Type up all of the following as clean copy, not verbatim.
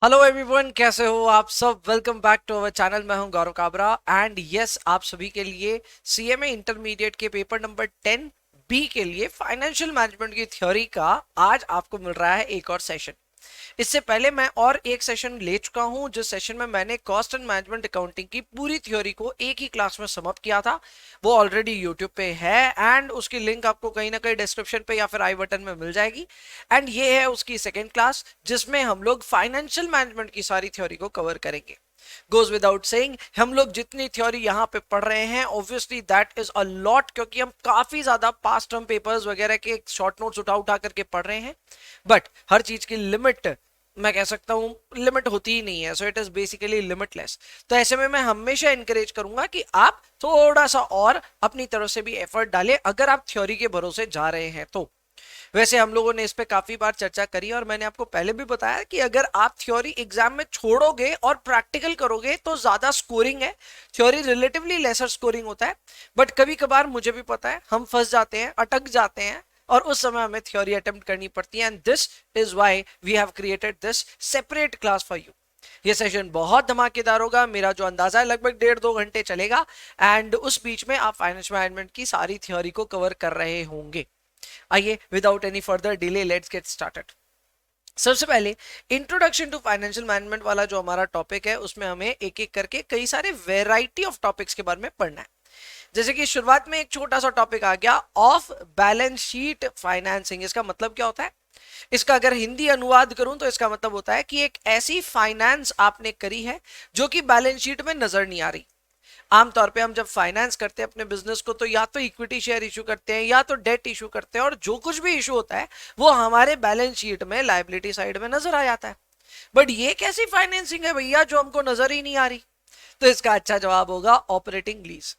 Hello everyone, कैसे हो आप सब। Welcome back to our channel. मैं हूं गौरव काबरा एंड यस, आप सभी के लिए सीएमए इंटरमीडिएट के पेपर नंबर 10 बी के लिए फाइनेंशियल मैनेजमेंट की थ्योरी का आज आपको मिल रहा है एक और सेशन। इससे पहले मैं और एक सेशन ले चुका हूं, जिस सेशन में मैंने कॉस्ट एंड मैनेजमेंट अकाउंटिंग की पूरी थ्योरी को एक ही क्लास में समाप्त किया था। वो ऑलरेडी यूट्यूब पे है एंड उसकी लिंक आपको कहीं ना कहीं डिस्क्रिप्शन पे या फिर आई बटन में मिल जाएगी। एंड ये है उसकी सेकेंड क्लास, जिसमें हम लोग फाइनेंशियल मैनेजमेंट की सारी थ्योरी को कवर करेंगे। गोज विदाउट सेइंग, हम लोग जितनी थ्योरी यहाँ पे पढ़ रहे हैं obviously that is a lot, क्योंकि हम काफी ज्यादा पास्ट टर्म पेपर्स वगैरह के शॉर्ट नोट्स उठा उठा करके पढ़ रहे हैं। बट हर चीज की लिमिट, मैं कह सकता हूं, लिमिट होती ही नहीं है। So it is basically limitless. तो ऐसे में मैं हमेशा इंकरेज करूंगा कि आप थोड़ा सा और अपनी तरफ से भी एफर्ट डालें अगर आप थ्योरी के भरोसे जा रहे हैं तो। वैसे हम लोगों ने इस पे काफी बार चर्चा करी और मैंने आपको पहले भी बताया कि अगर आप थ्योरी एग्जाम में छोड़ोगे और प्रैक्टिकल करोगे तो ज्यादा स्कोरिंग है। थ्योरी रिलेटिवली लेसर स्कोरिंग होता है, बट कभी कभार मुझे भी पता है हम फंस जाते हैं, अटक जाते हैं, और उस समय हमें थ्योरी अटेम्प्ट करनी पड़ती है। And this is why we have created this separate class for you. ये सेशन बहुत धमाकेदार होगा, मेरा जो अंदाजा है लगभग 1.5-2 घंटे चलेगा। एंड उस बीच में आप फाइनेंशियल मैनेजमेंट की सारी थ्योरी को कवर कर रहे होंगे। आइए, without any further delay let's get started. सबसे पहले इंट्रोडक्शन टू फाइनेंशियल मैनेजमेंट वाला जो हमारा टॉपिक है, उसमें हमें एक एक करके कई सारे वेराइटी ऑफ टॉपिक्स के बारे में पढ़ना है। जैसे कि शुरुआत में एक छोटा सा टॉपिक आ गया, ऑफ बैलेंस शीट फाइनेंसिंग। इसका मतलब क्या होता है? इसका अगर हिंदी अनुवाद करूं तो इसका मतलब होता है कि एक ऐसी फाइनेंस आपने करी है जो कि बैलेंस शीट में नजर नहीं आ रही। आमतौर पे हम जब फाइनेंस करते हैं अपने बिजनेस को, तो या तो इक्विटी शेयर इशू करते हैं या तो डेट इशू करते हैं, और जो कुछ भी इशू होता है वो हमारे बैलेंस शीट में लायबिलिटी साइड में नजर आ जाता है। बट ये कैसी फाइनेंसिंग है भैया जो हमको नजर ही नहीं आ रही? तो इसका अच्छा जवाब होगा ऑपरेटिंग लीज।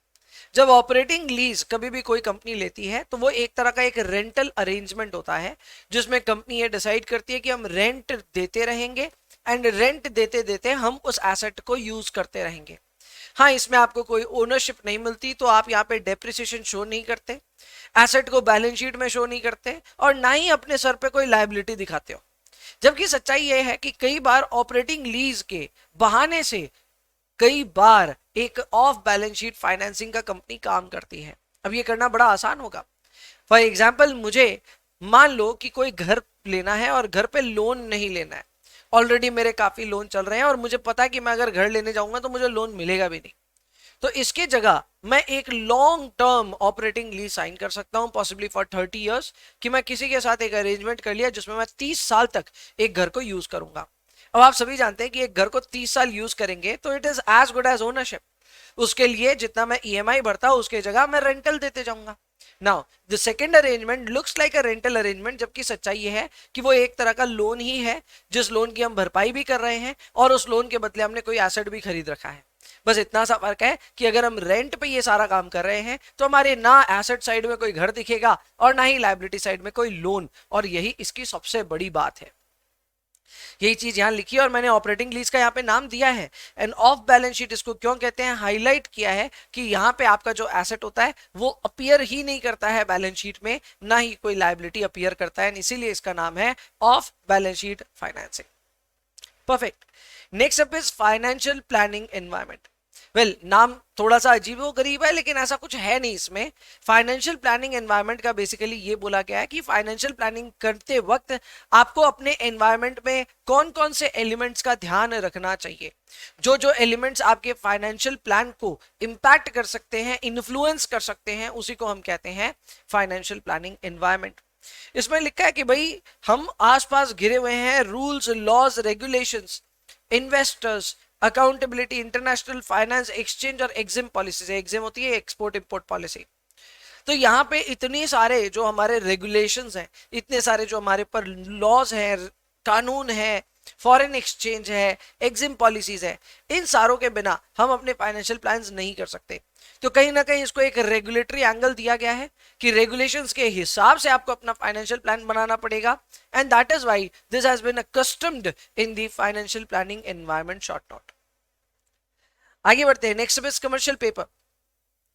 जब ऑपरेटिंग लीज कभी भी कोई कंपनी लेती है तो वो एक तरह का एक रेंटल अरेंजमेंट होता है, जिसमें कंपनी ये डिसाइड करती है कि हम रेंट देते रहेंगे एंड रेंट देते देते हम उस एसेट को यूज करते रहेंगे। हाँ, इसमें आपको कोई ओनरशिप नहीं मिलती, तो आप यहाँ पे डेप्रिसिएशन शो नहीं करते, एसेट को बैलेंस शीट में शो नहीं करते, और ना ही अपने सर पे कोई लायबिलिटी दिखाते हो। जबकि सच्चाई यह है कि कई बार ऑपरेटिंग लीज के बहाने से कई बार एक ऑफ बैलेंस शीट फाइनेंसिंग का कंपनी काम करती है। अब ये करना बड़ा आसान होगा। फॉर एग्जाम्पल, मुझे मान लो कि कोई घर लेना है और घर पे लोन नहीं लेना है। ऑलरेडी मेरे काफी लोन चल रहे हैं और मुझे पता है कि मैं अगर घर लेने जाऊंगा तो मुझे लोन मिलेगा भी नहीं। तो इसके जगह मैं एक long term operating lease sign कर सकता हूं, पॉसिबली फॉर 30 इयर्स, कि मैं किसी के साथ एक अरेंजमेंट कर लिया जिसमें मैं 30 साल तक एक घर को यूज करूंगा। अब आप सभी जानते हैं कि एक घर को 30 साल यूज करेंगे तो it is as good as ownership. उसके लिए जितना मैं ईएमआई भरता हूं उसके जगह मैं रेंटल देते जाऊंगा। Now the second arrangement looks like a rental arrangement, जबकि सच्चाई ये है कि वो एक तरह का लोन ही है, जिस लोन की हम भरपाई भी कर रहे हैं और उस लोन के बदले हमने कोई एसेट भी खरीद रखा है। बस इतना सा फर्क है कि अगर हम रेंट पे ये सारा काम कर रहे हैं तो हमारे ना एसेट साइड में कोई घर दिखेगा और ना ही लायबिलिटी साइड में कोई लोन, और यही इसकी सबसे बड़ी बात है। यही चीज यहाँ लिखी है और मैंने ऑपरेटिंग लीज का यहाँ पे नाम दिया है। एंड ऑफ बैलेंस शीट इसको क्यों कहते हैं, हाईलाइट किया है कि यहाँ पे आपका जो एसेट होता है वो अपीयर ही नहीं करता है बैलेंस शीट में, ना ही कोई लायबिलिटी अपीयर करता है, इसीलिए इसका नाम है of balance sheet financing. Perfect. Next up is financial planning environment. Well, नाम थोड़ा सा अजीब गरीब है लेकिन ऐसा कुछ है नहीं इसमें। फाइनेंशियल प्लानिंग एनवायरनमेंट का बेसिकली ये बोला गया है कि फाइनेंशियल प्लानिंग करते वक्त आपको अपने एनवायरनमेंट में कौन कौन से एलिमेंट्स का ध्यान रखना चाहिए। जो जो एलिमेंट्स आपके फाइनेंशियल प्लान को इंपैक्ट कर सकते हैं, इन्फ्लुएंस कर सकते हैं, उसी को हम कहते हैं फाइनेंशियल प्लानिंग एनवायरनमेंट। इसमें लिखा है कि भाई हम आसपास घिरे हुए हैं rules, laws, regulations, investors, accountability, international finance, exchange और एग्जिम पॉलिसी। एग्जिम होती है एक्सपोर्ट इंपोर्ट पॉलिसी। तो यहाँ पे इतने सारे जो हमारे रेगुलेशंस हैं, इतने सारे जो हमारे पर लॉज हैं, कानून है, फॉरेन एक्सचेंज है, एग्जिम पॉलिसीज है, इन सारों के बिना हम अपने फाइनेंशियल प्लान्स नहीं कर सकते। तो कहीं ना कहीं इसको एक रेगुलेटरी एंगल दिया गया है कि रेगुलेशंस के हिसाब से आपको अपना फाइनेंशियल प्लान बनाना पड़ेगा। And that is why this has been accustomed in the financial planning environment short note. आगे बढ़ते हैं। Next is commercial paper.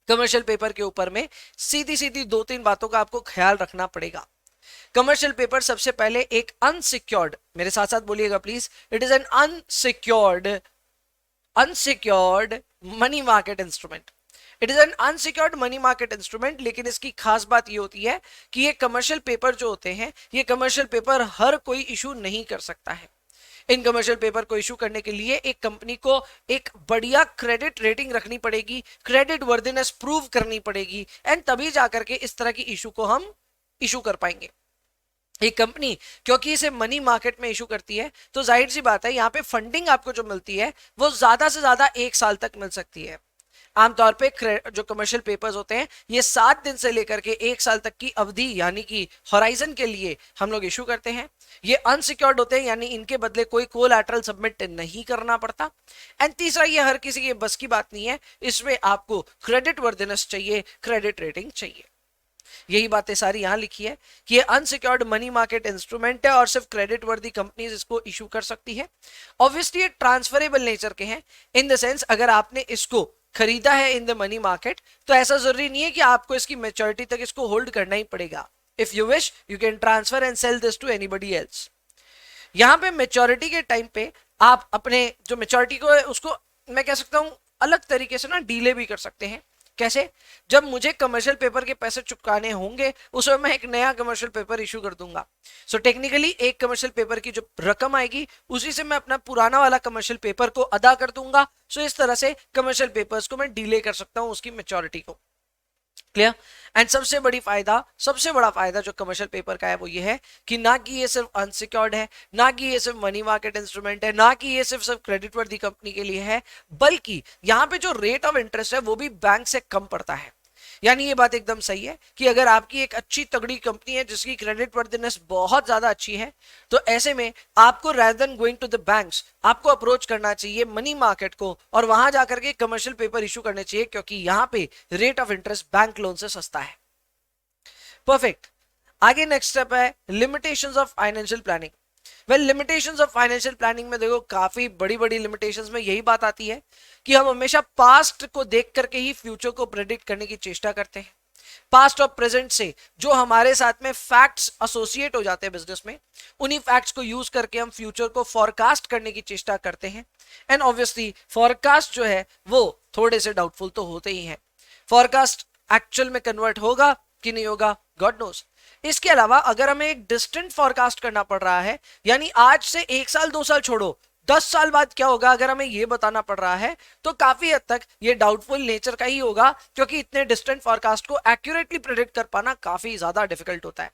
Commercial paper के ऊपर में सीधी सीधी दो तीन बातों का आपको ख्याल रखना पड़ेगा। कमर्शियल पेपर सबसे पहले एक अनसिक्योर्ड, मेरे साथ साथ बोलिएगा please, it is an unsecured money market instrument. It is an unsecured money market instrument, लेकिन इसकी खास बात ये होती है कि ये कमर्शियल पेपर जो होते हैं, ये कमर्शियल पेपर हर कोई इशू नहीं कर सकता है। इन कमर्शियल पेपर को इशू करने के लिए एक कंपनी को एक बढ़िया क्रेडिट रेटिंग रखनी पड़ेगी, क्रेडिट वर्दीनेस प्रूव करनी पड़ेगी, एंड तभी जाकर के इस तरह की इशू को हम इशू कर पाएंगे। एक कंपनी क्योंकि इसे मनी मार्केट में इशू करती है, तो जाहिर सी बात है यहाँ पे फंडिंग आपको जो मिलती है वो ज्यादा से ज्यादा 1 साल तक मिल सकती है। आमतौर पे जो कमर्शियल पेपर्स होते हैं ये 7 दिन से लेकर के 1 साल तक की अवधि यानी कि होराइजन के लिए हम लोग इशू करते हैं। ये अनसिक्योर्ड होते हैं, यानी इनके बदले कोई कोलैटरल सबमिट नहीं करना पड़ता। एंड तीसरा, ये हर किसी के बस की बात नहीं है, इसमें आपको क्रेडिट वर्दीनेस चाहिए, क्रेडिट रेटिंग चाहिए। यही बातें सारी यहां लिखी है कि ये अनसिक्योर्ड मनी मार्केट इंस्ट्रूमेंट है और सिर्फ क्रेडिट वर्दी कंपनीज इसको इशू कर सकती है। ऑब्वियसली ये ट्रांसफरेबल नेचर के हैं, इन द सेंस अगर आपने इसको खरीदा है इन द मनी मार्केट तो ऐसा जरूरी नहीं है कि आपको इसकी मैच्योरिटी तक इसको होल्ड करना ही पड़ेगा। If you wish you can transfer and sell this to anybody else. यहां पे मैच्योरिटी के टाइम पे आप अपने जो मैच्योरिटी को है उसको मैं कह सकता हूं अलग तरीके से ना डीले भी कर सकते हैं। कैसे? जब मुझे कमर्शियल पेपर के पैसे चुकाने होंगे उसमें मैं एक नया कमर्शियल पेपर इशू कर दूंगा। सो टेक्निकली एक कमर्शियल पेपर की जो रकम आएगी उसी से मैं अपना पुराना वाला कमर्शियल पेपर को अदा कर दूंगा। सो इस तरह से कमर्शियल पेपर्स को मैं डिले कर सकता हूं उसकी मैच्योरिटी को। क्लियर? एंड सबसे बड़ा फायदा जो कमर्शियल पेपर का है वो ये है कि ना कि ये सिर्फ अनसिक्योर्ड है, ना कि ये सिर्फ मनी मार्केट इंस्ट्रूमेंट है, ना कि ये सिर्फ क्रेडिट वर्दी कंपनी के लिए है, बल्कि यहाँ पे जो रेट ऑफ इंटरेस्ट है वो भी बैंक से कम पड़ता है। यानी ये बात एकदम सही है कि अगर आपकी एक अच्छी तगड़ी कंपनी है जिसकी क्रेडिट वर्दीनेस बहुत ज्यादा अच्छी है, तो ऐसे में आपको rather than going to the banks आपको अप्रोच करना चाहिए मनी मार्केट को और वहां जाकर के कमर्शियल पेपर इशू करने चाहिए, क्योंकि यहां पे rate of interest bank loan से सस्ता है। परफेक्ट। आगे नेक्स्ट स्टेप है limitations of financial planning. Well, limitations of financial planning में देखो काफी बड़ी बड़ी लिमिटेशंस में यही बात आती है कि हम हमेशा पास्ट को देख करके ही फ्यूचर को प्रेडिक्ट करने की चेष्टा करते हैं। पास्ट और प्रेजेंट से जो हमारे साथ में फैक्ट्स एसोसिएट हो जाते हैं बिजनेस में, उन्हीं फैक्ट्स को यूज करके हम फ्यूचर को फॉरकास्ट करने की चेष्टा करते हैं। एंड ऑब्वियसली फॉरकास्ट जो है वो थोड़े से डाउटफुल तो होते ही हैं। फॉरकास्ट एक्चुअल में कन्वर्ट होगा कि नहीं होगा, गॉड नोस। इसके अलावा अगर हमें एक डिस्टेंट फॉरकास्ट करना पड़ रहा है, यानी आज से 1 साल 2 साल छोड़ो 10 साल बाद क्या होगा, अगर हमें यह बताना पड़ रहा है तो काफी हद तक ये डाउटफुल नेचर का ही होगा, क्योंकि इतने डिस्टेंट फॉरकास्ट को एक्यूरेटली प्रेडिक्ट कर पाना काफी ज्यादा डिफिकल्ट होता है।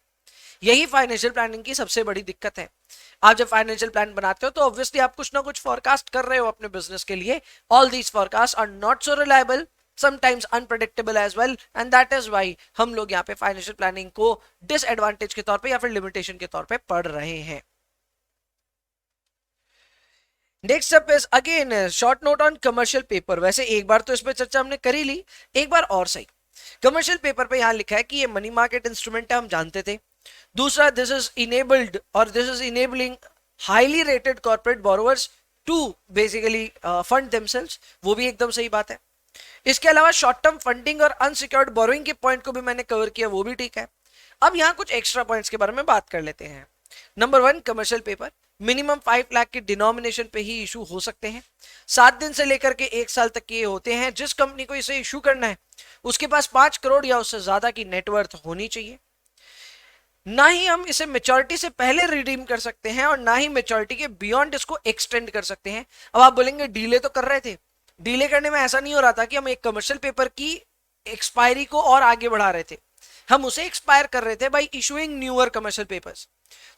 यही फाइनेंशियल प्लानिंग की सबसे बड़ी दिक्कत है। आप जब फाइनेंशियल प्लान बनाते हो तो ऑब्वियसली आप कुछ ना कुछ फॉरकास्ट कर रहे हो अपने बिजनेस के लिए। All these forecast are not so reliable, sometimes unpredictable as well, and that is why हम लोग यहाँ पे फाइनेंशियल प्लानिंग को डिसएडवांटेज के तौर पे या फिर लिमिटेशन के तौर पे पढ़ रहे हैं। Next step is again short note on commercial paper. वैसे एक बार तो इस पे चर्चा हमने कर ही ली, एक बार और सही। कमर्शियल पेपर पे यहाँ लिखा है कि ये मनी मार्केट इंस्ट्रूमेंट है, हम जानते थे। दूसरा, दिस इज इनेबल्ड और this is enabling highly rated corporate borrowers to basically fund themselves, वो भी एकदम सही बात है। इसके अलावा शॉर्ट टर्म फंडिंग और अनसिक्योर्ड बोरोइंग के पॉइंट को भी मैंने कवर किया, वो भी ठीक है। अब यहाँ कुछ एक्स्ट्रा पॉइंट्स के बारे में बात कर लेते हैं। Number 1, commercial paper minimum 5 lakh के डिनोमिनेशन पे ही इशू हो सकते हैं। 7 दिन से लेकर के 1 साल तक के होते हैं। जिस कंपनी को इसे इशू करना है उसके पास 5 करोड़ या उससे ज्यादा की नेटवर्थ होनी चाहिए। ना ही हम इसे मेच्योरिटी से पहले रिडीम कर सकते हैं और ना ही मेच्योरिटी के बियॉन्ड इसको एक्सटेंड कर सकते हैं। अब आप बोलेंगे डीले तो कर रहे थे, डीले करने में ऐसा नहीं हो रहा था कि हम एक कमर्शियल पेपर की एक्सपायरी को और आगे बढ़ा रहे थे, हम उसे एक्सपायर कर रहे थे bye issuing newer commercial papers.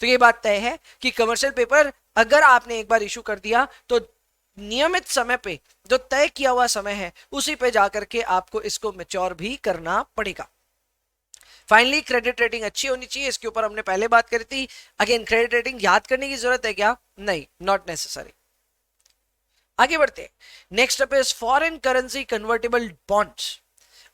तो ये बात तय है कि कमर्शियल पेपर अगर आपने एक बार इशू कर दिया तो नियमित समय पे जो तय किया हुआ समय है उसी पे जाकर के आपको इसको मैच्योर भी करना पड़ेगा। फाइनली, क्रेडिट रेटिंग अच्छी होनी चाहिए, इसके ऊपर हमने पहले बात करी थी। अगेन, क्रेडिट रेटिंग याद करने की जरूरत है क्या? नहीं, नॉट नेसेसरी। आगे बढ़ते हैं। Next up is foreign currency convertible bonds.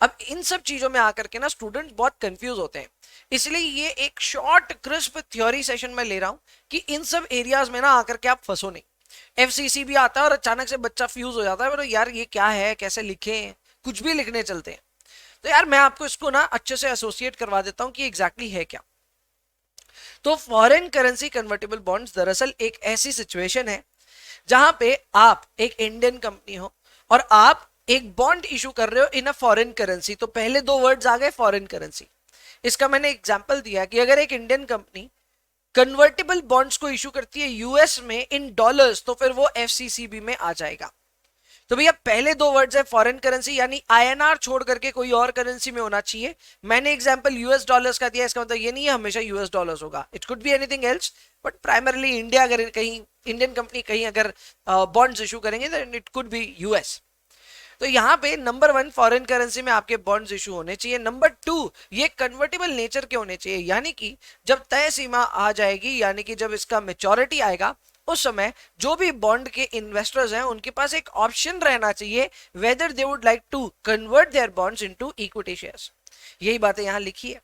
अब इन सब चीजों में आकर के ना स्टूडेंट बहुत कंफ्यूज होते हैं, इसलिए ये एक शॉर्ट क्रिस्प थ्योरी सेशन में ले रहा हूं कि इन सब एरियाज में ना आकर के आप फंसो नहीं। एफसीसी भी आता है और अचानक से बच्चा फ्यूज हो जाता है, बोलो यार ये क्या है, कैसे लिखे, कुछ भी लिखने चलते हैं। तो यार मैं आपको इसको ना अच्छे से एसोसिएट करवा देता हूं कि एग्जैक्टली है क्या। तो फॉरेन करेंसी कन्वर्टेबल बॉन्ड्स दरअसल एक ऐसी सिचुएशन है जहां पे आप एक इंडियन कंपनी हो और आप एक बॉन्ड इशू कर रहे हो इन अ फॉरेन करेंसी। तो पहले दो वर्ड्स आ गए फॉरेन करेंसी। इसका मैंने एग्जांपल दिया कि अगर एक इंडियन कंपनी कन्वर्टेबल बॉन्ड्स को इशू करती है यूएस में इन डॉलर्स, तो फिर वो एफसीसीबी में आ जाएगा। तो भैया पहले दो वर्ड्स है फॉरेन करेंसी, यानी आईएनआर छोड़ करके कोई और करेंसी में होना चाहिए। मैंने एग्जांपल यूएस डॉलर्स का दिया, इसका मतलब ये नहीं है हमेशा यूएस डॉलर्स होगा, it could be anything else, but primarily India अगर कहीं इंडियन कंपनी कहीं अगर बॉन्ड्स इशू करेंगे तो इट कुड बी यूएस। तो यहाँ पे नंबर 1 फॉरेन करेंसी में आपके बॉन्ड्स इशू होने चाहिए। नंबर 2 ये कन्वर्टेबल नेचर के होने चाहिए, यानी कि जब तय सीमा आ जाएगी, यानी कि जब इसका मेच्योरिटी आएगा उस समय जो भी बॉन्ड के इन्वेस्टर्स हैं उनके पास एक ऑप्शन रहना चाहिए whether they would like to convert their bonds into equity shares. यही बातें यहाँ लिखी है।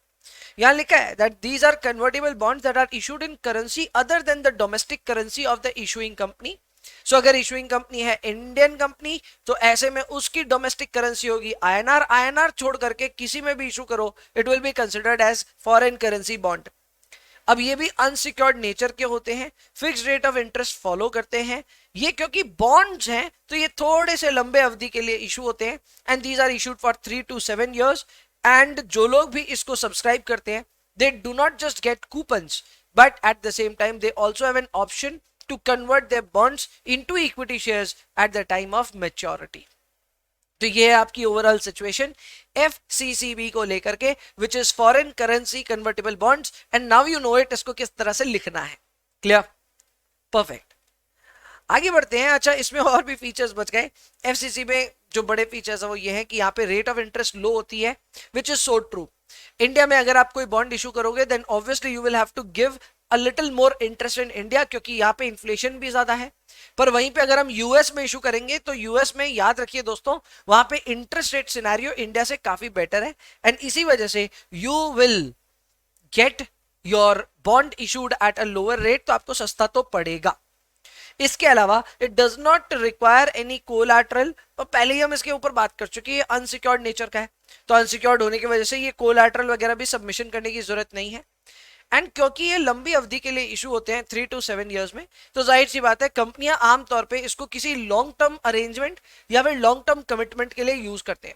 यहाँ लिखा है that these are convertible bonds that are issued in currency other than the domestic currency of the issuing company. So अगर issuing company है इंडियन कंपनी तो ऐसे में उसकी डोमेस्टिक करेंसी होगी आईएनआर। आईएनआर छोड़ करके किसी में भी इशू करो it will be considered as foreign currency bond. अब ये भी अनसिक्योर्ड नेचर के होते हैं, fixed rate of interest follow करते हैं। ये क्योंकि बॉन्ड्स हैं तो ये थोड़े से लंबे अवधि के लिए इशू होते हैं and these are issued for 3 to 7 years। And जो लोग भी इसको सब्सक्राइब करते हैं they do not just get coupons but at the same time they also have an option to convert their bonds into equity shares at the time of maturity। तो ये है आपकी ओवरऑल सिचुएशन एफसीसीबी को लेकर के, which is foreign currency convertible bonds, and now you know it, इसको किस तरह से लिखना है। क्लियर? परफेक्ट। आगे बढ़ते हैं। अच्छा, इसमें और भी फीचर्स बच गए। एफसीसी में जो बड़े फीचर्स है वो ये है कि यहाँ पे रेट ऑफ इंटरेस्ट लो होती है, which is so true. India में अगर आप कोई बॉन्ड इशू करोगे then obviously you will have to give a little more interest in India, क्योंकि यहाँ पे इन्फ्लेशन भी ज्यादा है। पर वहीं पे अगर हम यूएस में इशू करेंगे तो यूएस में याद रखिए दोस्तों, वहां पे इंटरेस्ट रेट सिनेरियो इंडिया से काफी बेटर है एंड इसी वजह से you will get your bond issued at a lower rate, तो आपको सस्ता तो पड़ेगा। इसके अलावा it does not require any collateral, तो पहले ही हम इसके ऊपर बात कर चुके हैं, अनसिक्योर्ड नेचर का है, तो अनसिक्योर्ड होने की वजह से ये कोलैटरल वगैरह भी सबमिशन करने की जरूरत नहीं है। एंड क्योंकि ये लंबी अवधि के लिए इशू होते हैं 3 to 7 years में, तो जाहिर सी बात है कंपनियां आमतौर पे इसको किसी लॉन्ग टर्म अरेंजमेंट या फिर लॉन्ग टर्म कमिटमेंट के लिए यूज करते हैं।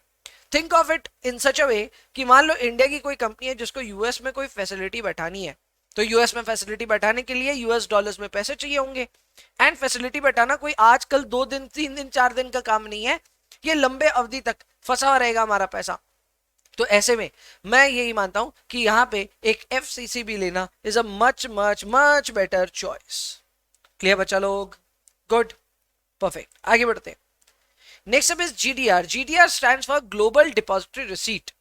थिंक ऑफ इट इन सच अ वे कि मान लो इंडिया की कोई कंपनी है जिसको यूएस में कोई फैसिलिटी बैठानी है, तो यूएस में फैसिलिटी बैठाने के लिए यूएस डॉलर्स में पैसे चाहिए होंगे। एंड फैसिलिटी बैठाना कोई आजकल 2 दिन 3 दिन 4 दिन का काम नहीं है, ये लंबे अवधि तक फंसा रहेगा हमारा पैसा। तो ऐसे में मैं यही मानता हूं कि यहां पे एक एफसीसी भी लेना is a much much much better choice. Clear बच्चा लोग? Good, perfect. आगे बढ़ते हैं। Next up is GDR. GDR stands for global depository receipt.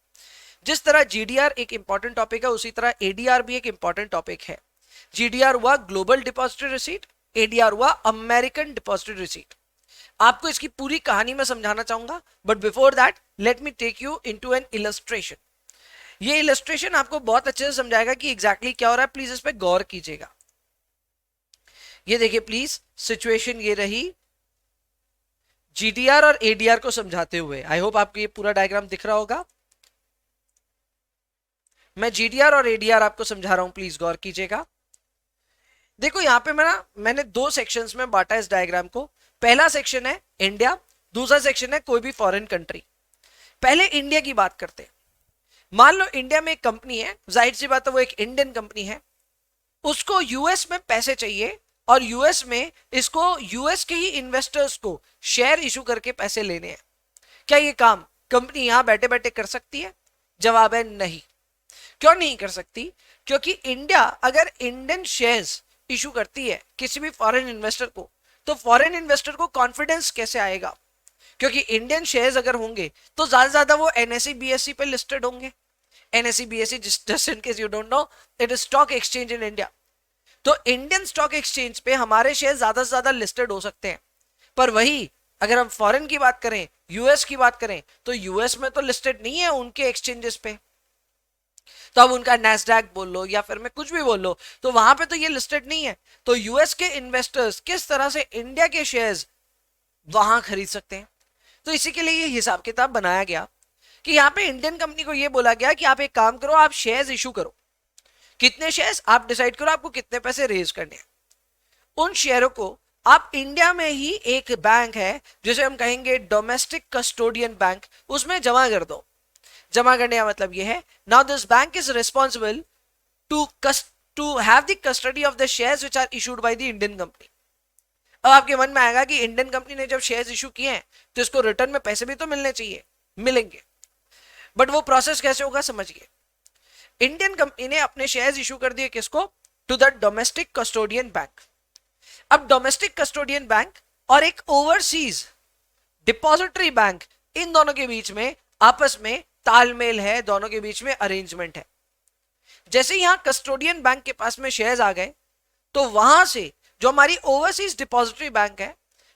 जिस तरह जीडीआर एक इंपॉर्टेंट टॉपिक है उसी तरह एडीआर भी एक इंपॉर्टेंट टॉपिक है। जीडीआर हुआ ग्लोबल डिपॉजिटरी रिसीट, एडीआर हुआ अमेरिकन डिपॉजिटरी रिसीट। आपको इसकी पूरी कहानी में समझाना चाहूंगा, but before that let me take you into an illustration. ये इलस्ट्रेशन आपको बहुत अच्छे से समझाएगा कि एग्जैक्टली क्या हो रहा है, प्लीज इस पे गौर कीजिएगा। ये देखिए प्लीज, सिचुएशन ये रही जीडीआर और एडीआर को समझाते हुए। आई होप आपको ये पूरा डायग्राम दिख रहा होगा। मैं जीडीआर और एडीआर आपको समझा रहा हूं, प्लीज गौर कीजिएगा। देखो यहां पे मैंने 2 सेक्शंस में बांटा इस डायग्राम को। पहला सेक्शन है इंडिया, दूसरा सेक्शन है कोई भी फॉरेन कंट्री। पहले इंडिया की बात करते हैं। मान लो इंडिया में एक कंपनी है, जाहिर सी बात है वो एक इंडियन कंपनी है, उसको यूएस में पैसे चाहिए और यूएस में इसको यूएस के ही इन्वेस्टर्स को शेयर इशू करके पैसे लेने हैं। क्या ये काम कंपनी यहां बैठे बैठे कर सकती है? जवाब है नहीं। क्यों नहीं कर सकती? क्योंकि इंडिया अगर इंडियन शेयर्स इशू करती है किसी भी फॉरेन इन्वेस्टर को, तो फॉरेन इन्वेस्टर को कॉन्फिडेंस कैसे आएगा? क्योंकि इंडियन शेयर्स अगर होंगे तो ज्यादा ज्यादा वो एनएसई बीएसई पे लिस्टेड होंगे। NSE BSE, just in case you don't know, it is stock exchange in India. तो इंडियन स्टॉक एक्सचेंज पे हमारे शेयर ज्यादा से ज्यादा लिस्टेड हो सकते हैं। पर वही अगर हम फॉरेन की बात करें, यूएस की बात करें, तो यूएस में तो लिस्टेड नहीं है उनके एक्सचेंजेस पे। तो अब उनका नैस्डैक बोल लो या फिर मैं कुछ भी बोल लो, तो वहां पे तो ये लिस्टेड नहीं है। तो यूएस के इन्वेस्टर्स किस तरह से इंडिया के शेयर्स वहां खरीद सकते हैं? तो इसी के लिए ये हिसाब किताब बनाया गया कि यहाँ पे इंडियन कंपनी को ये बोला गया कि आप एक काम करो, आप शेयर्स इशू करो। कितने शेयर्स आप डिसाइड करो, आपको कितने पैसे रेज करने हैं। उन शेयरों को आप इंडिया में ही एक बैंक है जिसे हम कहेंगे डोमेस्टिक कस्टोडियन बैंक, उसमें जमा कर दो। जमा करने का मतलब यह है, now this bank is responsible to have the custody of the shares which are issued by the Indian company. अब आपके मन में आएगा कि इंडियन कंपनी ने जब शेयर्स इशू किए हैं तो इसको रिटर्न में पैसे भी तो मिलने चाहिए, मिलेंगे, बट वो प्रोसेस कैसे होगा समझिए। इंडियन कंपनी ने अपने शेयर्स इशू कर दिए किसको? To the domestic custodian bank. अब डोमेस्टिक कस्टोडियन बैंक और एक ओवरसीज डिपॉजिटरी बैंक, इन दोनों के बीच में आपस में तालमेल है, दोनों के बीच में अरेंजमेंट है। जैसे यहां कस्टोडियन बैंक के पास में शेयर्स आ गए तो वहां से जो हमारी ओवरसीज डिपॉजिटरी बैंक है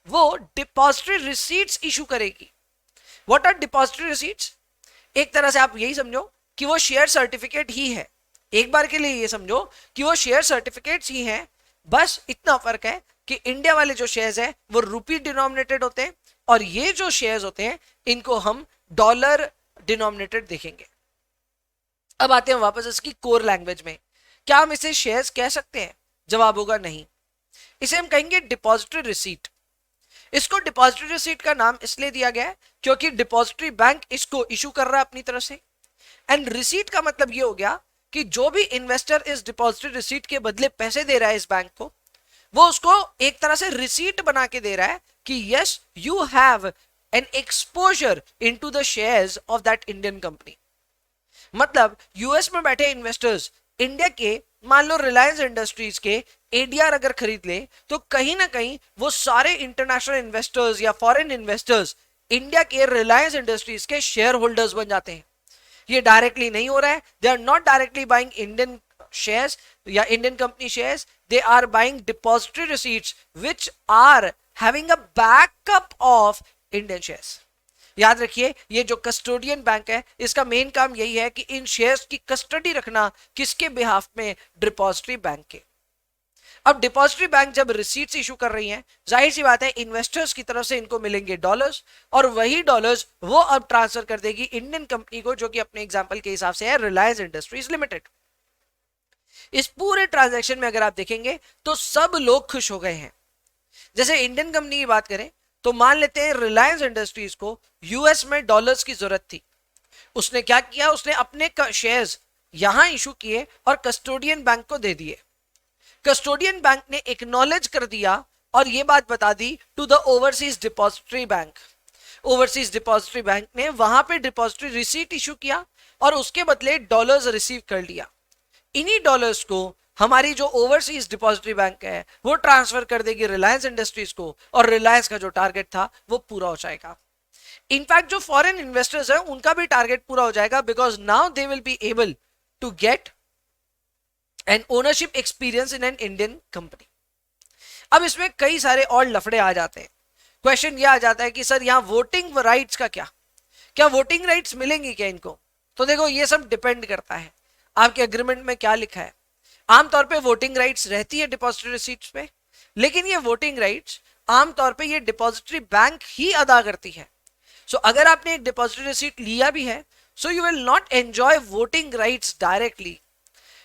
वो डिपॉजिटरी रिसीट्स इशू करेगी। What are depository receipts? एक तरह से आप यही समझो कि वो शेयर सर्टिफिकेट ही है। एक बार के लिए ये समझो कि वो शेयर सर्टिफिकेट्स ही हैं, बस इतना फर्क है कि इंडिया वाले जो शेयर्स है वो रुपी डिनोमिनेटेड होते हैं और ये जो शेयर्स होते हैं इनको हम डॉलर डिनोमिनेटेड देखेंगे। अब आते हैं वापस इसकी कोर लैंग्वेज में। क्या हम इसे शेयर्स कह सकते हैं? जवाब होगा नहीं, इसे हम कहेंगे डिपॉजिटरी रिसीट। इसको डिपॉजिटरी रिसीट का नाम इसलिए दिया गया है क्योंकि डिपॉजिटरी बैंक इसको इशू कर रहा है अपनी तरफ से, एंड रिसीट का मतलब ये हो गया कि जो भी इन्वेस्टर इस डिपॉजिटरी रिसीट के बदले पैसे दे रहा है इस बैंक को, वो उसको एक तरह से रिसीट बना के दे रहा है कि yes you have an exposure into the shares of that Indian company. मतलब यूएस में बैठे इन्वेस्टर्स इंडिया के मान लो रिलायंस इंडस्ट्रीज के एडीआर अगर खरीद ले तो कहीं ना कहीं वो सारे इंटरनेशनल इन्वेस्टर्स या फॉरेन इन्वेस्टर्स इंडिया के रिलायंस इंडस्ट्रीज के शेयर होल्डर्स बन जाते हैं। ये डायरेक्टली नहीं हो रहा है, they are not directly buying Indian shares या Indian company shares, they are buying depository receipts which are having a backup of Indian shares. याद रखिए ये जो कस्टोडियन बैंक है इसका मेन काम यही है कि इन शेयर्स की कस्टडी रखना किसके बिहाफ में? डिपॉजिटरी बैंक के। अब डिपॉजिटरी बैंक जब रिसीट्स इशू कर रही हैं, जाहिर सी बात है इन्वेस्टर्स की तरफ से इनको मिलेंगे डॉलर्स, और वही डॉलर्स वो अब ट्रांसफर कर देगी इंडियन कंपनी को, जो कि अपने एग्जांपल के हिसाब से है रिलायंस इंडस्ट्रीज लिमिटेड। इस पूरे ट्रांजैक्शन में अगर आप देखेंगे तो सब लोग खुश हो गए हैं। जैसे इंडियन कंपनी की बात करें तो मान लेते हैं रिलायंस इंडस्ट्रीज को यूएस में डॉलर्स की जरूरत थी, उसने क्या किया? उसने अपने शेयर्स यहां इशू किए और कस्टोडियन बैंक को दे दिए। कस्टोडियन बैंक ने एक्नॉलेज कर दिया और यह बात बता दी to the overseas depository bank. Overseas depository bank ने वहां पे डिपॉजिटरी रिसीट इशू किया और उसके बदले डॉलर्स रिसीव कर लिया। इन्हीं डॉलर्स को हमारी जो ओवरसीज डिपॉजिटरी बैंक है वो ट्रांसफर कर देगी रिलायंस इंडस्ट्रीज को, और रिलायंस का जो टारगेट था वो पूरा हो जाएगा। इनफैक्ट जो फॉरेन इन्वेस्टर्स हैं उनका भी टारगेट पूरा हो जाएगा, because now they will be able to get an ownership experience in an Indian company. अब इसमें कई सारे और लफड़े आ जाते हैं। क्वेश्चन ये आ जाता है कि सर यहाँ वोटिंग राइट्स का क्या वोटिंग राइट्स मिलेंगी क्या इनको? तो देखो ये सब डिपेंड करता है आपके एग्रीमेंट में क्या लिखा है। आमतौर पे वोटिंग राइट्स रहती है डिपॉजिटरी रिसीट्स पे, लेकिन ये वोटिंग राइट्स आमतौर पे ये डिपॉजिटरी बैंक ही अदा करती है। सो अगर आपने एक डिपॉजिटरी रिसीट लिया भी है, so you will not enjoy voting rights directly.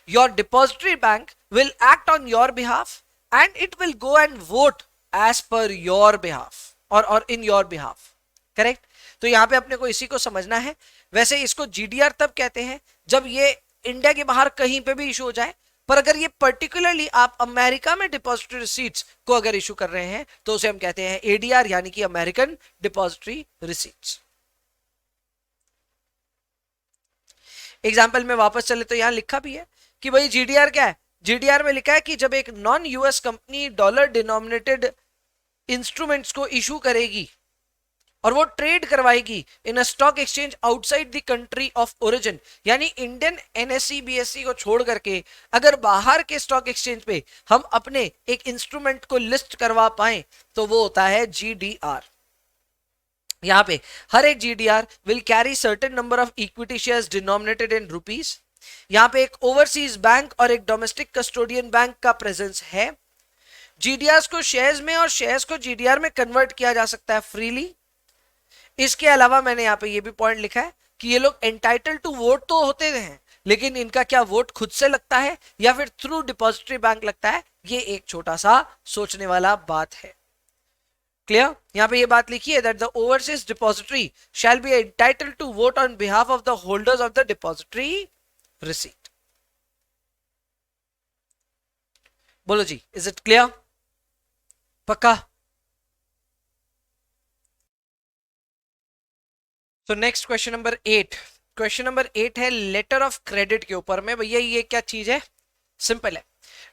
Your depository bank will act on your behalf and it will go and vote as per your behalf और इन योर बिहाफ। करेक्ट? तो यहां पे अपने को इसी को समझना है। वैसे इसको जीडीआर तब कहते हैं जब ये इंडिया के बाहर कहीं पे भी इशू हो जाए, पर अगर ये पर्टिकुलरली आप अमेरिका में डिपॉजिटरी रिसीट्स को अगर इशू कर रहे हैं तो उसे हम कहते हैं एडीआर, यानी कि अमेरिकन डिपॉजिटरी रिसीट्स। एग्जाम्पल में वापस चले तो यहां लिखा भी है कि भाई जीडीआर क्या है। जीडीआर में लिखा है कि जब एक non US company dollar denominated instruments को इशू करेगी और वो ट्रेड करवाएगी in a stock exchange outside the country of origin, यानी इंडियन एनएससी बीएससी को छोड़ करके अगर बाहर के स्टॉक एक्सचेंज पे हम अपने एक इंस्ट्रूमेंट को लिस्ट करवा पाए तो वो होता है जीडीआर। यहां पे हर एक GDR will carry certain number of equity shares denominated in rupees. यहां पे एक ओवरसीज बैंक और एक डोमेस्टिक कस्टोडियन बैंक का प्रेजेंस है। जीडीआर को शेयर्स में और शेयर्स को जीडीआर में कन्वर्ट किया जा सकता है फ्रीली। इसके अलावा मैंने यहाँ पे ये भी पॉइंट लिखा है कि ये लोग एंटाइटल टू वोट तो होते हैं, लेकिन इनका क्या वोट खुद से लगता है या फिर थ्रू डिपॉजिटरी बैंक लगता है, ये एक छोटा सा सोचने वाला बात है। क्लियर? यहां पे ये बात लिखी है that the overseas depository shall be entitled to vote on behalf of the holders of the depository receipt. बोलो जी, इज इट क्लियर? पक्का? तो next question number 8। Question number 8 है लेटर ऑफ क्रेडिट के ऊपर में। भैया ये क्या चीज है? सिंपल है,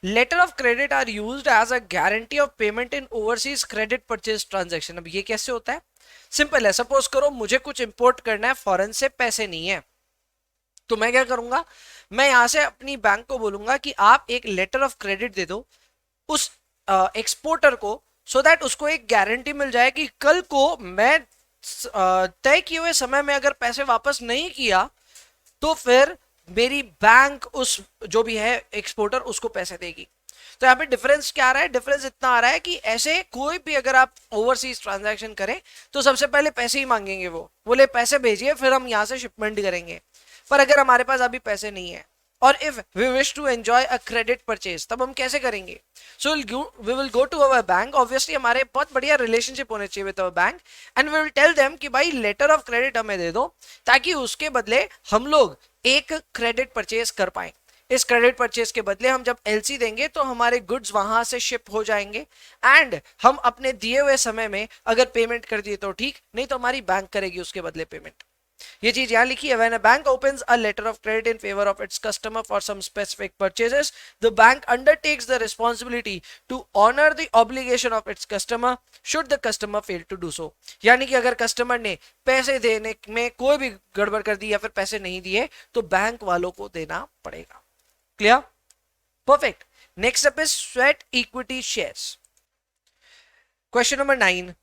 letter of credit are used as a guarantee of payment in overseas credit purchase transaction. अब ये कैसे होता है? सिंपल है, सपोज करो मुझे कुछ इंपोर्ट करना है, फॉरेन से पैसे नहीं है, तो मैं क्या करूंगा, मैं यहां से अपनी बैंक को बोलूंगा कि आप एक लेटर ऑफ क्रेडिट दे दो उस एक्सपोर्टर को, सो दैट उसको एक गारंटी मिल जाए कि कल को मैं तय किए हुए समय में अगर पैसे वापस नहीं किया तो फिर मेरी बैंक उस जो भी है एक्सपोर्टर उसको पैसे देगी। तो यहाँ पे डिफरेंस क्या आ रहा है? डिफरेंस इतना आ रहा है कि ऐसे कोई भी अगर आप ओवरसीज ट्रांजैक्शन करें तो सबसे पहले पैसे ही मांगेंगे, वो बोले पैसे भेजिए फिर हम यहाँ से शिपमेंट करेंगे। पर अगर हमारे पास अभी पैसे नहीं है और if we wish to enjoy a credit purchase, तब हम कैसे करेंगे? So we will go to our bank, obviously हमारे बहुत बढ़िया रिलेशनशिप होने चाहिए with our bank, and we will tell them कि भाई लेटर ऑफ क्रेडिट हमें दे दो ताकि उसके बदले हम लोग एक क्रेडिट परचेज कर पाए। इस क्रेडिट परचेज के बदले हम जब एलसी देंगे तो हमारे गुड्स वहां से शिप हो जाएंगे, एंड हम अपने दिए हुए समय में अगर पेमेंट कर दिए तो ठीक, नहीं तो हमारी बैंक करेगी उसके बदले पेमेंट। ये चीज यहां लिखी है, when a bank opens a letter of credit in favour of its customer for some specific purchases, the bank undertakes the responsibility to honour the obligation of its customer should the customer fail to do so. यानी कि अगर customer ने पैसे देने में कोई भी गड़बड़ कर दी या फिर पैसे नहीं दिए तो बैंक वालों को देना पड़ेगा। Clear? Perfect. Next up is sweat equity shares. Question number 9।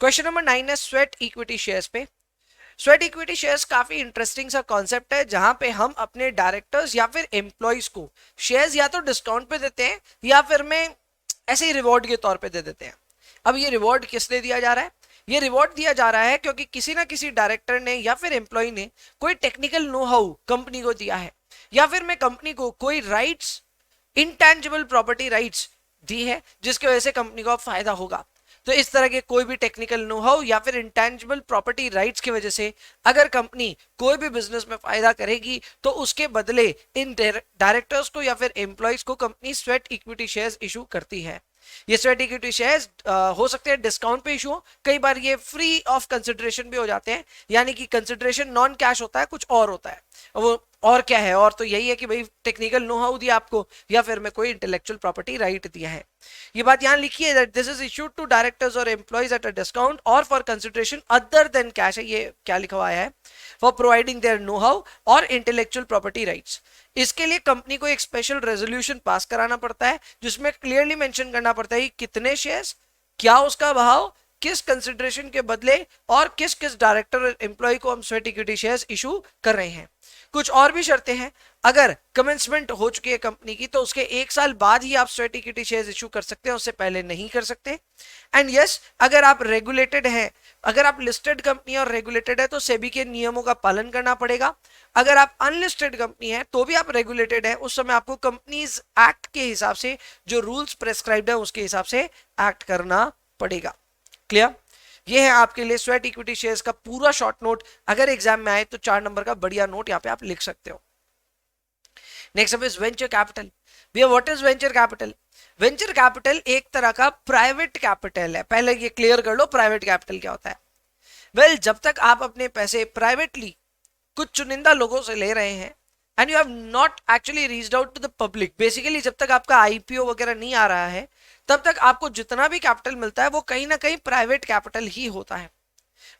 Question number 9 है स्वेट इक्विटी शेयर्स पे। स्वेट इक्विटी शेयर्स काफी इंटरेस्टिंग सा कॉन्सेप्ट है जहां पे हम अपने डायरेक्टर्स या फिर एम्प्लॉइज को शेयर्स या तो डिस्काउंट पे देते हैं या फिर में ऐसे ही रिवॉर्ड के तौर पे दे देते हैं। अब ये रिवॉर्ड किस लिए दिया जा रहा है? ये रिवॉर्ड दिया जा रहा है क्योंकि किसी ना किसी डायरेक्टर ने या फिर एम्प्लॉय ने कोई टेक्निकल नो हाउ कंपनी को दिया है, या फिर मैं कंपनी को कोई राइट्स, इंटेंजिबल प्रॉपर्टी राइट्स दी है जिसकी वजह से कंपनी को फायदा होगा। तो इस तरह के कोई भी टेक्निकल नो हाउ या फिर इंटेंजिबल प्रॉपर्टी राइट्स की वजह से अगर कंपनी कोई भी बिजनेस में फायदा करेगी तो उसके बदले इन डायरेक्टर्स को या फिर एम्प्लॉइज को company sweat equity shares issue करती है। ये स्वेट इक्विटी शेयर्स हो सकते हैं डिस्काउंट पे इशू हो, कई बार ये फ्री ऑफ कंसिडरेशन भी हो जाते हैं, यानी कि कंसिडरेशन नॉन कैश होता है, कुछ और होता है। वो और क्या है? और तो यही है कि भाई टेक्निकल नो हाउ दिया आपको या फिर मैं कोई इंटेलेक्चुअल प्रॉपर्टी राइट दिया है। ये बात यहां लिखी है that this is issued to directors or employees at a discount or for consideration other than cash है। ये क्या लिखा हुआ है? For providing their know how or intellectual property rights. इसके लिए कंपनी को एक स्पेशल रेजोल्यूशन पास कराना पड़ता है जिसमें क्लियरली मेंशन करना पड़ता है कि कितने शेयर्स, क्या उसका भाव, किस कंसिडरेशन के बदले और किस किस डायरेक्टर और एम्प्लॉय को हम स्वेट इक्विटी शेयर्स इशू कर रहे हैं। कुछ और भी शर्तें हैं, अगर कमेंसमेंट हो चुकी है कंपनी की तो उसके 1 साल बाद ही आप स्वेट इक्विटी शेयर्स इशू कर सकते हैं, उससे पहले नहीं कर सकते। एंड यस, अगर आप रेगुलेटेड हैं, अगर आप लिस्टेड कंपनी और रेगुलेटेड है तो सेबी के नियमों का पालन करना पड़ेगा। अगर आप अनलिस्टेड कंपनी है तो भी आप रेगुलेटेड है, उस समय आपको कंपनीज एक्ट के हिसाब से जो रूल्स प्रेस्क्राइब्ड है उसके हिसाब से एक्ट करना पड़ेगा। क्लियर? ये है आपके लिए स्वेट इक्विटी शेयर्स का पूरा शॉर्ट नोट। अगर एग्जाम में आए तो 4 नंबर का बढ़िया नोट यहाँ पे आप लिख सकते हो। Next up is venture capital. भैया what is venture capital? Venture capital एक तरह का प्राइवेट कैपिटल है। पहले ये क्लियर कर लो प्राइवेट कैपिटल क्या होता है। वेल, जब तक आप अपने पैसे प्राइवेटली कुछ चुनिंदा लोगों से ले रहे हैं and you have not actually reached out to the public, basically जब तक आपका आईपीओ वगैरह नहीं आ रहा है तब तक आपको जितना भी कैपिटल मिलता है वो कहीं ना कहीं प्राइवेट कैपिटल ही होता है।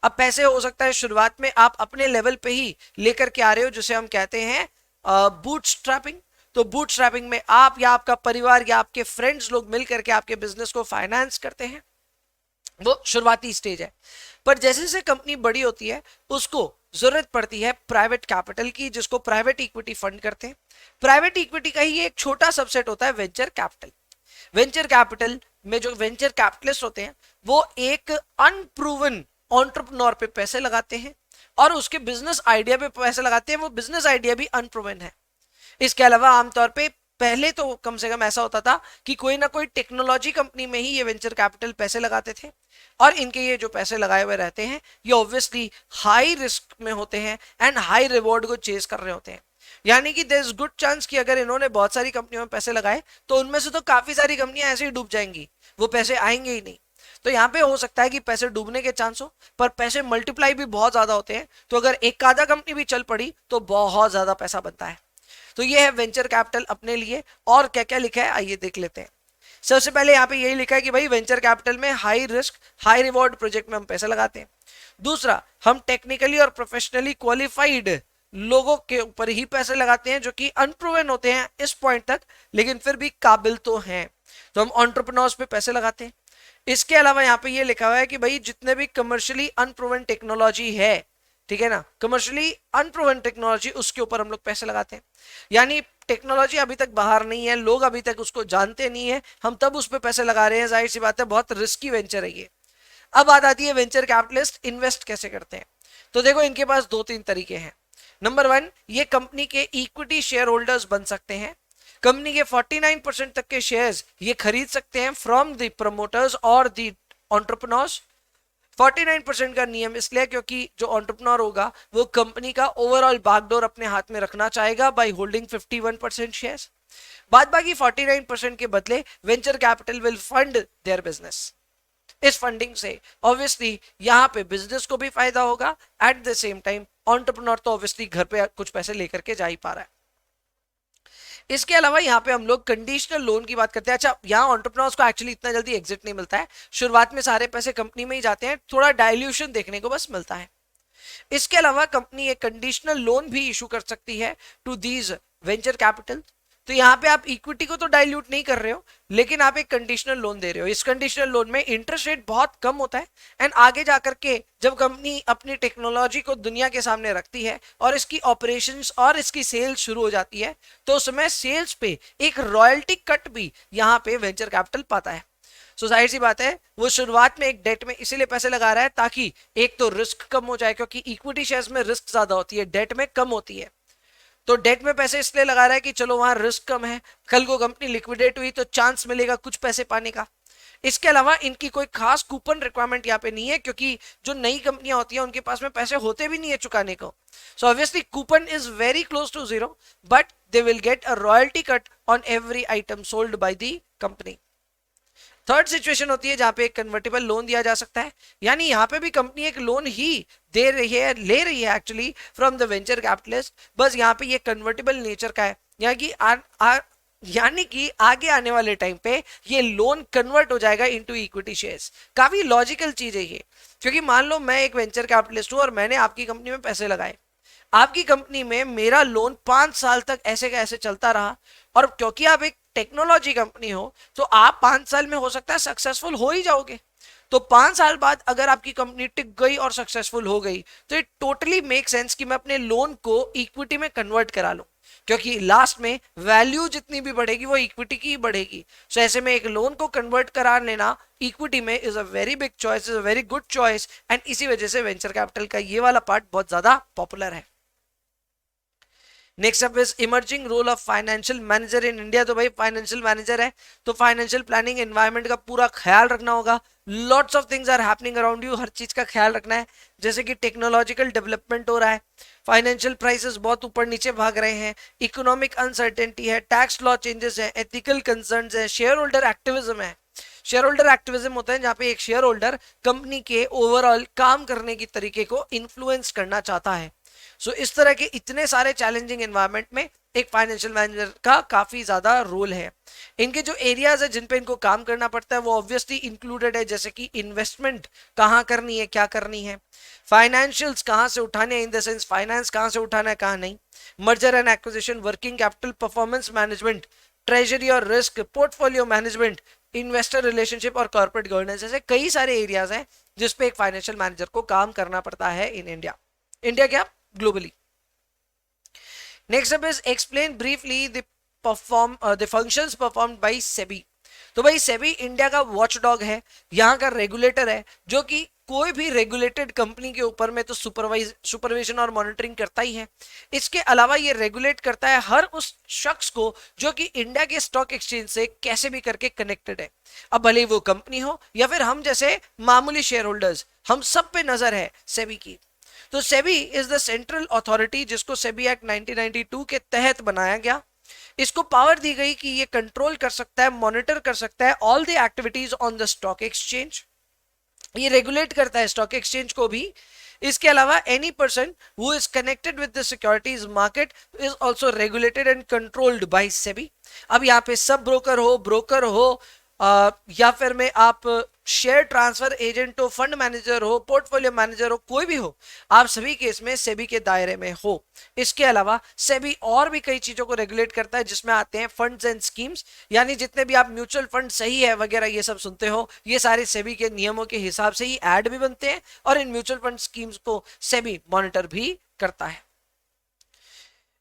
अब पैसे हो सकता है शुरुआत में आप अपने लेवल पे ही लेकर के आ रहे हो, जिसे हम कहते हैं बूटस्ट्रैपिंग। तो बूटस्ट्रैपिंग में आप या आपका परिवार या आपके फ्रेंड्स लोग मिल करके आपके बिजनेस को फाइनेंस करते हैं, वो शुरुआती स्टेज है। पर जैसे जैसे कंपनी बड़ी होती है उसको जरूरत पड़ती है प्राइवेट कैपिटल की, जिसको प्राइवेट इक्विटी फंड करते हैं। प्राइवेट इक्विटी का ही एक छोटा सबसेट होता है वेंचर कैपिटल। वेंचर कैपिटल में जो वेंचर कैपिटलिस्ट होते हैं वो एक अनप्रूवन एंटरप्रेन्योर पे पैसे लगाते हैं, और उसके बिजनेस आइडिया पे पैसे लगाते हैं, वो बिजनेस आइडिया भी अनप्रूवन है। इसके अलावा आमतौर पे पहले तो कम से कम ऐसा होता था कि कोई ना कोई टेक्नोलॉजी कंपनी में ही ये वेंचर कैपिटल पैसे लगाते थे, और इनके ये जो पैसे लगाए हुए रहते हैं ये ऑब्वियसली हाई रिस्क में होते हैं एंड हाई रिवॉर्ड को चेज कर रहे होते हैं। यानी कि देयर इज गुड चांस कि अगर इन्होंने बहुत सारी कंपनियों में पैसे लगाए तो उनमें से तो काफी सारी कंपनियां ऐसे ही डूब जाएंगी, वो पैसे आएंगे ही नहीं। तो यहाँ पे हो सकता है कि पैसे डूबने के चांस हो, पर पैसे मल्टीप्लाई भी बहुत ज्यादा होते हैं। तो अगर एक आधा कंपनी भी चल पड़ी तो बहुत ज्यादा पैसा बनता है। तो ये है वेंचर कैपिटल अपने लिए। और क्या क्या लिखा है आइए देख लेते हैं। सबसे पहले यहाँ पे यही लिखा है कि भाई वेंचर कैपिटल में high risk high reward project में हम पैसा लगाते हैं। दूसरा, हम टेक्निकली और प्रोफेशनली क्वालिफाइड लोगों के ऊपर ही पैसे लगाते हैं जो कि अनप्रूवन होते हैं इस पॉइंट तक, लेकिन फिर भी काबिल तो हैं। तो हम एंटरप्रेन्योर्स पे पैसे लगाते हैं। इसके अलावा यहाँ पे ये लिखा हुआ है कि भाई जितने भी कमर्शियली अनप्रूवन टेक्नोलॉजी है, ठीक है ना, कमर्शियली अनप्रूवन टेक्नोलॉजी, उसके ऊपर हम लोग पैसे लगाते हैं। यानी टेक्नोलॉजी अभी तक बाहर नहीं है, लोग अभी तक उसको जानते नहीं है, हम तब उस पर पैसे लगा रहे हैं। जाहिर सी बात है बहुत रिस्की वेंचर है ये। अब बात आती है वेंचर कैपिटलिस्ट इन्वेस्ट कैसे करते हैं। तो देखो इनके पास दो तीन तरीके हैं। नंबर वन, ये कंपनी के इक्विटी शेयर होल्डर्स बन सकते हैं। कंपनी के 49% तक के शेयर्स ये खरीद सकते हैं फ्रॉम द प्रमोटर्स और द एंटरप्रेन्योर्स। 49% का नियम इसलिए क्योंकि जो एंटरप्रेन्योर होगा वो कंपनी का ओवरऑल बागडोर अपने हाथ में रखना चाहेगा बाय होल्डिंग 51% शेयर्स। बाद बाकी 49% के बदले venture capital will fund their business. इस फंडिंग से ऑब्वियसली यहाँ पे बिजनेस को भी फायदा होगा, eight the same time entrepreneur तो ऑब्वियसली घर पे कुछ पैसे लेकर के जा ही पा रहा है। इसके अलावा यहाँ पे हम लोग कंडीशनल लोन की बात करते हैं। अच्छा, यहाँ एंटरप्रेन्योर्स को एक्चुअली इतना जल्दी एग्जिट नहीं मिलता है, शुरुआत में सारे पैसे कंपनी में ही जाते हैं, थोड़ा डाइल्यूशन देखने को बस मिलता है। इसके अलावा कंपनी एक कंडीशनल लोन भी इशू कर सकती है टू दीज वेंचर कैपिटल। तो यहाँ पे आप इक्विटी को तो डाइल्यूट नहीं कर रहे हो, लेकिन आप एक कंडीशनल लोन दे रहे हो। इस कंडीशनल लोन में इंटरेस्ट रेट बहुत कम होता है, एंड आगे जाकर के जब कंपनी अपनी टेक्नोलॉजी को दुनिया के सामने रखती है और इसकी ऑपरेशंस और इसकी सेल्स शुरू हो जाती है, तो उसमें सेल्स पे एक रॉयल्टी कट भी यहाँ पे वेंचर कैपिटल पाता है। सो जाहिर सी बात है वो शुरुआत में एक डेट में इसीलिए पैसे लगा रहा है ताकि एक तो रिस्क कम हो जाए, क्योंकि इक्विटी शेयर्स में रिस्क ज्यादा होती है, डेट में कम होती है। तो डेट में पैसे इसलिए लगा रहा है कि चलो वहां रिस्क कम है, कल को कंपनी लिक्विडेट हुई तो चांस मिलेगा कुछ पैसे पाने का। इसके अलावा इनकी कोई खास कूपन रिक्वायरमेंट यहाँ पे नहीं है, क्योंकि जो नई कंपनियां होती हैं उनके पास में पैसे होते भी नहीं है चुकाने को। So obviously coupon is very close to zero, but they will get a royalty cut on every item sold by the company. Third situation होती है जहां पे एक कन्वर्टेबल लोन दिया जा सकता है, यानी यहाँ पे भी कंपनी एक लोन ही दे रही है, ले रही है actually from the venture capitalist, बस यहाँ पे ये कन्वर्टेबल नेचर का है। यानी कि आगे आने वाले टाइम पे ये लोन कन्वर्ट हो जाएगा इनटू इक्विटी शेयर्स। काफी लॉजिकल चीज है ये, क्योंकि मान लो मैं एक वेंचर कैपिटलिस्ट हूं और मैंने आपकी कंपनी में पैसे लगाए, आपकी कंपनी में मेरा लोन 5 साल तक ऐसे का ऐसे चलता रहा, और क्योंकि आप एक टेक्नोलॉजी कंपनी हो तो आप 5 साल में हो सकता है सक्सेसफुल हो ही जाओगे। तो 5 साल बाद अगर आपकी कंपनी टिक गई और सक्सेसफुल हो गई तो इट टोटली मेक सेंस कि मैं अपने लोन को इक्विटी में कन्वर्ट करा लूं, क्योंकि लास्ट में वैल्यू जितनी भी बढ़ेगी वो इक्विटी की ही बढ़ेगी। सो ऐसे में एक लोन को कन्वर्ट करा लेना इक्विटी में is a very big choice, is a very good choice, and इसी वजह से वेंचर कैपिटल का ये वाला पार्ट बहुत ज्यादा पॉपुलर है। Next up is emerging role of financial manager in India. तो भाई फाइनेंशियल मैनेजर है तो फाइनेंशियल प्लानिंग एनवायरनमेंट का पूरा ख्याल रखना होगा। Lots of things are happening around you, हर चीज का ख्याल रखना है, जैसे कि टेक्नोलॉजिकल डेवलपमेंट हो रहा है, फाइनेंशियल प्राइसेस बहुत ऊपर नीचे भाग रहे हैं, इकोनॉमिक अनसर्टेनिटी है, टैक्स लॉ चेंजेस है, एथिकल कंसर्न्स है, शेयर होल्डर एक्टिविज्म है। शेयर होल्डर एक्टिविज्म होता है जहां पे एक शेयर होल्डर कंपनी के ओवरऑल काम करने की तरीके को इन्फ्लुएंस करना चाहता है। सो इस तरह के इतने सारे चैलेंजिंग एनवायरनमेंट में एक फाइनेंशियल मैनेजर का काफी ज्यादा रोल है। इनके जो एरियाज है जिन पे इनको काम करना पड़ता है वो ऑब्वियसली इंक्लूडेड है, जैसे कि इन्वेस्टमेंट कहाँ करनी है, क्या करनी है, फाइनेंशियल्स कहाँ से उठाने हैं, इन द सेंस फाइनेंस कहाँ से उठाना है कहाँ नहीं, merger and acquisition, working capital, performance management, treasury और risk, portfolio management, investor relationship और कॉर्पोरेट गवर्नेंस, ऐसे कई सारे एरियाज हैं जिसपे एक फाइनेंशियल मैनेजर को काम करना पड़ता है इन इंडिया क्या globally. Next up is explain briefly the functions performed by SEBI। तो भाई सेबी इंडिया का वॉचडॉग है, यहाँ का रेगुलेटर है, जो कि कोई भी रेगुलेटेड कंपनी के ऊपर में तो सुपरविजन और मॉनिटरिंग करता ही है। इसके अलावा ये रेगुलेट करता है हर उस शख्स को जो कि इंडिया के स्टॉक एक्सचेंज से कैसे भी करके कनेक्टेड है। अब भले वो कंपनी हो या फिर हम जैसे मामूली शेयर होल्डर्स, हम सब पे नजर है सेबी की। तो SEBI is the central authority जिसको सेबी एक्ट 1992 के तहत बनाया गया। इसको पावर दी गई कि ये कंट्रोल कर सकता है, मॉनिटर कर सकता है all the activities on the stock exchange. ये रेगुलेट करता है स्टॉक एक्सचेंज को भी। इसके अलावा any person who is connected with the securities market is also regulated and controlled by SEBI. अब यहाँ पे सब ब्रोकर हो या फिर में आप शेयर ट्रांसफर एजेंट हो, फंड मैनेजर हो, पोर्टफोलियो मैनेजर हो, कोई भी हो, आप सभी केस में सेबी के दायरे में हो। इसके अलावा सेबी और भी कई चीजों को रेगुलेट करता है जिसमें आते हैं फंड्स एंड स्कीम्स, यानी जितने भी आप म्यूचुअल फंड सही है वगैरह ये सब सुनते हो, ये सारे सेबी के नियमों के हिसाब से ही ऐड भी बनते हैं और इन म्यूचुअल फंड स्कीम्स को सेबी मॉनिटर भी करता है।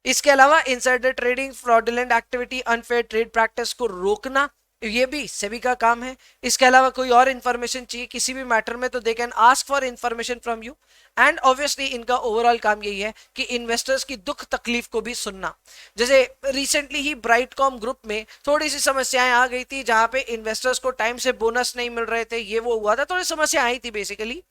इसके अलावा insider trading, fraudulent activity, unfair trade practice को रोकना, ये भी सेबी का काम है। इसके अलावा कोई और इंफॉर्मेशन चाहिए किसी भी मैटर में तो they can ask for information from you. And obviously इनका ओवरऑल काम यही है कि इन्वेस्टर्स की दुख तकलीफ को भी सुनना। जैसे रिसेंटली ही ब्राइटकॉम ग्रुप में थोड़ी सी समस्याएं आ गई थी, जहां पे इन्वेस्टर्स को टाइम से बोनस नहीं मिल रहे थे, ये वो हुआ था, थोड़ी समस्या आई थी बेसिकली।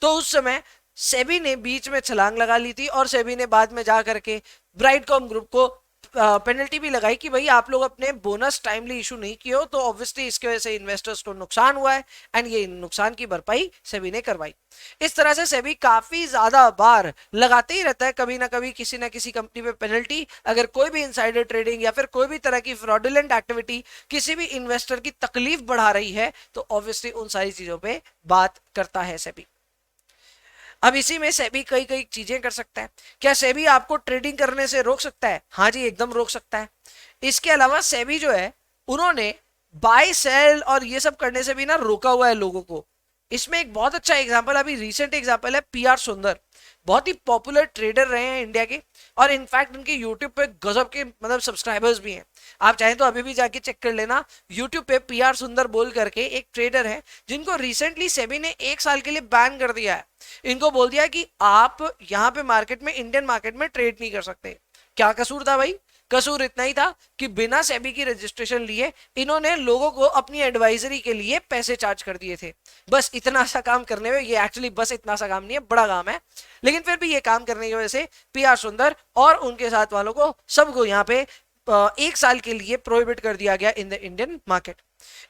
तो उस समय सेबी ने बीच में छलांग लगा ली थी और सेबी ने बाद में जा करके ब्राइटकॉम ग्रुप को पेनल्टी भी लगाई कि भाई आप लोग अपने बोनस टाइमली इशू नहीं किए हो, तो ऑब्वियसली इसकी वजह से इन्वेस्टर्स को नुकसान हुआ है एंड ये नुकसान की भरपाई सेबी ने करवाई। इस तरह से सेबी काफी ज्यादा बार लगाते ही रहता है कभी ना कभी किसी ना किसी कंपनी पे पेनल्टी, अगर कोई भी इनसाइडर ट्रेडिंग या फिर कोई भी तरह की फ्रॉडुलेंट एक्टिविटी किसी भी इन्वेस्टर की तकलीफ बढ़ा रही है तो ऑब्वियसली उन सारी चीजों पर बात करता है सेबी। अब इसी में सेबी कई कई चीजें कर सकता है। क्या सेबी आपको ट्रेडिंग करने से रोक सकता है? हाँ जी, एकदम रोक सकता है। इसके अलावा सेबी जो है उन्होंने बाय सेल और ये सब करने से भी ना रोका हुआ है लोगों को। इसमें एक बहुत अच्छा एग्जांपल, अभी रिसेंट एग्जांपल है पीआर सुंदर, बहुत ही पॉपुलर ट्रेडर रहे हैं इंडिया के और इनफैक्ट उनके यूट्यूब पे गजब के मतलब सब्सक्राइबर्स भी हैं। आप चाहें तो अभी भी जाके चेक कर लेना, यूट्यूब पे पीआर सुंदर बोल करके एक ट्रेडर है जिनको रिसेंटली सेबी ने 1 साल के लिए बैन कर दिया है। इनको बोल दिया कि आप यहाँ पे मार्केट में, इंडियन मार्केट में ट्रेड नहीं कर सकते। क्या कसूर था भाई? कसूर इतना ही था कि बिना सेबी की रजिस्ट्रेशन लिए इन्होंने लोगों को अपनी एडवाइजरी के लिए पैसे चार्ज कर दिए थे। बस इतना सा काम करने में, ये एक्चुअली बस इतना सा काम नहीं है, बड़ा काम है, लेकिन फिर भी ये काम करने की वजह से पीआर सुंदर और उनके साथ वालों को सबको यहाँ पे 1 साल के लिए प्रोहिबिट कर दिया गया इन द इंडियन मार्केट।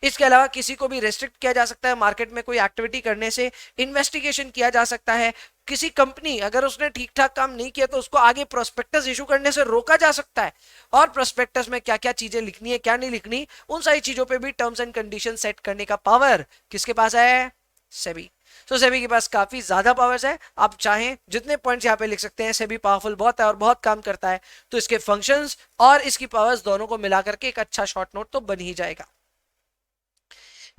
इसके अलावा किसी को भी रेस्ट्रिक्ट किया जा सकता है मार्केट में कोई एक्टिविटी करने से, इन्वेस्टिगेशन किया जा सकता है। किसी कंपनी अगर उसने ठीक ठाक काम नहीं किया तो उसको आगे प्रोस्पेक्टस इशू करने से रोका जा सकता है, और प्रोस्पेक्टस में क्या क्या चीजें लिखनी है क्या नहीं लिखनी, उन सारी चीजों पे भी टर्म्स एंड कंडीशन सेट करने का पावर किसके पास है? सेबी। तो सेबी के पास काफी ज्यादा पावर्स है। आप चाहें जितने पॉइंट्स यहाँ पे लिख सकते हैं, सेबी पावरफुल बहुत है और बहुत काम करता है, तो इसके फंक्शंस और इसकी पावर्स दोनों को मिलाकर के एक अच्छा शॉर्ट नोट तो बन ही जाएगा।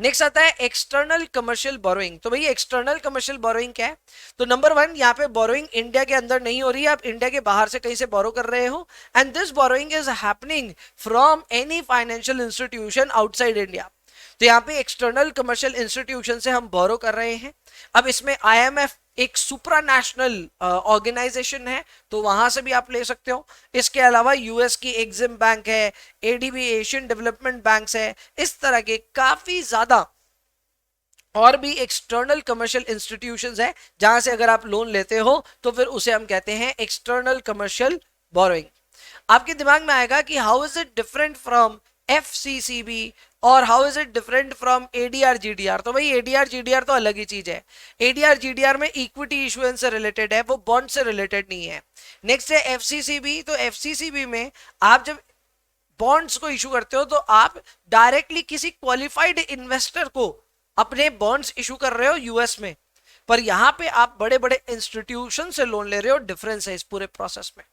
नेक्स्ट आता है एक्सटर्नल कमर्शियल बोरोइंग। तो भाई एक्सटर्नल कमर्शियल बोरोइंग क्या है? तो नंबर 1, यहाँ पे बोरोइंग इंडिया के अंदर नहीं हो रही है, आप इंडिया के बाहर से कहीं से बोरो कर रहे हो, and this borrowing is happening from any financial institution outside India. तो यहाँ पे एक्सटर्नल कमर्शियल इंस्टीट्यूशन से हम बोरो कर रहे हैं। अब इसमें आईएमएफ एक सुप्रा नेशनल ऑर्गेनाइजेशन है, तो वहां से भी आप ले सकते हो। इसके अलावा यूएस की एग्जिम बैंक है, एडीबी एशियन डेवलपमेंट बैंक है, इस तरह के काफी ज्यादा और भी एक्सटर्नल कमर्शियल इंस्टीट्यूशंस है जहां से अगर आप लोन लेते हो तो फिर उसे हम कहते हैं एक्सटर्नल कमर्शियल बोरोइंग। आपके दिमाग में आएगा कि how is it different from FCCB और how is it different from ADR GDR? तो भाई एडीआर जीडीआर तो अलग ही चीज है। एडीआर जीडीआर में इक्विटी इशुएंस से रिलेटेड है, वो बॉन्ड से रिलेटेड नहीं है। नेक्स्ट है एफसीसीबी। तो एफसीसीबी में आप जब बॉन्ड्स को इशू करते हो तो आप डायरेक्टली किसी क्वालिफाइड इन्वेस्टर को अपने बॉन्ड्स इशू कर रहे हो यूएस में, पर यहां पे आप बड़े बड़े इंस्टीट्यूशन से लोन ले रहे हो। डिफरेंस है इस पूरे प्रोसेस में।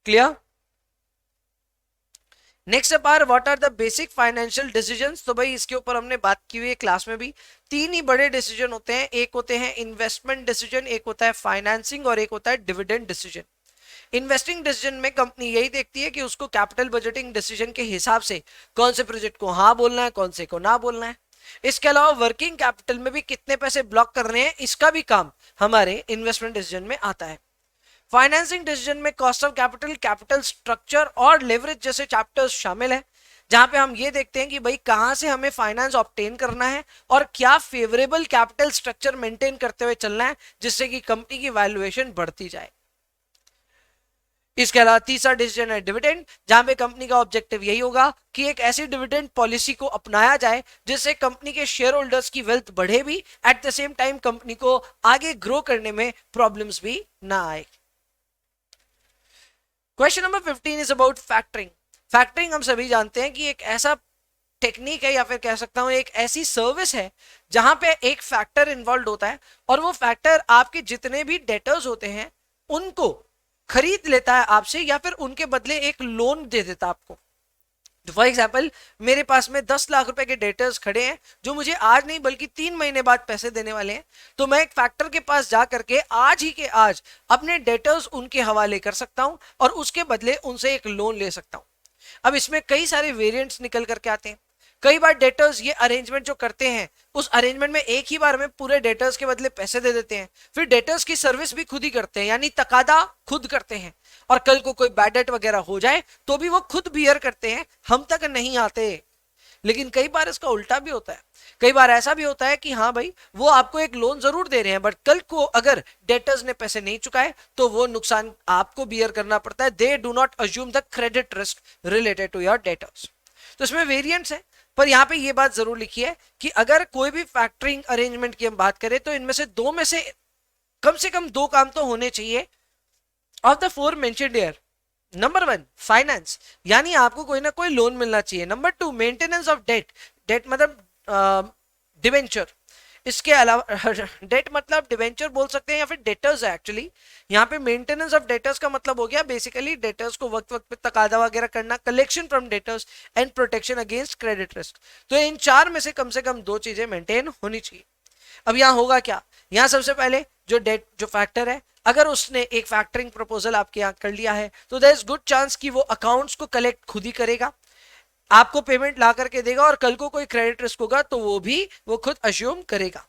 Clear? Next up what are the basic financial decisions? तो भाई इसके ऊपर हमने बात की हुई है क्लास में भी। 3 ही बड़े डिसीजन होते हैं, एक होते हैं इन्वेस्टमेंट डिसीजन, एक होता है फाइनेंसिंग और एक होता है डिविडेंड डिसीजन। इन्वेस्टिंग डिसीजन में कंपनी यही देखती है कि उसको कैपिटल बजटिंग डिसीजन के हिसाब से कौन से प्रोजेक्ट को हाँ बोलना है, कौन से को ना बोलना है। इसके अलावा वर्किंग कैपिटल में भी कितने पैसे ब्लॉक करने हैं, इसका भी काम हमारे इन्वेस्टमेंट डिसीजन में आता है। फाइनेंसिंग डिसीजन में cost of capital, capital structure और लेवरेज जैसे चैप्टर्स शामिल है, जहां पे हम ये देखते हैं कि भाई कहां से हमें फाइनेंस ऑब्टेन करना है और क्या फेवरेबल कैपिटल स्ट्रक्चर मेंटेन करते हुए चलना है जिससे कि कंपनी की वैल्यूएशन बढ़ती जाए। इसके अलावा तीसरा डिसीजन है डिविडेंड, जहां पे कंपनी का ऑब्जेक्टिव यही होगा कि एक ऐसी डिविडेंड पॉलिसी को अपनाया जाए जिससे कंपनी के शेयर होल्डर्स की वेल्थ बढ़े भी, eight the same time company को आगे ग्रो करने में प्रॉब्लम्स भी ना आए। Question number 15 is about factoring. Factoring हम सभी जानते हैं कि एक ऐसा टेक्निक है या फिर कह सकता हूं एक ऐसी सर्विस है जहां पे एक फैक्टर इन्वॉल्व होता है और वो फैक्टर आपके जितने भी डेटर्स होते हैं उनको खरीद लेता है आपसे या फिर उनके बदले एक लोन दे देता है आपको। फॉर एग्जाम्पल मेरे पास में 10 लाख रुपए के डेटर्स खड़े हैं जो मुझे आज नहीं बल्कि 3 महीने बाद पैसे देने वाले हैं, तो मैं एक फैक्टर के पास जा करके आज ही के आज अपने डेटर्स उनके हवाले कर सकता हूं और उसके बदले उनसे एक लोन ले सकता हूं। अब इसमें कई सारे वेरिएंट्स निकल करके आते हैं। कई बार डेटर्स ये अरेंजमेंट जो करते हैं उस अरेंजमेंट में एक ही बार में पूरे डेटर्स के बदले पैसे दे देते हैं, फिर डेटर्स की सर्विस भी खुद ही करते हैं, यानी तकादा खुद करते हैं, और कल को कोई बैड डेट वगैरह हो जाए तो भी वो खुद बियर करते हैं, हम तक नहीं आते। लेकिन कई बार इसका उल्टा भी होता है, कई बार ऐसा भी होता है कि हाँ भाई वो आपको एक लोन जरूर दे रहे हैं बट कल को अगर डेटर्स ने पैसे नहीं चुकाए तो वो नुकसान आपको बियर करना पड़ता है। They do not assume the credit risk related to your debtors. तो इसमें वेरिएंट्स है, पर यहां पे ये बात जरूर लिखी है कि अगर कोई भी फैक्टरिंग अरेंजमेंट की हम बात करें तो इनमें से कम दो काम तो होने चाहिए of the four mentioned here. Number 1 finance, यानी आपको कोई ना कोई लोन मिलना चाहिए। Number 2 maintenance of debt, debt मतलब डिवेंचर, इसके अलावा डेट मतलब डिवेंचर बोल सकते हैं या फिर डेटर्स है एक्चुअली। यहाँ पे मेंटेनेंस ऑफ डेटर्स का मतलब हो गया बेसिकली डेटर्स को वक्त वक्त पे तकादा वगैरह करना, collection from debtors and protection against credit risk. तो इन चार में से कम 2 चीजें मेंटेन होनी चाहिए। अब यहाँ होगा क्या, यहाँ सबसे पहले जो डेट जो फैक्टर है अगर उसने एक फैक्टरिंग प्रपोजल आपके यहाँ कर लिया है तो देयर इज गुड चांस कि वो अकाउंट्स को कलेक्ट खुद ही करेगा, आपको पेमेंट ला करके देगा और कल को कोई क्रेडिट रिस्क होगा तो वो खुद अज्यूम करेगा।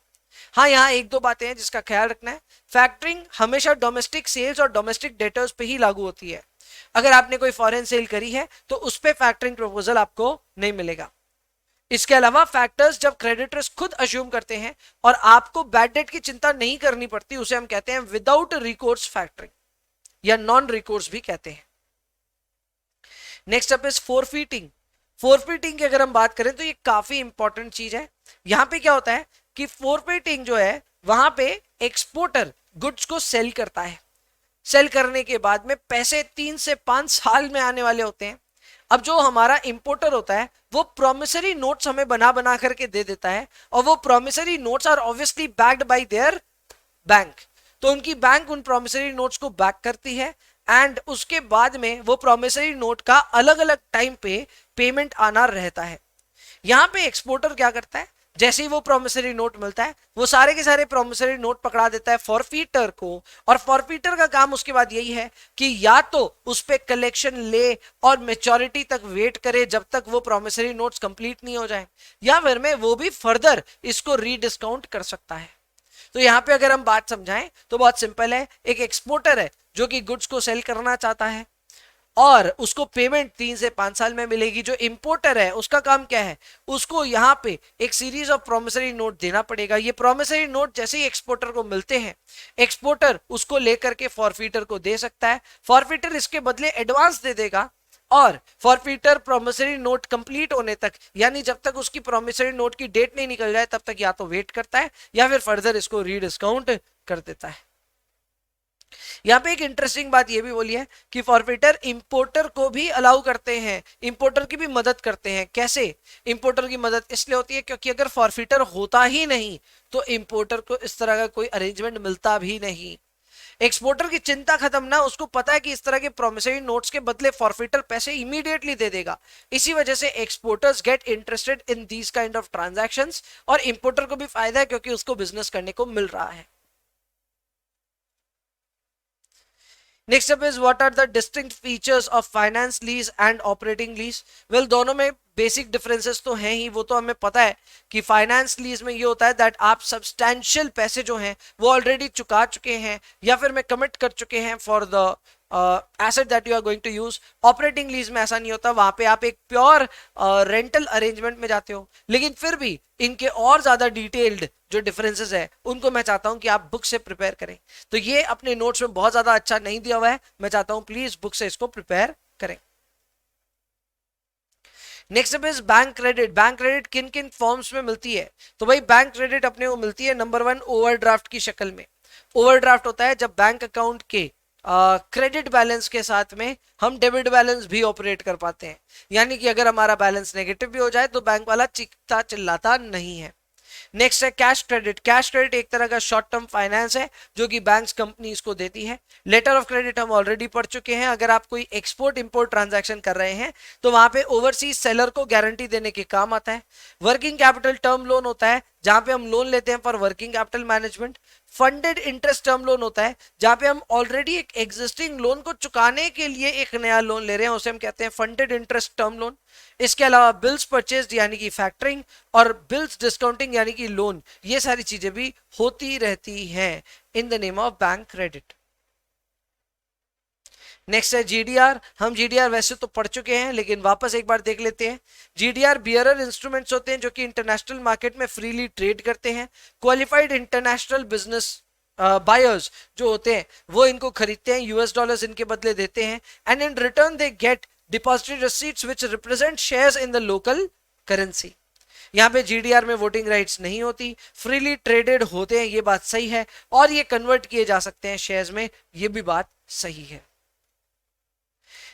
हाँ यहाँ एक दो बातें हैं जिसका ख्याल रखना है। फैक्टरिंग हमेशा डोमेस्टिक सेल्स और डोमेस्टिक डेटर्स पे ही लागू होती है। अगर आपने कोई फॉरेन सेल करी है तो उस पे फैक्टरिंग प्रपोजल आपको नहीं मिलेगा। इसके अलावा फैक्टर्स जब क्रेडिट रिस्क खुद अज्यूम करते हैं और आपको बैड डेट की चिंता नहीं करनी पड़ती उसे हम कहते हैं विदाउट रिकोर्स फैक्टरिंग या नॉन रिकोर्स भी कहते हैं। Next up is forfaiting. Forfaiting की अगर हम बात करें तो ये काफी इंपॉर्टेंट चीज है। यहां पे क्या होता है कि फोरफीटिंग जो है वहां पे एक्सपोर्टर गुड्स को सेल करता है, सेल करने के बाद में पैसे 3 से 5 साल में आने वाले होते हैं। अब जो हमारा इंपोर्टर होता है वो प्रोमिसरी नोट्स हमें बना बना करके दे देता है और वो promissory notes are obviously backed by their bank, तो उनकी बैंक उन प्रोमिसरी नोट्स को बैक करती है एंड उसके बाद में वो प्रोमिसरी नोट का अलग अलग टाइम पे पेमेंट आना रहता है। यहां पे एक्सपोर्टर क्या करता है, जैसे ही वो प्रोमिसरी नोट मिलता है वो सारे के सारे प्रोमिसरी नोट पकड़ा देता है फॉरफीटर को, और फॉरफीटर का काम उसके बाद यही है कि या तो उस पे कलेक्शन ले और मेच्योरिटी तक वेट करे जब तक वो प्रोमिसरी नोट्स कंप्लीट नहीं हो जाए, या फिर में वो भी फर्दर इसको रीडिस्काउंट कर सकता है। तो यहाँ पे अगर हम बात समझाएं तो बहुत सिंपल है, एक एक्सपोर्टर है जो कि गुड्स को सेल करना चाहता है और उसको पेमेंट 3 से 5 साल में मिलेगी। जो इंपोर्टर है उसका काम क्या है, उसको यहाँ पे एक सीरीज ऑफ प्रोमिसरी नोट देना पड़ेगा। ये प्रोमिसरी नोट जैसे ही एक्सपोर्टर को मिलते हैं एक्सपोर्टर उसको लेकर के फॉरफीटर को दे सकता है, फॉरफीटर इसके बदले एडवांस दे देगा और फॉरफीटर प्रोमिसरी नोट कंप्लीट होने तक, यानी जब तक उसकी प्रोमिसरी नोट की डेट नहीं निकल जाए तब तक या तो वेट करता है या फिर फर्दर इसको रीडिस्काउंट कर देता है। यहाँ पे एक इंटरेस्टिंग बात ये भी बोली है कि फॉरफिटर इंपोर्टर को भी अलाउ करते हैं, इंपोर्टर की भी मदद करते हैं। कैसे इंपोर्टर की मदद इसलिए होती है क्योंकि अगर फॉरफिटर होता ही नहीं तो इंपोर्टर को इस तरह का कोई अरेंजमेंट मिलता भी नहीं। एक्सपोर्टर की चिंता खत्म ना, उसको पता है कि इस तरह के प्रोमिसरी नोट्स के बदले फॉरफिटर पैसे इमीडिएटली दे देगा। इसी वजह से exporters get interested in these kind of transactions और इंपोर्टर को भी फायदा है क्योंकि उसको बिजनेस करने को मिल रहा है। Next up is what are the distinct features of finance lease and operating lease. Well दोनों में बेसिक डिफरेंसेस तो हैं ही, वो तो हमें पता है कि फाइनेंस लीज में ये होता है दैट आप सब्सटैंशियल पैसे जो हैं वो ऑलरेडी चुका चुके हैं या फिर मैं कमिट कर चुके हैं for the asset that you are going to use. Operating lease में ऐसा नहीं होता, वहां पे आप एक प्योर रेंटल अरेंजमेंट में जाते हो, लेकिन फिर भी इनके और ज्यादा डिटेल्ड जो डिफरेंसेस है उनको मैं चाहता हूं कि आप बुक से प्रिपेयर करें। तो ये अपने नोट्स में बहुत ज्यादा अच्छा नहीं दिया हुआ है, मैं चाहता हूं प्लीज बुक से इसको प्रिपेयर करें। Next up is bank credit. Bank credit किन किन फॉर्म्स में मिलती है? तो भाई बैंक क्रेडिट अपने को मिलती है नंबर 1 ओवरड्राफ्ट की शक्ल में। ओवरड्राफ्ट होता है जब बैंक अकाउंट के क्रेडिट बैलेंस के साथ में हम डेबिट बैलेंस भी ऑपरेट कर पाते हैं, यानी कि अगर हमारा बैलेंस नेगेटिव भी हो जाए तो बैंक वाला चीखता चिल्लाता नहीं है। नेक्स्ट है कैश क्रेडिट। कैश क्रेडिट एक तरह का शॉर्ट टर्म फाइनेंस है जो कि बैंक्स कंपनीज को देती है। लेटर ऑफ क्रेडिट हम ऑलरेडी पढ़ चुके हैं, अगर आप कोई एक्सपोर्ट इंपोर्ट ट्रांजैक्शन कर रहे हैं तो वहां पे ओवरसीज सेलर को गारंटी देने के काम आता है। वर्किंग कैपिटल टर्म लोन होता है जहां पे हम लोन लेते हैं for working capital management. Funded interest term loan होता है जहां पे हम ऑलरेडी एक एग्जिस्टिंग लोन को चुकाने के लिए एक नया लोन ले रहे हैं, उसे हम कहते हैं फंडेड इंटरेस्ट टर्म लोन। इसके अलावा बिल्स परचेज यानी कि फैक्टरिंग और बिल्स डिस्काउंटिंग यानी कि लोन, ये सारी चीजें भी होती रहती हैं इन the name of bank credit. Next है जीडीआर। हम जीडीआर वैसे तो पढ़ चुके हैं लेकिन वापस एक बार देख लेते हैं। जीडीआर बियरर इंस्ट्रूमेंट्स होते हैं जो कि इंटरनेशनल मार्केट में फ्रीली ट्रेड करते हैं। क्वालिफाइड इंटरनेशनल बिजनेस बायर्स जो होते हैं वो इनको खरीदते हैं, यूएस डॉलर्स इनके बदले देते हैं, and in return they get depository receipts which represent shares in the local currency. यहाँ पे जीडीआर में वोटिंग राइट्स नहीं होती, फ्रीली ट्रेडेड होते हैं, ये बात सही है, और ये कन्वर्ट किए जा सकते हैं शेयर्स में, ये भी बात सही है।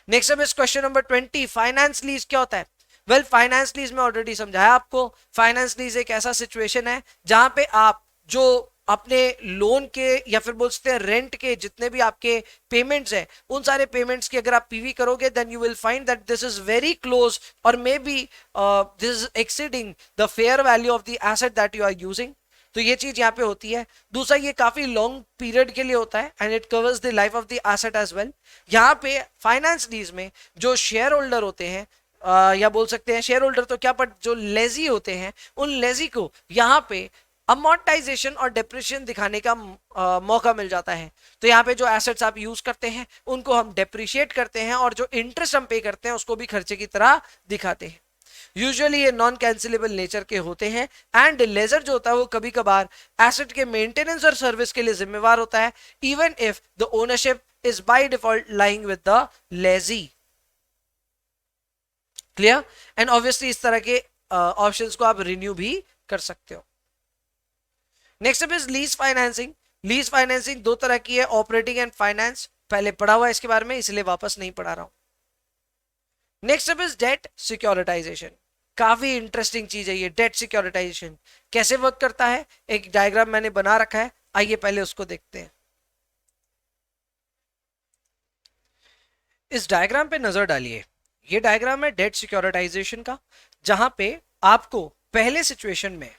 नेक्स्ट अब इस क्वेश्चन नंबर 20, फाइनेंस लीज क्या होता है? वेल फाइनेंस लीज में ऑलरेडी समझाया आपको। फाइनेंस लीज एक ऐसा सिचुएशन है जहां पे आप जो अपने लोन के या फिर बोल सकते हैं रेंट के जितने भी आपके पेमेंट्स हैं उन सारे पेमेंट्स की अगर आप पीवी करोगे then you will find that this is very close और maybe this is exceeding the fair value of the asset that you are using. तो ये चीज यहाँ पे होती है। दूसरा ये काफी लॉन्ग पीरियड के लिए होता है and it covers the life of the asset as well. यहाँ पे फाइनेंस लीज में जो शेयर होल्डर होते हैं या बोल सकते हैं शेयर होल्डर तो क्या बट जो लेजी होते हैं उन लेजी को यहाँ पे अमोर्टाइजेशन और डेप्रिशिएशन दिखाने का मौका मिल जाता है। तो यहाँ पे जो एसेट्स आप यूज करते हैं उनको हम डेप्रिशिएट करते हैं और जो इंटरेस्ट हम पे करते हैं उसको भी खर्चे की तरह दिखाते हैं। यूजुअली ये नॉन कैंसिलेबल नेचर के होते हैं एंड लेजर जो होता है वो कभी कभार एसेट के मेंटेनेंस और सर्विस के लिए जिम्मेवार होता है, even if the ownership is by default lying with the lazy. Clear? And obviously इस तरह के ऑप्शंस को आप रिन्यू भी कर सकते हो। Next up is lease financing. Lease financing दो तरह की है, ऑपरेटिंग एंड फाइनेंस। पहले पढ़ा हुआ है इसके बारे में इसलिए वापस नहीं पढ़ा रहा हूं। Next up is debt securitisation. काफी इंटरेस्टिंग चीज है ये डेट सिक्योरिटाइजेशन। कैसे वर्क करता है एक डायग्राम मैंने बना रखा है, आइए पहले उसको देखते हैं। इस डायग्राम पे नजर डालिए, ये डायग्राम है डेट सिक्योरिटाइजेशन का, जहां पे आपको पहले सिचुएशन में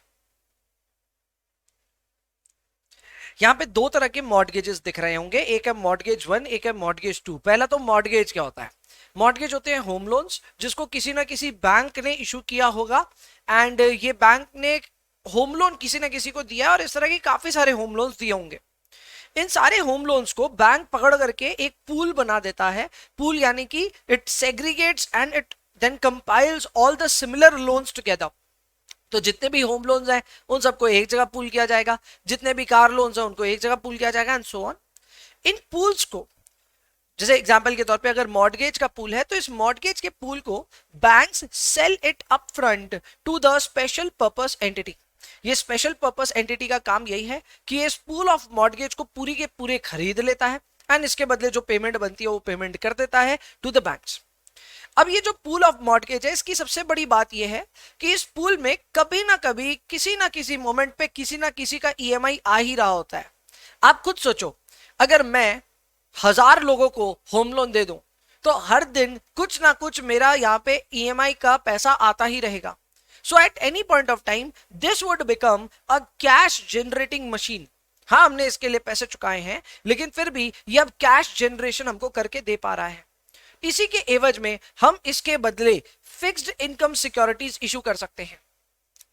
यहां पे दो तरह के मॉर्टगेजेस दिख रहे होंगे, एक है मॉर्टगेज 1 एक है मॉर्टगेज 2। पहला तो मॉर्टगेज क्या होता है? मॉर्टगेज होते हैं होम लोन्स जिसको किसी ना किसी बैंक ने इशू किया होगा एंड ये बैंक ने होम लोन किसी ना किसी को दिया है और इस तरह के काफी सारे होम लोन्स दिए होंगे। इन सारे होम लोन्स को बैंक पकड़ करके एक पूल बना देता है। पूल यानी कि it segregates and it then compiles all the similar loans together. तो जितने भी होम लोन्स हैं उन सबको एक जगह पूल किया जाएगा, जितने भी कार लोन्स हैं उनको एक जगह पूल किया जाएगा and so on. In pools को जैसे एग्जांपल के तौर पे अगर मॉर्टगेज का पूल है तो इस मॉर्टगेज के पूल को banks sell it up front to the special purpose entity. ये स्पेशल पर्पस एंटिटी का काम यही है कि ये इस पूल ऑफ मॉर्टगेज को पूरी के पूरे खरीद लेता है एंड इसके बदले जो पेमेंट बनती है वो पेमेंट कर देता है टू द बैंक्स। अब ये जो पूल ऑफ मॉर्टगेज है इसकी सबसे बड़ी बात यह है कि इस पूल में कभी ना कभी किसी ना किसी मोमेंट पे किसी ना किसी का ईएमआई आ ही रहा होता है। आप खुद सोचो, अगर मैं 1000 लोगों को होम लोन दे दूं तो हर दिन कुछ ना कुछ मेरा यहाँ पे ईएमआई का पैसा आता ही रहेगा। So at any point of time this would become a cash generating machine. हाँ हमने इसके लिए पैसे चुकाए हैं, लेकिन फिर भी ये अब कैश जनरेशन हमको करके दे पा रहा है। इसी के एवज में हम इसके बदले फिक्स्ड इनकम सिक्योरिटीज इशू कर सकते हैं।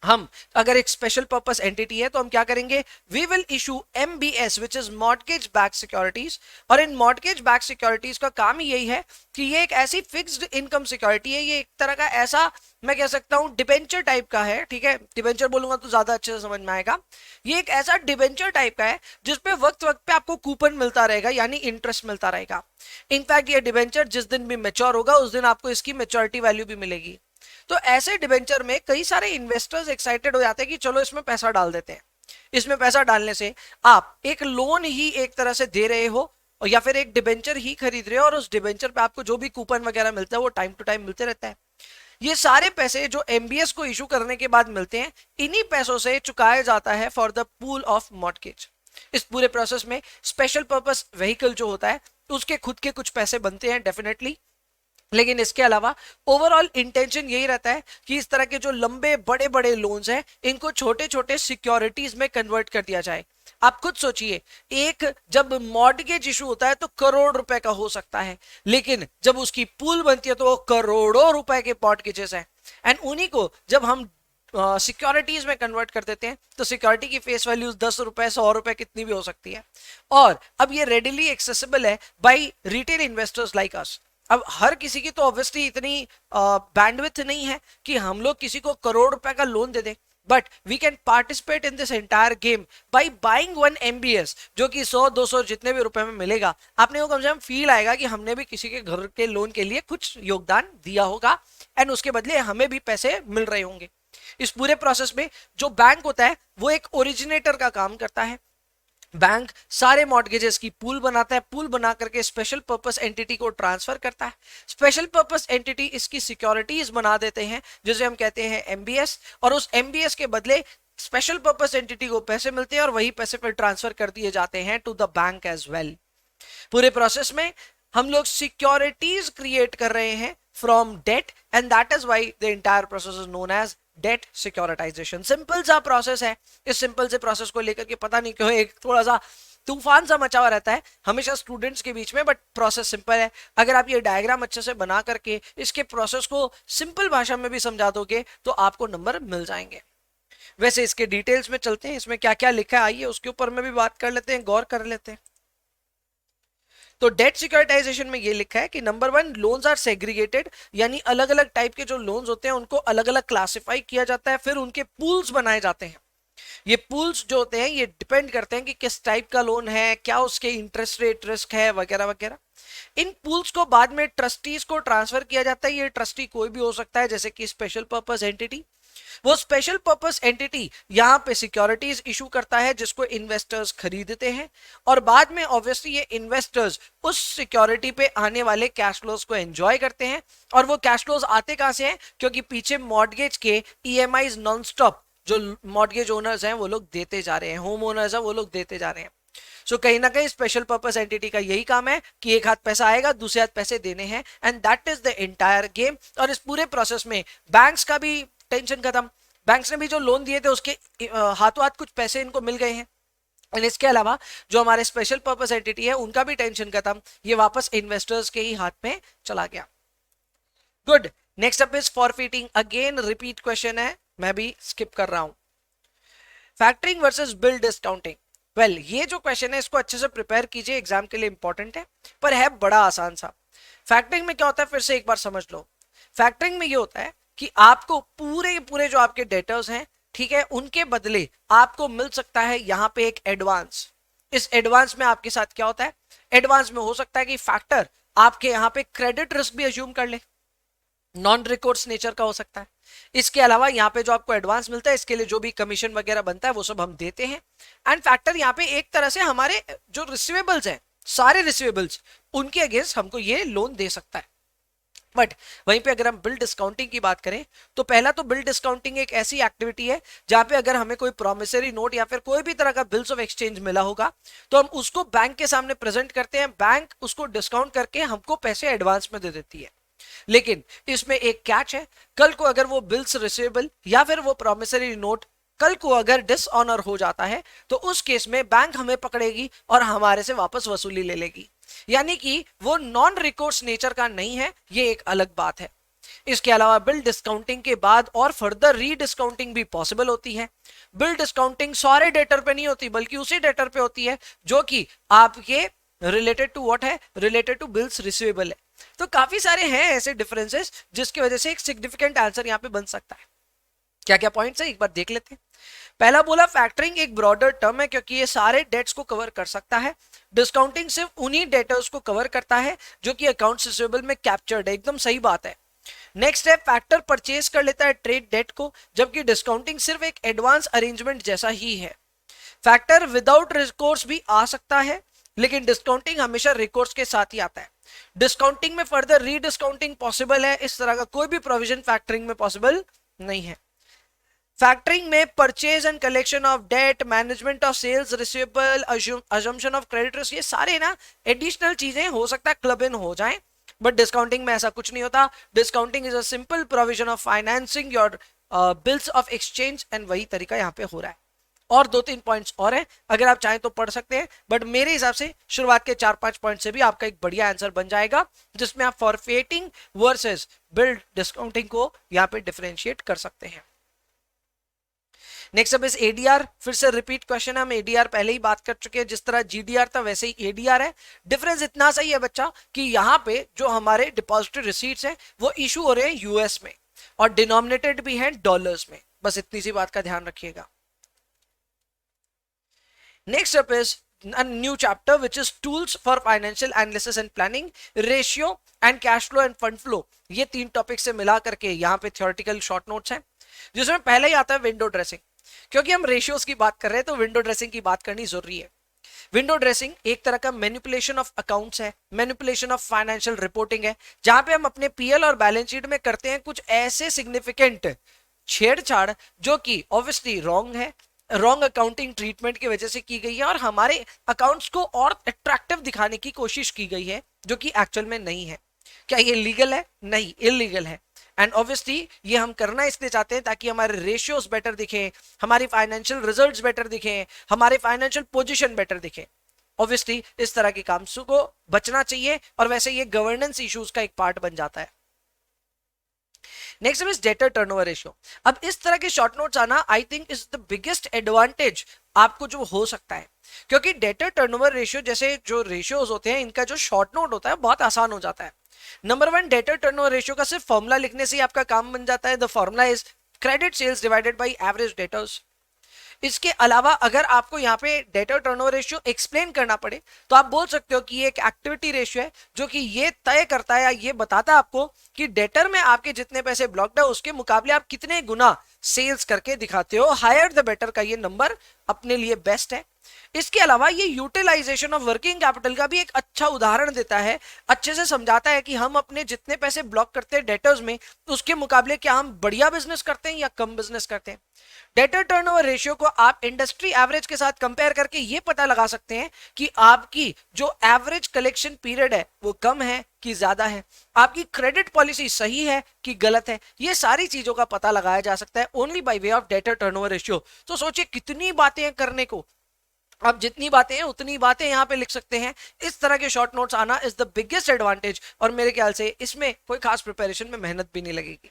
हम अगर एक स्पेशल पर्पस एंटिटी है तो हम क्या करेंगे, we will issue MBS which is mortgage back securities. और इन मॉर्टगेज बैक सिक्योरिटीज का काम ही यही है कि ये एक ऐसी फिक्स्ड इनकम सिक्योरिटी है, ये एक तरह का ऐसा मैं कह सकता हूं डिबेंचर टाइप का है, ठीक है, डिबेंचर बोलूंगा तो ज्यादा अच्छे से समझ में आएगा। ये एक ऐसा डिबेंचर टाइप का है जिसपे वक्त वक्त पे आपको कूपन मिलता रहेगा, यानी इंटरेस्ट मिलता रहेगा। इनफैक्ट ये डिबेंचर जिस दिन भी मैच्योर होगा उस दिन आपको इसकी मैच्योरिटी वैल्यू भी मिलेगी। तो ऐसे डिबेंचर में कई सारे इन्वेस्टर्स एक्साइटेड हो जाते हैं कि चलो इसमें पैसा डाल देते हैं। इसमें पैसा डालने से आप एक लोन ही एक तरह से दे रहे हो, और या फिर एक डिबेंचर ही खरीद रहे हो, और उस डिबेंचर पे आपको जो भी कूपन वगैरह मिलता है वो टाइम टू टाइम मिलते रहता है। ये सारे पैसे जो एमबीएस को इशू करने के बाद मिलते हैं, इन्हीं पैसों से चुकाया जाता है for the pool of mortgage. इस पूरे प्रोसेस में स्पेशल पर्पस व्हीकल जो होता है उसके खुद के कुछ पैसे बनते हैं डेफिनेटली, लेकिन इसके अलावा ओवरऑल इंटेंशन यही रहता है कि इस तरह के जो लंबे बड़े बड़े लोन्स हैं इनको छोटे छोटे सिक्योरिटीज में कन्वर्ट कर दिया जाए। आप खुद सोचिए, एक जब मॉर्टगेज इशू होता है तो करोड़ रुपए का हो सकता है, लेकिन जब उसकी पूल बनती है तो वो करोड़ों रुपए के मॉर्टगेजेस हैं। एंड उन्हीं को जब हम सिक्योरिटीज में कन्वर्ट कर देते हैं तो सिक्योरिटी की फेस वैल्यूज 10 रुपए 100 रुपए कितनी भी हो सकती है, और अब ये रेडिली एक्सेसिबल है by retail investors like us. अब हर किसी की तो ऑब्वियसली इतनी बैंडविड्थ नहीं है कि हम लोग किसी को करोड़ रुपए का लोन दे दें, but we can participate in this entire game by buying one MBS, जो कि 100-200 जितने भी रुपए में मिलेगा, आपने को कम से कम फील आएगा कि हमने भी किसी के घर के लोन के लिए कुछ योगदान दिया होगा, एंड उसके बदले हमें भी पैसे मिल रहे होंगे। इस पूरे प्रोसेस में जो बैंक होता है वो एक ओरिजिनेटर का काम करता है। बैंक सारे मॉर्टगेजेस की पूल बनाता है, पूल बना करके स्पेशल पर्पस एंटिटी को ट्रांसफर करता है। स्पेशल पर्पस एंटिटी इसकी सिक्योरिटीज बना देते हैं जिसे हम कहते हैं एमबीएस, और उस एमबीएस के बदले स्पेशल पर्पस एंटिटी को पैसे मिलते हैं और वही पैसे फिर ट्रांसफर कर दिए जाते हैं to the bank as well. पूरे प्रोसेस में हम लोग सिक्योरिटीज क्रिएट कर रहे हैं from debt, and that is why the entire process is known as debt securitisation. Simple सा प्रोसेस है। इस सिंपल से प्रोसेस को लेकर के पता नहीं क्यों एक थोड़ा सा तूफान सा मचा हुआ रहता है हमेशा स्टूडेंट्स के बीच में, बट प्रोसेस सिंपल है। अगर आप ये डायग्राम अच्छे से बना करके इसके प्रोसेस को सिंपल भाषा में भी समझा दोगे तो आपको नंबर मिल जाएंगे। वैसे इसके डिटेल्स में चलते हैं, इसमें क्या क्या लिखा है आइए उसके ऊपर में भी बात कर लेते हैं, गौर कर लेते हैं। तो डेट सिक्योरिटाइजेशन में ये लिखा है कि नंबर 1, लोन्स आर सेग्रीगेटेड, यानी अलग अलग टाइप के जो लोन्स होते हैं उनको अलग अलग क्लासिफाई किया जाता है, फिर उनके पूल्स बनाए जाते हैं। ये पूल्स जो होते हैं ये डिपेंड करते हैं कि किस टाइप का लोन है, क्या उसके इंटरेस्ट रेट रिस्क है वगैरह वगैरह। इन पूल्स को बाद में ट्रस्टीज को ट्रांसफर किया जाता है। ये ट्रस्टी कोई भी हो सकता है, जैसे कि स्पेशल पर्पस एंटिटी। वो स्पेशल पर्पस एंटिटी यहां पे सिक्योरिटीज इशू करता है जिसको इन्वेस्टर्स खरीदते हैं, और बाद में ऑब्वियसली ये इन्वेस्टर्स उस सिक्योरिटी पे आने वाले कैश फ्लोज को एंजॉय करते हैं। और वो कैश फ्लोज आते कहां से हैं, क्योंकि पीछे मॉर्टगेज के ईएमआईज नॉन स्टॉप जो मॉर्टगेज ओनर्स हैं वो लोग देते जा रहे हैं, होम ओनर्स हैं वो लोग देते जा रहे हैं। सो कहीं ना कहीं स्पेशल पर्पस एंटिटी का यही काम है कि एक हाथ पैसा आएगा दूसरे हाथ पैसे देने हैं, and that is the entire game. और इस पूरे प्रोसेस में बैंक्स का भी टेंशन खत्म, बैंक्स ने भी जो लोन दिए थे उसके हाथों हाथ कुछ पैसे इनको मिल गए हैं, एंड इसके अलावा जो हमारे स्पेशल पर्पस एंटिटी है उनका भी टेंशन खत्म, ये वापस इन्वेस्टर्स के ही हाथ में चला गया। Good, next up is forfaiting, again repeat question है, मैं भी स्किप कर रहा हूं। Factoring versus bill discounting. Well, ये जो क्वेश्चन है इसको अच्छे से प्रिपेयर कीजिए, एग्जाम के लिए इंपॉर्टेंट है, पर है बड़ा आसान सा। फैक्टरिंग में क्या होता है फिर से एक बार समझ लो। फैक्टरिंग में ये होता है कि आपको पूरे जो आपके डेटर्स हैं, ठीक है, उनके बदले आपको मिल सकता है यहां पे एक एडवांस। इस एडवांस में आपके साथ क्या होता है, एडवांस में हो सकता है कि फैक्टर आपके यहां पे क्रेडिट रिस्क भी अज्यूम कर ले, नॉन रिकोर्स नेचर का हो सकता है। इसके अलावा यहाँ पे जो आपको एडवांस मिलता है इसके लिए जो भी कमीशन वगैरह बनता है वो सब हम देते हैं, एंड फैक्टर यहाँ पे एक तरह से हमारे जो रिसीवेबल्स हैं, सारे रिसीवेबल्स, उनके अगेंस्ट हमको ये लोन दे सकता है। बट वहीं पे अगर हम बिल डिस्काउंटिंग की बात करें तो पहला तो बिल डिस्काउंटिंग एक ऐसी एक्टिविटी है जहां पे अगर हमें कोई प्रोमिसरी नोट या फिर कोई भी तरह का बिल्स ऑफ एक्सचेंज मिला होगा तो हम उसको बैंक के सामने प्रेजेंट करते हैं, बैंक उसको डिस्काउंट करके हमको पैसे एडवांस में दे देती है। लेकिन इसमें एक कैच है, कल को अगर वो बिल्स रिसीवेबल या फिर वो प्रोमिसरी नोट कल को अगर डिसऑनर हो जाता है तो उस केस में बैंक हमें पकड़ेगी और हमारे से वापस वसूली ले लेगी, यानी कि वो नॉन रिकोर्स नेचर का नहीं है, ये एक अलग बात है। इसके अलावा बिल डिस्काउंटिंग के बाद और फर्दर रीडिस्काउंटिंग भी पॉसिबल होती है। बिल डिस्काउंटिंग सारे डेटर पे नहीं होती बल्कि उसी डेटर पे होती है जो कि आपके रिलेटेड टू व्हाट है, रिलेटेड टू बिल्स रिसीवेबल है। तो काफी सारे हैं ऐसे डिफरेंसेस जिसकी वजह से एक सिग्निफिकेंट आंसर यहां पे बन सकता है। क्या क्या पॉइंट्स है एक बार देख लेते हैं। पहला बोला फैक्टरिंग एक ब्रॉडर टर्म है क्योंकि ये सारे डेट्स को कवर कर सकता है। डिस्काउंटिंग सिर्फ उन्हीं डेटर्स को कवर करता है जो कि अकाउंट्स रिसीवेबल में कैप्चर्ड है, एकदम सही बात है। नेक्स्ट है फैक्टर परचेज कर लेता है ट्रेड डेट को, जबकि डिस्काउंटिंग सिर्फ एक एडवांस अरेंजमेंट जैसा ही है। फैक्टर विदाउट रिकोर्स भी आ सकता है लेकिन डिस्काउंटिंग हमेशा रिकोर्स के साथ ही आता है। डिस्काउंटिंग में फर्दर रीडिस्काउंटिंग पॉसिबल है, इस तरह का कोई भी प्रोविजन फैक्टरिंग में पॉसिबल नहीं है। फैक्टरिंग में purchase and collection of debt, management of sales receivable, assumption of creditors, ये सारे ना एडिशनल चीजें हो सकता है क्लब इन हो जाएं, बट डिस्काउंटिंग में ऐसा कुछ नहीं होता। Discounting is a simple provision of financing your bills of exchange and वही तरीका यहाँ पे हो रहा है। और 2-3 पॉइंट्स और हैं, अगर आप चाहें तो पढ़ सकते हैं, बट मेरे हिसाब से शुरुआत के 4-5 पॉइंट से भी आपका एक बढ़िया आंसर बन जाएगा जिसमें आप फॉरफेटिंग वर्सेस बिल डिस्काउंटिंग को यहाँ पे डिफरेंशिएट कर सकते हैं। नेक्स्ट अब इस एडीआर, फिर से रिपीट क्वेश्चन है, हम एडीआर पहले ही बात कर चुके हैं, जिस तरह जीडीआर था वैसे ही एडीआर है। डिफरेंस इतना सही है बच्चा कि यहाँ पे जो हमारे डिपॉजिटरी रिसीट्स हैं वो इशू हो रहे हैं यूएस में और डिनोमिनेटेड भी हैं डॉलर्स में, बस इतनी सी बात का ध्यान रखिएगा। Next up is a new chapter which is tools for financial analysis and planning, ratio and cash flow and fund flow। ये 3 टॉपिक से मिला करके यहाँ पे थ्योरेटिकल शॉर्ट नोट्स हैं, जिसमें पहले ही आता है विंडो ड्रेसिंग। क्योंकि हम रेशियोज की बात कर रहे हैं तो विंडो ड्रेसिंग की बात करनी जरूरी है। विंडो ड्रेसिंग एक तरह का मैनिपुलेशन ऑफ अकाउंट्स है, मैनिपुलेशन ऑफ फाइनेंशियल रिपोर्टिंग है, जहां पे हम अपने पीएल और बैलेंस शीट में करते हैं कुछ ऐसे सिग्निफिकेंट छेड़छाड़ जो कि ऑब्वियसली रॉन्ग है, रॉन्ग अकाउंटिंग ट्रीटमेंट की वजह से की गई है और हमारे अकाउंट्स को और अट्रैक्टिव दिखाने की कोशिश की गई है जो कि एक्चुअल में नहीं है। क्या ये लीगल है? नहीं, इलीगल है। एंड ऑब्वियसली ये हम करना इसलिए चाहते हैं ताकि हमारे रेशियोज बेटर दिखें, हमारी फाइनेंशियल रिजल्ट्स बेटर दिखें, हमारे फाइनेंशियल पोजीशन बेटर दिखे। ऑब्वियसली इस तरह के काम को बचना चाहिए और वैसे ये गवर्नेंस इश्यूज का एक पार्ट बन जाता है। Next is debtor turnover ratio. अब इस तरह के शॉर्ट नोट्स आना I think is the biggest advantage आपको जो हो सकता है, क्योंकि डेटर टर्नओवर रेशियो जैसे जो रेशियोज होते हैं इनका जो शॉर्ट नोट होता है बहुत आसान हो जाता है। नंबर 1, डेटर टर्नओवर रेशियो का सिर्फ फॉर्मूला लिखने से ही आपका काम बन जाता है। The formula is credit sales divided by average debtors. इसके अलावा अगर आपको यहाँ पे डेटर टर्नओवर रेशियो एक्सप्लेन करना पड़े तो आप बोल सकते हो कि ये एक एक्टिविटी रेशियो है जो कि ये तय करता है या ये बताता है आपको कि डेटर में आपके जितने पैसे ब्लॉक्ड है उसके मुकाबले आप कितने गुना सेल्स करके दिखाते हो। हायर द बेटर का ये नंबर अपने लिए बेस्ट है। इसके अलावा ये यूटिलाइजेशन ऑफ वर्किंग कैपिटल का भी एक अच्छा उदाहरण देता है, अच्छे से समझाता है कि हम अपने जितने पैसे ब्लॉक करते हैं डेटर्स में उसके मुकाबले क्या हम बढ़िया बिजनेस करते हैं या कम बिजनेस करते हैं। डेटर टर्नओवर रेशियो को आप इंडस्ट्री एवरेज के साथ कंपेयर करके ये पता लगा सकते हैं कि आपकी जो एवरेज कलेक्शन पीरियड है वो कम है कि ज्यादा है, आपकी क्रेडिट पॉलिसी सही है कि गलत है। ये सारी चीजों का पता लगाया जा सकता है only by way of debtor turnover ratio. तो सोचिए कितनी बातें हैं करने को, अब जितनी बातें हैं उतनी बातें यहां पे लिख सकते हैं। इस तरह के शॉर्ट नोट्स आना इज द बिगेस्ट एडवांटेज और मेरे ख्याल से इसमें कोई खास प्रिपरेशन में मेहनत भी नहीं लगेगी।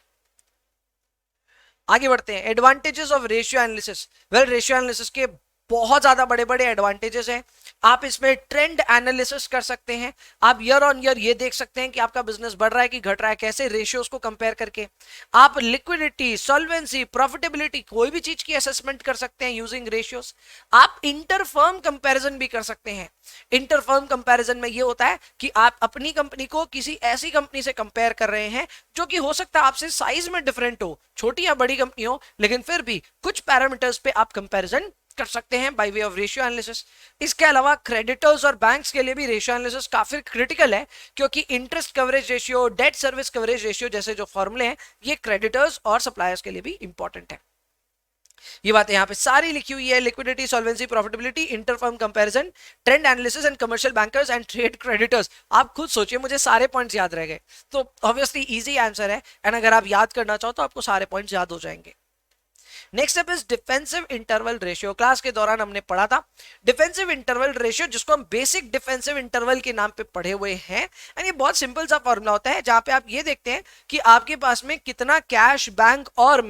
आगे बढ़ते हैं, advantages of ratio analysis. Well, ratio analysis के बहुत ज्यादा बड़े बड़े एडवांटेजेस हैं। आप इसमें ट्रेंड एनालिसिस कर सकते हैं, आप ईयर ऑन ईयर ये देख सकते हैं कि आपका बिजनेस बढ़ रहा है कि घट रहा है, कैसे रेशियोज को कंपेयर करके। आप लिक्विडिटी, सॉल्वेंसी, प्रॉफिटेबिलिटी कोई भी चीज की असेसमेंट कर सकते हैं यूजिंग रेशियोज। आप इंटरफर्म कंपैरिजन भी कर सकते हैं। इंटरफर्म कंपैरिजन में ये होता है कि आप अपनी कंपनी को किसी ऐसी कंपनी से कंपेयर कर रहे हैं जो कि हो सकता है आपसे साइज में डिफरेंट हो, छोटी या बड़ी कंपनी हो, लेकिन फिर भी कुछ पैरामीटर्स पे आप कंपैरिजन कर सकते हैं by way of ratio analysis. इसके अलावा क्रेडिटर्स और बैंक्स के लिए भी रेशियो एनालिसिस काफी क्रिटिकल है, क्योंकि interest coverage ratio, debt service coverage ratio जैसे जो फॉर्मूले हैं ये क्रेडिटर्स और सप्लायर्स के लिए भी इंपॉर्टेंट है। ये बातें यहाँ पे सारी लिखी हुई है, liquidity, solvency, profitability, interfirm comparison, trend analysis and commercial bankers and trade creditors. आप खुद सोचिए, मुझे सारे पॉइंट्स याद रह गए, तो ऑब्वियसली इजी आंसर है, एंड अगर आप याद करना चाहो तो आपको सारे पॉइंट्स याद हो जाएंगे। Next step is defensive interval ratio. Class के दौरान हमने पढ़ा था डिफेंसिव इंटरवल रेशियो, जिसको हम बेसिक डिफेंसिव इंटरवल के नाम पे पढ़े हुए हैं। एंड ये बहुत सिंपल सा फॉर्मूला होता है जहां पे आप ये देखते हैं कि आपके पास में कितना कैश, बैंक और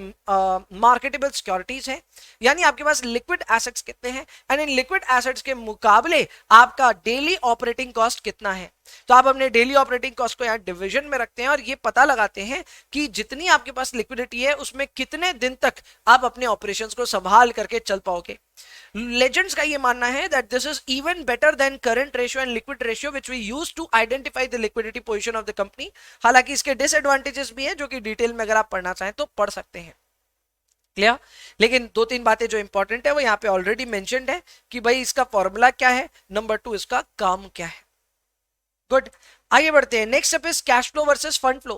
मार्केटेबल सिक्योरिटीज है, यानी आपके पास लिक्विड एसेट्स कितने हैं, एंड इन लिक्विड एसेट्स के मुकाबले आपका डेली ऑपरेटिंग कॉस्ट कितना है। तो आप अपने डेली ऑपरेटिंग कॉस्ट को यहाँ डिवीजन में रखते हैं और ये पता लगाते हैं कि जितनी आपके पास लिक्विडिटी है उसमें कितने दिन तक आप अपने ऑपरेशंस को संभाल करके चल पाओगे। लेजेंड्स का ये मानना है that this is even better than current ratio and liquid ratio which we use to identify the liquidity position of the company. हालांकि इसके डिसएडवांटेजेस भी है जो कि डिटेल में अगर आप पढ़ना चाहें तो पढ़ सकते हैं। क्लियर? लेकिन दो तीन बातें जो इंपॉर्टेंट है वो यहाँ पे ऑलरेडी मेंशन्ड है कि भाई इसका फॉर्मूला क्या है, नंबर 2 इसका काम क्या है। गुड, आगे बढ़ते हैं। Next step is cash flow versus fund flow.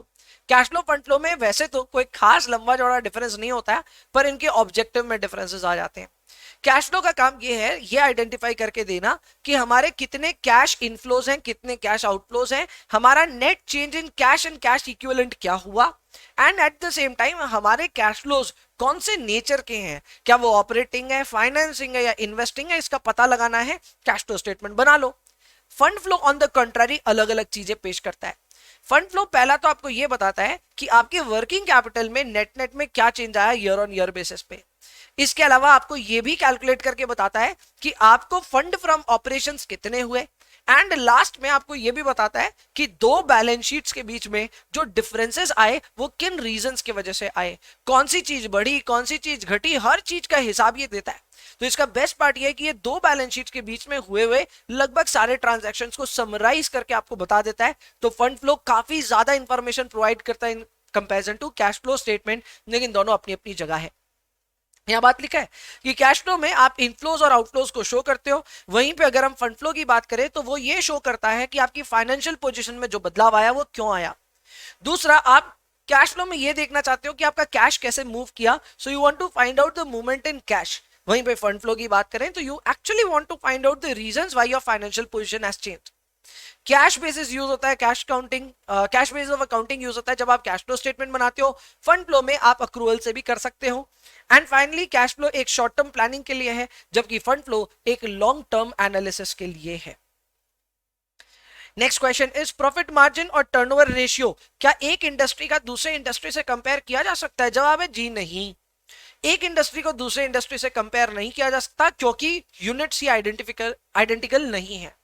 Cash flow fund flow में वैसे तो कोई खास लंबा चौड़ा डिफरेंस नहीं होता है, पर इनके ऑब्जेक्टिव में डिफरेंसेस आ जाते हैं। कैश फ्लो का काम ये है, ये आइडेंटिफाई करके देना कि हमारे कितने कैश इनफ्लोज हैं, कितने कैश आउटफ्लोज हैं, हमारा net change in cash and cash equivalent क्या हुआ, and eight the same time हमारे कैश फ्लोज कौन से नेचर के हैं, क्या वो ऑपरेटिंग है, फाइनेंसिंग है या इन्वेस्टिंग है, इसका पता लगाना है। कैश फ्लो स्टेटमेंट बना लो। Fund flow on the contrary अलग अलग चीजें पेश करता है। फंड फ्लो पहला तो आपको यह बताता है कि आपके वर्किंग कैपिटल में नेट में क्या चेंज आया ईयर ऑन ईयर बेसिस पे। इसके अलावा आपको यह भी कैलकुलेट करके बताता है कि आपको फंड फ्रॉम ऑपरेशंस कितने हुए, एंड लास्ट में आपको यह भी बताता है कि दो बैलेंस शीट्स के बीच में जो डिफरेंसेस आए वो किन रीजंस की वजह से आए, कौन सी चीज बढ़ी, कौन सी चीज घटी, हर चीज का हिसाब ये देता है। तो इसका बेस्ट पार्ट ये है कि ये दो बैलेंस शीट्स के बीच में हुए लगभग सारे ट्रांजैक्शंस को समराइज करके आपको बता देता है। तो फंड फ्लो काफी ज्यादा इंफॉर्मेशन प्रोवाइड करता है in comparison to cash flow statement, लेकिन दोनों अपनी अपनी जगह है। यहां बात लिखा है कि कैश फ्लो में आप इनफ्लोज और आउटफ्लोज को शो करते हो, वहीं पे अगर हम फंड फ्लो की बात करें तो वो ये शो करता है कि आपकी फाइनेंशियल पोजीशन में जो बदलाव आया वो क्यों आया। दूसरा, आप कैश फ्लो में ये देखना चाहते हो कि आपका कैश कैसे मूव किया, so you want to find out the movement in cash. वहीं पे फंड फ्लो की बात करें तो you actually want to find out the reasons why your financial position has changed. Cash basis use होता है, cash counting, cash basis of accounting use होता है जब आप कैश फ्लो स्टेटमेंट बनाते हो। फंड फ्लो में आप अक्रूवल से भी कर सकते हो। एंड फाइनली कैश फ्लो एक शॉर्ट टर्म प्लानिंग के लिए है, जबकि फंड फ्लो एक लॉन्ग टर्म एनालिसिस के लिए है। Next question is profit margin और टर्नओवर रेशियो क्या एक इंडस्ट्री का दूसरे इंडस्ट्री से कंपेयर किया जा सकता है? जवाब है जी नहीं। एक इंडस्ट्री को दूसरे इंडस्ट्री से कंपेयर नहीं किया जा सकता क्योंकि यूनिट्स ही आइडेंटिकल नहीं है।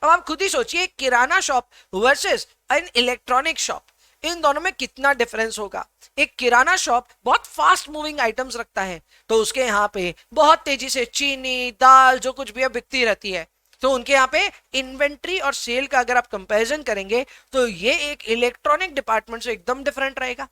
अब आप खुद ही सोचिए, kirana shop versus an electronic shop, इन दोनों में कितना डिफरेंस होगा। एक किराना शॉप बहुत फास्ट मूविंग आइटम्स रखता है, तो उसके यहाँ पे बहुत तेजी से चीनी, दाल, जो कुछ भी है बिकती रहती है। तो उनके यहाँ पे इन्वेंट्री और सेल का अगर आप कंपैरिजन करेंगे तो ये एक इलेक्ट्रॉनिक डिपार्टमेंट से एकदम डिफरेंट रहेगा।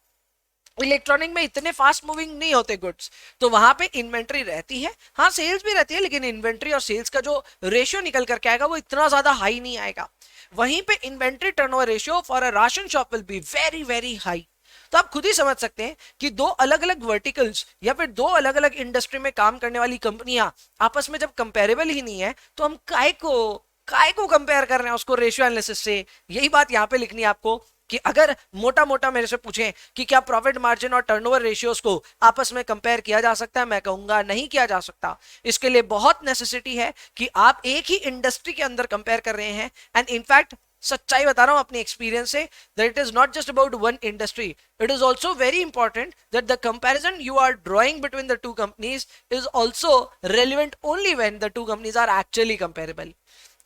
इलेक्ट्रॉनिक में इतने फास्ट मूविंग नहीं होते गुड्स, तो वहां पे इन्वेंट्री रहती है, हाँ सेल्स भी रहती है, लेकिन इन्वेंट्री और सेल्स का जो रेशियो निकल करके आएगा वो इतना ज्यादा हाई नहीं आएगा। वहीं पे inventory turnover ratio for a ration shop will be very very high. तो आप खुद ही समझ सकते हैं कि दो अलग अलग वर्टिकल्स या फिर दो अलग अलग इंडस्ट्री में काम करने वाली कंपनियां आपस में जब कंपेरेबल ही नहीं है तो हम काय को कंपेयर कर रहे हैं उसको रेशियो एनालिसिस से। यही बात यहाँ पे लिखनी है आपको कि अगर मोटा मोटा मेरे से पूछें कि क्या प्रॉफिट मार्जिन और टर्नओवर रेशियोज को आपस में कंपेयर किया जा सकता है, मैं कहूंगा नहीं किया जा सकता। इसके लिए बहुत नेसेसिटी है कि आप एक ही इंडस्ट्री के अंदर कंपेयर कर रहे हैं। एंड इनफैक्ट सच्चाई बता रहा हूं अपनी एक्सपीरियंस से, that it is not just about one industry, it is also very important that the comparison you are drawing between the two companies is also relevant only when the two companies are actually comparable.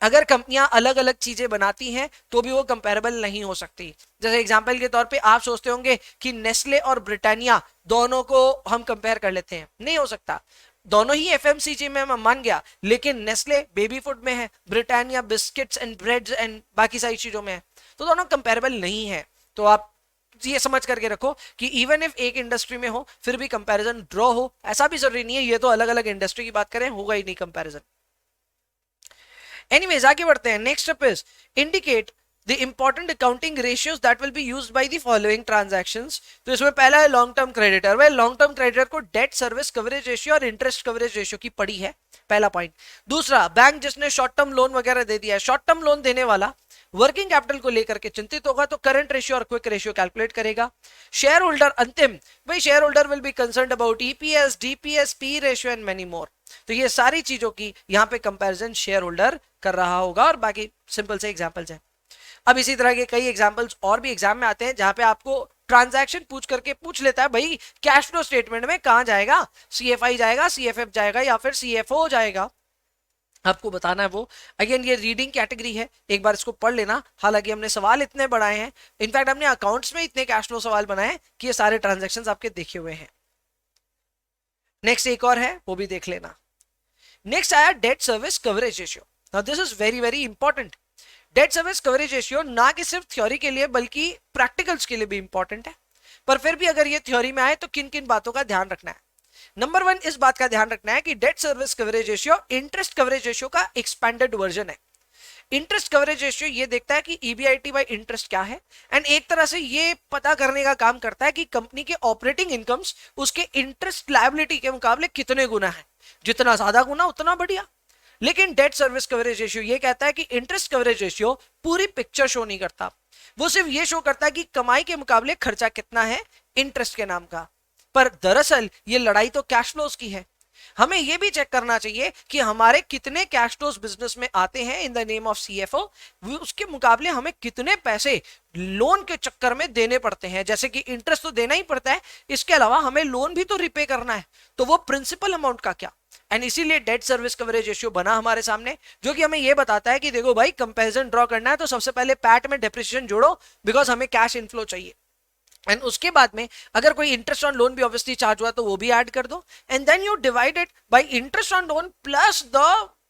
अगर कंपनियां अलग अलग चीजें बनाती हैं तो भी वो कंपेरेबल नहीं हो सकती। जैसे एग्जांपल के तौर पे आप सोचते होंगे कि नेस्ले और ब्रिटानिया दोनों को हम कंपेयर कर लेते हैं, नहीं हो सकता। दोनों ही एफएमसीजी में मैं मान गया, लेकिन नेस्ले बेबी फूड में है, Britannia biscuits and breads and बाकी सारी चीजों में है, तो दोनों कंपेरेबल नहीं है। तो आप ये समझ करके रखो कि इवन इफ एक इंडस्ट्री में हो फिर भी कंपैरिजन ड्रॉ हो, ऐसा भी जरूरी नहीं है ये तो अलग अलग इंडस्ट्री की बात करें होगा ही नहीं कंपैरिजन। एनीवेज आगे बढ़ते हैं। Next step is indicate the important accounting ratios that will be used by the following transactions. तो इसमें पहला है लॉन्ग टर्म क्रेडिटर। वह लॉन्ग टर्म क्रेडिटर को डेट सर्विस कवरेज रेशियो और इंटरेस्ट कवरेज रेशियो की पड़ी है, पहला पॉइंट। दूसरा, बैंक जिसने शॉर्ट टर्म लोन वगैरह दे दिया है, शॉर्ट टर्म लोन देने वाला वर्किंग कैपिटल को लेकर के चिंतित होगा तो करंट रेशियो और क्विक रेशियो कैलकुलेट करेगा। शेयर होल्डर अंतिम, भाई share holder will be concerned about EPS, DPS, P ratio and many more. तो ये सारी चीजों की यहाँ पे कंपैरिजन शेयर होल्डर कर रहा होगा और बाकी सिंपल से एग्जांपल्स हैं। अब इसी तरह के कई एग्जांपल्स और भी एग्जाम में आते हैं जहां पे आपको ट्रांजैक्शन पूछ लेता है भाई कैश फ्लो स्टेटमेंट में कहां जाएगा, सीएफआई जाएगा, सीएफएफ जाएगा या फिर सीएफओ जाएगा, आपको बताना है वो। अगेन ये रीडिंग कैटेगरी है, एक बार इसको पढ़ लेना। हालांकि हमने सवाल इतने बढ़ाए हैं, इनफैक्ट हमने अकाउंट्स में इतने कैश फ्लो सवाल बनाए कि ये सारे ट्रांजैक्शंस आपके देखे हुए हैं। नेक्स्ट एक और है, वो भी देख लेना। नेक्स्ट आया debt service coverage ratio. Now this is very very important. Debt service coverage ratio ना कि सिर्फ थ्योरी के लिए बल्कि प्रैक्टिकल्स के लिए भी इंपॉर्टेंट है। पर फिर भी अगर ये थ्योरी में आए तो किन किन बातों का ध्यान रखना है। नंबर 1 इस बात का ध्यान रखना है कि debt service coverage ratio interest coverage ratio का एक्सपेंडेड वर्जन है। इंटरेस्ट कवरेज रेशियो ये देखता है कि ईबीआईटी बाय इंटरेस्ट क्या है, एंड एक तरह से ये पता करने का काम करता है कि कंपनी के ऑपरेटिंग इनकम्स उसके इंटरेस्ट लायबिलिटी के मुकाबले कितने गुना है। जितना ज्यादा गुना उतना बढ़िया। लेकिन डेट सर्विस कवरेज रेशियो ये कहता है कि इंटरेस्ट कवरेज रेशियो पूरी पिक्चर शो नहीं करता, वो सिर्फ ये शो करता है कि कमाई के मुकाबले खर्चा कितना है इंटरेस्ट के नाम का। पर दरअसल ये लड़ाई तो कैश फ्लोज की है। हमें यह भी चेक करना चाहिए कि हमारे कितने कैश फ्लोज बिजनेस में आते हैं इन द नेम ऑफ सीएफओ, उसके मुकाबले हमें कितने पैसे लोन के चक्कर में देने पड़ते हैं। जैसे कि इंटरेस्ट तो देना ही पड़ता है, इसके अलावा हमें लोन भी तो रिपे करना है, तो वो प्रिंसिपल अमाउंट का क्या। एंड इसीलिए डेट सर्विस कवरेज रेशियो बना हमारे सामने, जो कि हमें यह बताता है कि देखो भाई कंपैरिजन ड्रॉ करना है तो सबसे पहले पैट में डेप्रिसिएशन जोड़ो, बिकॉज हमें कैश इनफ्लो चाहिए। एंड उसके बाद में अगर कोई इंटरेस्ट ऑन लोन भी ऑब्वियसली चार्ज हुआ तो वो भी ऐड कर दो, and then you divide it by interest on loan plus the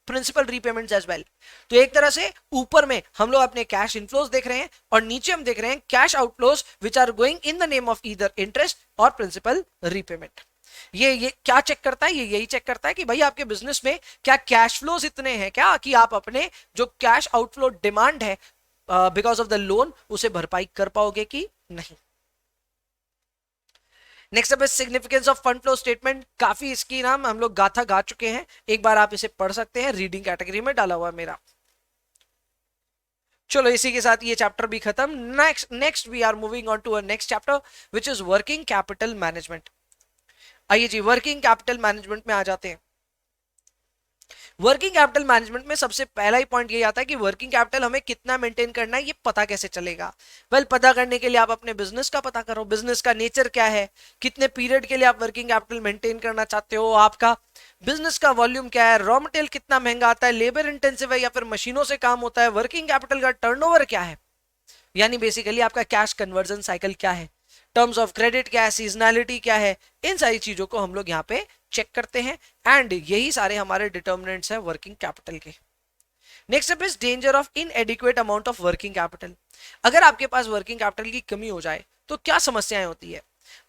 principal repayments as well. तो एक तरह से ऊपर में हम लोग अपने कैश इनफ्लोज देख रहे हैं और नीचे हम देख रहे हैं cash outflows which are going in the name of either interest or principal repayment. ये क्या चेक करता है, ये यही चेक करता है कि भाई आपके बिजनेस में क्या कैश फ्लोज इतने हैं क्या कि आप अपने जो कैश आउटफ्लो डिमांड है बिकॉज ऑफ द लोन उसे भरपाई कर पाओगे कि नहीं। Next up is significance of fund flow statement. काफी इसकी नाम हम लोग गाथा गा चुके हैं, एक बार आप इसे पढ़ सकते हैं, रीडिंग कैटेगरी में डाला हुआ है मेरा। चलो इसी के साथ ये चैप्टर भी खत्म। Next we are moving on to a next chapter which is working capital management. आइए जी वर्किंग कैपिटल मैनेजमेंट में आ जाते हैं। वर्किंग कैपिटल मैनेजमेंट में सबसे पहला ही पॉइंट ये आता है कि वर्किंग कैपिटल हमें कितना मेंटेन करना है, ये पता कैसे चलेगा। वेल पता करने के लिए आप अपने बिजनेस का पता करो, बिजनेस का नेचर क्या है, कितने पीरियड के लिए आप वर्किंग कैपिटल मेंटेन करना चाहते हो, आपका बिजनेस का वॉल्यूम क्या है, रॉ मटेरियल कितना महंगा आता है, लेबर इंटेंसिव है या फिर मशीनों से काम होता है, वर्किंग कैपिटल का टर्नओवर क्या है, यानी बेसिकली आपका कैश कन्वर्जन साइकिल क्या है, टर्म्स ऑफ क्रेडिट क्या है, सीजनैलिटी क्या है, इन सारी चीजों को हम लोग यहाँ पे चेक करते हैं। एंड यही सारे हमारे डिटर्मिनेंट्स हैं वर्किंग कैपिटल के। Next up is danger of इनएडिक्वेट amount of working capital. अगर आपके पास वर्किंग कैपिटल की कमी हो जाए तो क्या समस्याएं होती है।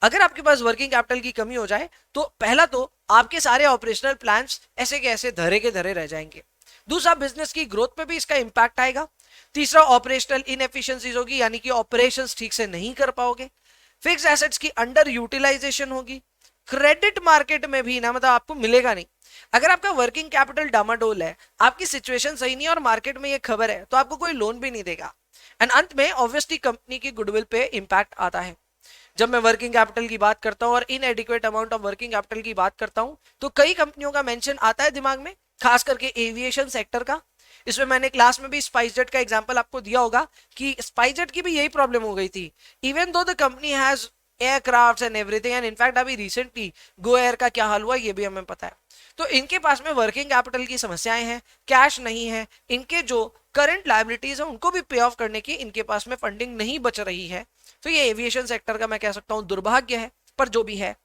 अगर आपके पास वर्किंग कैपिटल की कमी हो जाए तो पहला तो आपके सारे ऑपरेशनल प्लान्स ऐसे के ऐसे धरे के धरे रह जाएंगे। दूसरा बिजनेस की ग्रोथ पे भी इसका इंपैक्ट आएगा। तीसरा ऑपरेशनल इनएफिशिएंसीज होगी, यानी कि ऑपरेशंस ठीक से नहीं कर पाओगे। फिक्स एसेट्स की अंडर यूटिलाइजेशन होगी। क्रेडिट मार्केट में भी ना मतलब आपको मिलेगा नहीं। अगर आपका वर्किंग कैपिटल डामाडोल है, आपकी सिचुएशन सही नहीं है और मार्केट में ये खबर है, तो आपको कोई लोन भी नहीं देगा। एंड अंत में ऑब्वियसली कंपनी की गुडविल पे इंपैक्ट आता है। जब मैं वर्किंग कैपिटल की बात करता हूं और इनएडिक्वेट अमाउंट ऑफ वर्किंग कैपिटल की बात करता हूं तो कई कंपनियों का मेंशन आता है दिमाग में, खास करके एविएशन सेक्टर का। इसमें मैंने क्लास में भी स्पाइसजेट का एग्जांपल आपको दिया होगा कि स्पाइसजेट की भी यही प्रॉब्लम हो गई थी। Even though the company has aircrafts and everything, and in fact अभी रिसेंटली गो एयर का क्या हाल हुआ ये भी हमें पता है। तो इनके पास में वर्किंग कैपिटल की समस्याएं हैं, कैश नहीं है, इनके जो करंट लायबिलिटीज है उनको भी पे ऑफ करने की इनके पास में फंडिंग नहीं बच रही है। तो ये एविएशन सेक्टर का मैं कह सकता हूं दुर्भाग्य है, पर जो भी है।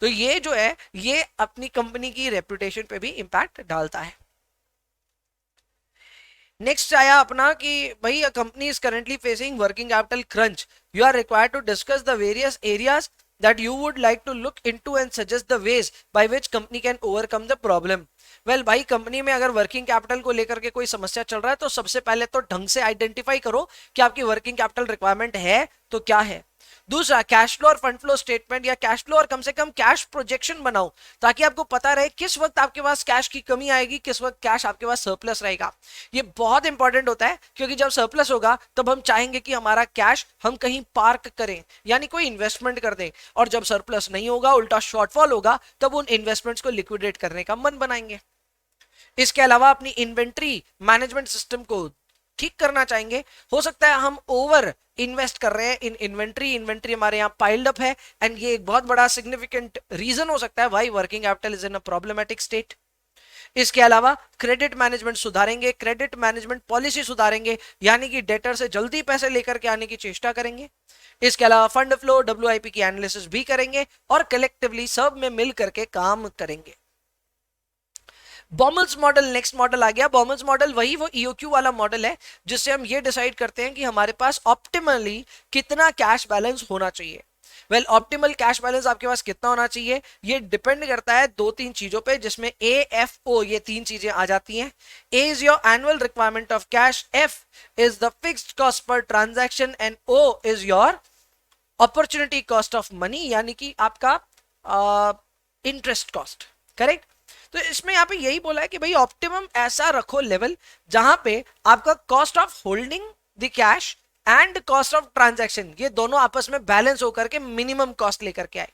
तो ये जो है ये अपनी कंपनी की रेपुटेशन पे भी इंपैक्ट डालता है। नेक्स्ट आया अपना कि भाई company is currently facing working capital crunch, you are required to discuss the various areas that you would like to look into and suggest the ways by which company can overcome the problem. Well, भाई company में अगर working capital को लेकर के कोई समस्या चल रहा है तो सबसे पहले तो ढंग से आइडेंटिफाई करो कि आपकी वर्किंग कैपिटल रिक्वायरमेंट है तो क्या है। दूसरा, कैश फ्लो और फंड फ्लो स्टेटमेंट या कैश फ्लो और कम से कम कैश प्रोजेक्शन बनाओ, ताकि आपको पता रहे किस वक्त आपके पास कैश की कमी आएगी, किस वक्त कैश आपके पास सरप्लस रहेगा। ये बहुत इंपॉर्टेंट होता है, क्योंकि जब सरप्लस होगा तब हम चाहेंगे कि हमारा कैश हम कहीं पार्क करें, यानी कोई इन्वेस्टमेंट कर दें, और जब सरप्लस नहीं होगा, उल्टा शॉर्टफॉल होगा, तब उन इन्वेस्टमेंट्स को लिक्विडेट करने का मन बनाएंगे। इसके अलावा अपनी इन्वेंट्री मैनेजमेंट सिस्टम को ठीक करना चाहेंगे। हो सकता है हम ओवर इन्वेस्ट कर रहे हैं इन इन्वेंट्री हमारे यहाँ पाइल्ड अप है, एंड ये एक बहुत बड़ा सिग्निफिकेंट रीजन हो सकता है why working capital is in a problematic state. इसके अलावा क्रेडिट मैनेजमेंट सुधारेंगे, क्रेडिट मैनेजमेंट पॉलिसी सुधारेंगे, यानी कि डेटर से जल्दी पैसे लेकर के आने की चेष्टा करेंगे। इसके अलावा फंड फ्लो, डब्ल्यूआईपी की एनालिसिस भी करेंगे, और कलेक्टिवली सब में मिल करके काम करेंगे। बॉमल्स मॉडल नेक्स्ट मॉडल आ गया। बॉमल्स मॉडल वही वो ईओक्यू वाला मॉडल है, जिससे हम ये डिसाइड करते हैं कि हमारे पास ऑप्टिमली कितना कैश बैलेंस होना चाहिए। वेल, ऑप्टिमल कैश बैलेंस आपके पास कितना होना चाहिए, ये डिपेंड करता है दो तीन चीजों पे, जिसमें ए, एफ, ओ, ये तीन चीजें आ जाती हैं। A is your annual requirement of cash, F is the fixed cost per transaction, and O is your opportunity cost of money, यानी कि आपका इंटरेस्ट कॉस्ट। करेक्ट। तो इसमें यहाँ पे यही बोला है कि भाई ऑप्टिमम ऐसा रखो लेवल जहां पे आपका cost of holding the cash and cost of transaction, ये दोनों आपस में बैलेंस होकर के मिनिमम कॉस्ट लेकर के आए।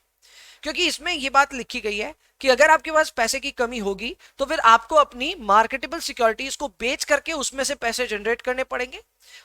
क्योंकि इसमें ये बात लिखी गई है कि अगर आपके पास पैसे की कमी होगी तो फिर आपको अपनी मार्केटेबल सिक्योरिटीज को बेच करके उसमें से पैसे जनरेट करने पड़ेंगे,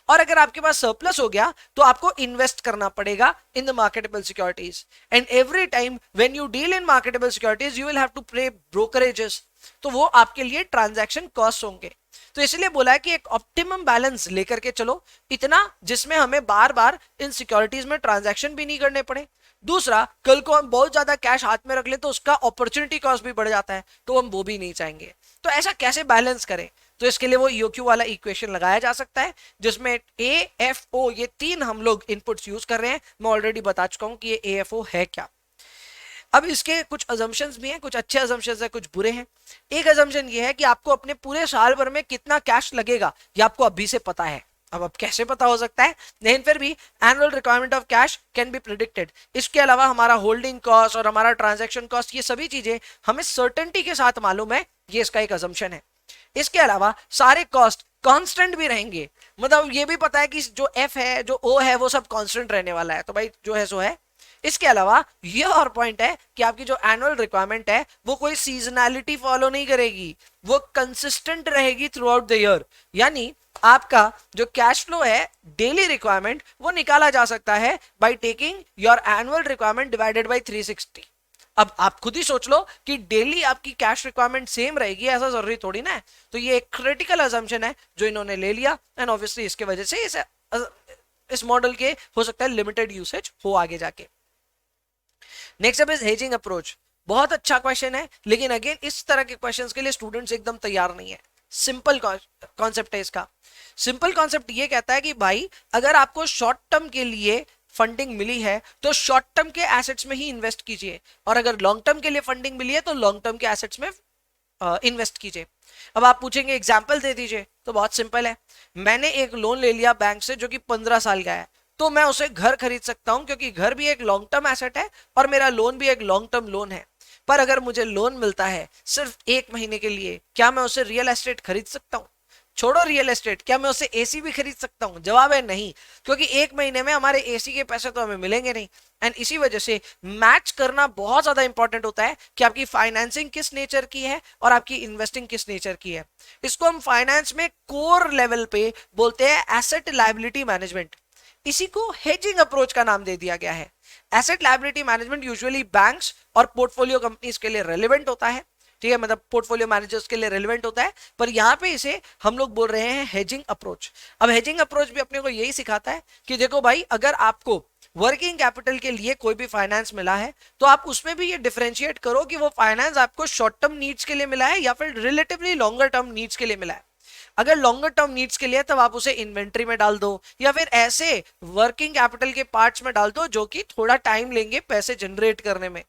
और अगर आपके पास सरप्लस हो गया तो आपको इन्वेस्ट करना पड़ेगा in the marketable securities, and every time when you deal in marketable securities you will have to pay brokerages, तो वो आपके लिए ट्रांजैक्शन कॉस्ट होंगे। तो इसलिए बोला है कि एक ऑप्टिमम बैलेंस लेकर के चलो, इतना जिसमें हमें बार बार इन सिक्योरिटीज में ट्रांजैक्शन भी नहीं करने पड़े। दूसरा, कल को हम बहुत ज्यादा कैश हाथ में रख ले तो उसका अपॉर्चुनिटी कॉस्ट भी बढ़ जाता है, तो हम वो भी नहीं चाहेंगे। तो ऐसा कैसे बैलेंस करें, तो इसके लिए वो ईओक्यू वाला इक्वेशन लगाया जा सकता है, जिसमें ए, एफ, ओ, ये तीन हम लोग इनपुट्स यूज कर रहे हैं। मैं ऑलरेडी बता चुका हूं कि ये ए, एफ, ओ है क्या। अब इसके कुछ अजम्पशंस भी हैं, कुछ अच्छे अजम्पशंस हैं, कुछ बुरे हैं। एक अजम्पशन ये है कि आपको अपने पूरे साल भर में कितना कैश लगेगा ये आपको अभी से पता है। अब कैसे पता हो सकता है, लेकिन फिर भी annual requirement of cash can be predicted. इसके अलावा हमारा होल्डिंग कॉस्ट और हमारा ट्रांजैक्शन कॉस्ट, ये सभी चीजें हमें सर्टेनिटी के साथ मालूम है, ये इसका एक अजम्पशन है। इसके अलावा सारे कॉस्ट कांस्टेंट भी रहेंगे, मतलब ये भी पता है कि जो एफ है, जो ओ है, वो सब कांस्टेंट रहने वाला है, तो भाई जो है सो है। इसके अलावा ये और पॉइंट है कि आपकी जो एनुअल रिक्वायरमेंट है वो कोई सीजनैलिटी फॉलो नहीं करेगी, वो कंसिस्टेंट रहेगी थ्रू आउट द ईयर। यानी आपका जो कैश फ्लो है डेली रिक्वायरमेंट, वो निकाला जा सकता है by taking your annual requirement divided by 360। अब आप खुद ही सोच लो कि डेली आपकी कैश रिक्वायरमेंट सेम रहेगी, ऐसा जरूरी थोड़ी ना है। तो ये एक क्रिटिकल अजम्पशन है जो इन्होंने ले लिया, एंड ऑब्वियसली इसके वजह से इस मॉडल के हो सकता है लिमिटेड यूसेज हो आगे जाके। Next up is hedging approach. बहुत अच्छा क्वेश्चन है, लेकिन अगेन इस तरह के क्वेश्चंस के लिए स्टूडेंट्स एकदम तैयार नहीं है। सिंपल कॉन्सेप्ट है इसका। सिंपल कॉन्सेप्ट ये कहता है कि भाई अगर आपको शॉर्ट टर्म के लिए फंडिंग मिली है तो शॉर्ट टर्म के एसेट्स में ही इन्वेस्ट कीजिए, और अगर लॉन्ग टर्म के लिए फंडिंग मिली है तो लॉन्ग टर्म के एसेट्स में इन्वेस्ट कीजिए। अब आप पूछेंगे एग्जाम्पल दे दीजिए, तो बहुत सिंपल है। मैंने एक लोन ले लिया बैंक से जो कि 15 साल का है, तो मैं उसे घर खरीद सकता हूं, क्योंकि घर भी एक लॉन्ग टर्म एसेट है और मेरा लोन भी एक लॉन्ग टर्म लोन है। पर अगर मुझे लोन मिलता है सिर्फ 1 महीने के लिए, क्या मैं उसे रियल एस्टेट खरीद सकता हूं? छोड़ो रियल एस्टेट, क्या मैं उसे एसी भी खरीद सकता हूं? जवाब है नहीं, क्योंकि 1 महीने में हमारे एसी के पैसे तो हमें मिलेंगे नहीं। एंड इसी वजह से मैच करना बहुत ज्यादा इंपॉर्टेंट होता है कि आपकी फाइनेंसिंग किस नेचर की है और आपकी इन्वेस्टिंग किस नेचर की है। इसको हम फाइनेंस में कोर लेवल पे बोलते हैं एसेट लायबिलिटी मैनेजमेंट। इसी को हेजिंग अप्रोच का नाम दे दिया गया है। Asset liability management usually banks और पोर्टफोलियो कंपनीज के लिए रेलेवेंट होता है, ठीक है, मतलब पोर्टफोलियो मैनेजर्स के लिए रेलेवेंट होता है, पर यहाँ पे इसे हम लोग बोल रहे हैं हेजिंग अप्रोच। अब हेजिंग अप्रोच भी अपने को यही सिखाता है कि देखो भाई, अगर आपको वर्किंग कैपिटल के लिए कोई भी फाइनेंस मिला है तो आप उसमें भी ये डिफरेंशिएट करो कि वो फाइनेंस आपको शॉर्ट टर्म नीड्स के लिए मिला है या फिर रिलेटिवली लॉन्गर टर्म नीड्स के लिए मिला है। अगर लॉन्गर टर्म नीड्स के लिए तब आप उसे इन्वेंट्री में डाल दो या फिर ऐसे वर्किंग कैपिटल के पार्ट्स में डाल दो जो कि थोड़ा टाइम लेंगे पैसे जनरेट करने में।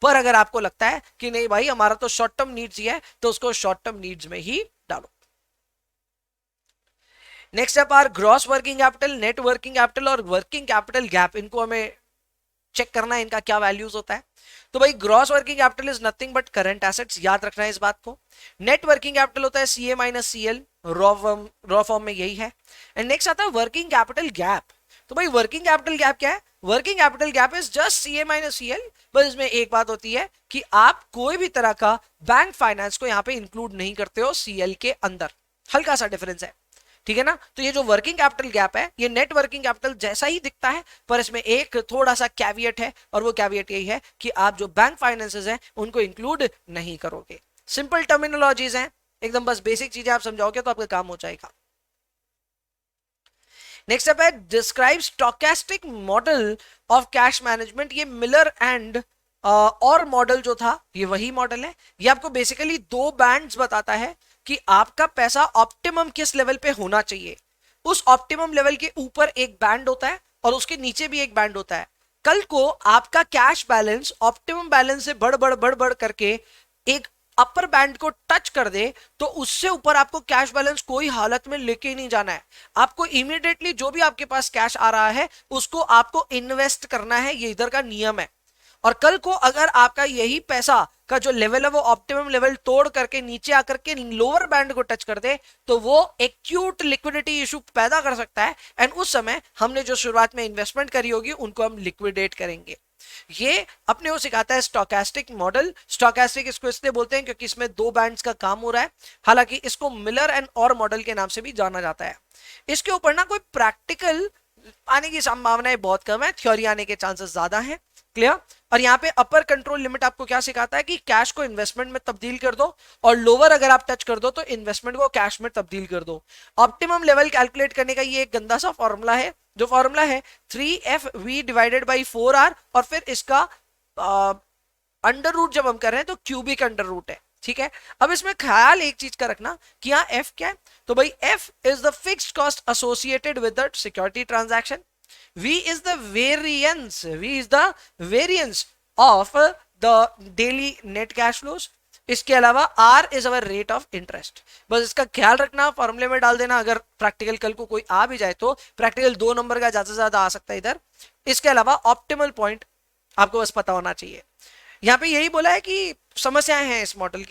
पर अगर आपको लगता है कि नहीं भाई हमारा तो शॉर्ट टर्म नीड्स ही है, तो उसको शॉर्ट टर्म नीड्स में ही डालो। Next up are gross working capital, net working capital और वर्किंग कैपिटल गैप। इनको हमें चेक करना है इनका क्या वैल्यूज होता है। तो भाई gross working capital is nothing but current assets, याद रखना है इस बात को। नेट वर्किंग कैपिटल होता है CA minus CL, raw form में यही है। एंड नेक्स्ट आता है वर्किंग कैपिटल गैप। तो भाई वर्किंग कैपिटल गैप क्या है? Working capital gap is just CA minus CL. बस इसमें एक बात होती है कि आप कोई भी तरह का बैंक फाइनेंस को यहाँ पे इंक्लूड नहीं करते हो सीएल के अंदर, हल्का सा डिफरेंस है, ठीक है ना। तो ये जो वर्किंग कैपिटल गैप है ये नेट वर्किंग कैपिटल जैसा ही दिखता है, पर इसमें एक थोड़ा सा कैविएट है, और वो कैविएट यही है कि आप जो बैंक फाइनेंसेस हैं उनको इंक्लूड नहीं करोगे। सिंपल टर्मिनोलॉजीज हैं एकदम, बस बेसिक चीजें आप समझाओगे तो आपका काम हो जाएगा। नेक्स्ट अप है describe stochastic model of cash management. ये मिलर एंड और मॉडल जो था ये वही मॉडल है। ये आपको बेसिकली दो बैंड्स बताता है कि आपका पैसा ऑप्टिमम किस लेवल पे होना चाहिए। उस ऑप्टिमम लेवल के ऊपर एक बैंड होता है और उसके नीचे भी एक बैंड होता है। कल को आपका कैश बैलेंस ऑप्टिमम बैलेंस से बढ़ करके एक अपर बैंड को टच कर दे तो उससे ऊपर आपको कैश बैलेंस कोई हालत में लेके ही नहीं जाना है। आपको इमीडिएटली जो भी आपके पास कैश आ रहा है उसको आपको इन्वेस्ट करना है, ये इधर का नियम है। और कल को अगर आपका यही पैसा का जो लेवल है वो ऑप्टिमम लेवल तोड़ करके नीचे आकर के लोअर बैंड को टच कर दे तो वो एक्यूट लिक्विडिटी इशू पैदा कर सकता है, एंड उस समय हमने जो शुरुआत में इन्वेस्टमेंट करी होगी उनको हम लिक्विडेट करेंगे। ये अपने को सिखाता है स्टोकेस्टिक मॉडल। स्टोकेस्टिक इसको इसलिए बोलते हैं क्योंकि इसमें दो बैंड्स का काम हो रहा है, हालांकि इसको मिलर एंड और मॉडल के नाम से भी जाना जाता है। इसके ऊपर ना कोई प्रैक्टिकल आने की संभावनाएं बहुत कम है, थ्योरी आने के चांसेस ज्यादा हैं। क्लियर? और यहाँ पे अपर कंट्रोल लिमिट आपको क्या सिखाता है कि कैश को इन्वेस्टमेंट में तब्दील कर दो, और लोअर अगर आप टच कर दो तो इन्वेस्टमेंट को कैश में तब्दील कर दो। ऑप्टिमम लेवल कैलकुलेट करने का ये एक गंदा सा फॉर्मूला है, जो फॉर्मूला है 3FV डिवाइडेड बाई 4R, और फिर इसका अंडर रूट जब हम कर रहे हैं तो क्यूबिक अंडर रूट है, ठीक है। अब इसमें ख्याल एक चीज का रखना कि यहाँ F क्या है, तो भाई F is the fixed cost associated with the security transaction, V is the variance of the daily net cash flows। इसके अलावा R is our rate of interest। बस इसका ख्याल रखना, फॉर्मूले में डाल देना। अगर प्रैक्टिकल कल को कोई आ भी जाए तो प्रैक्टिकल 2 नंबर का ज्यादा से ज्यादा आ सकता है इधर। इसके अलावा ऑप्टिमल पॉइंट आपको बस पता होना चाहिए। यहाँ पे यही बोला है कि समस्याएं हैं इस मॉडल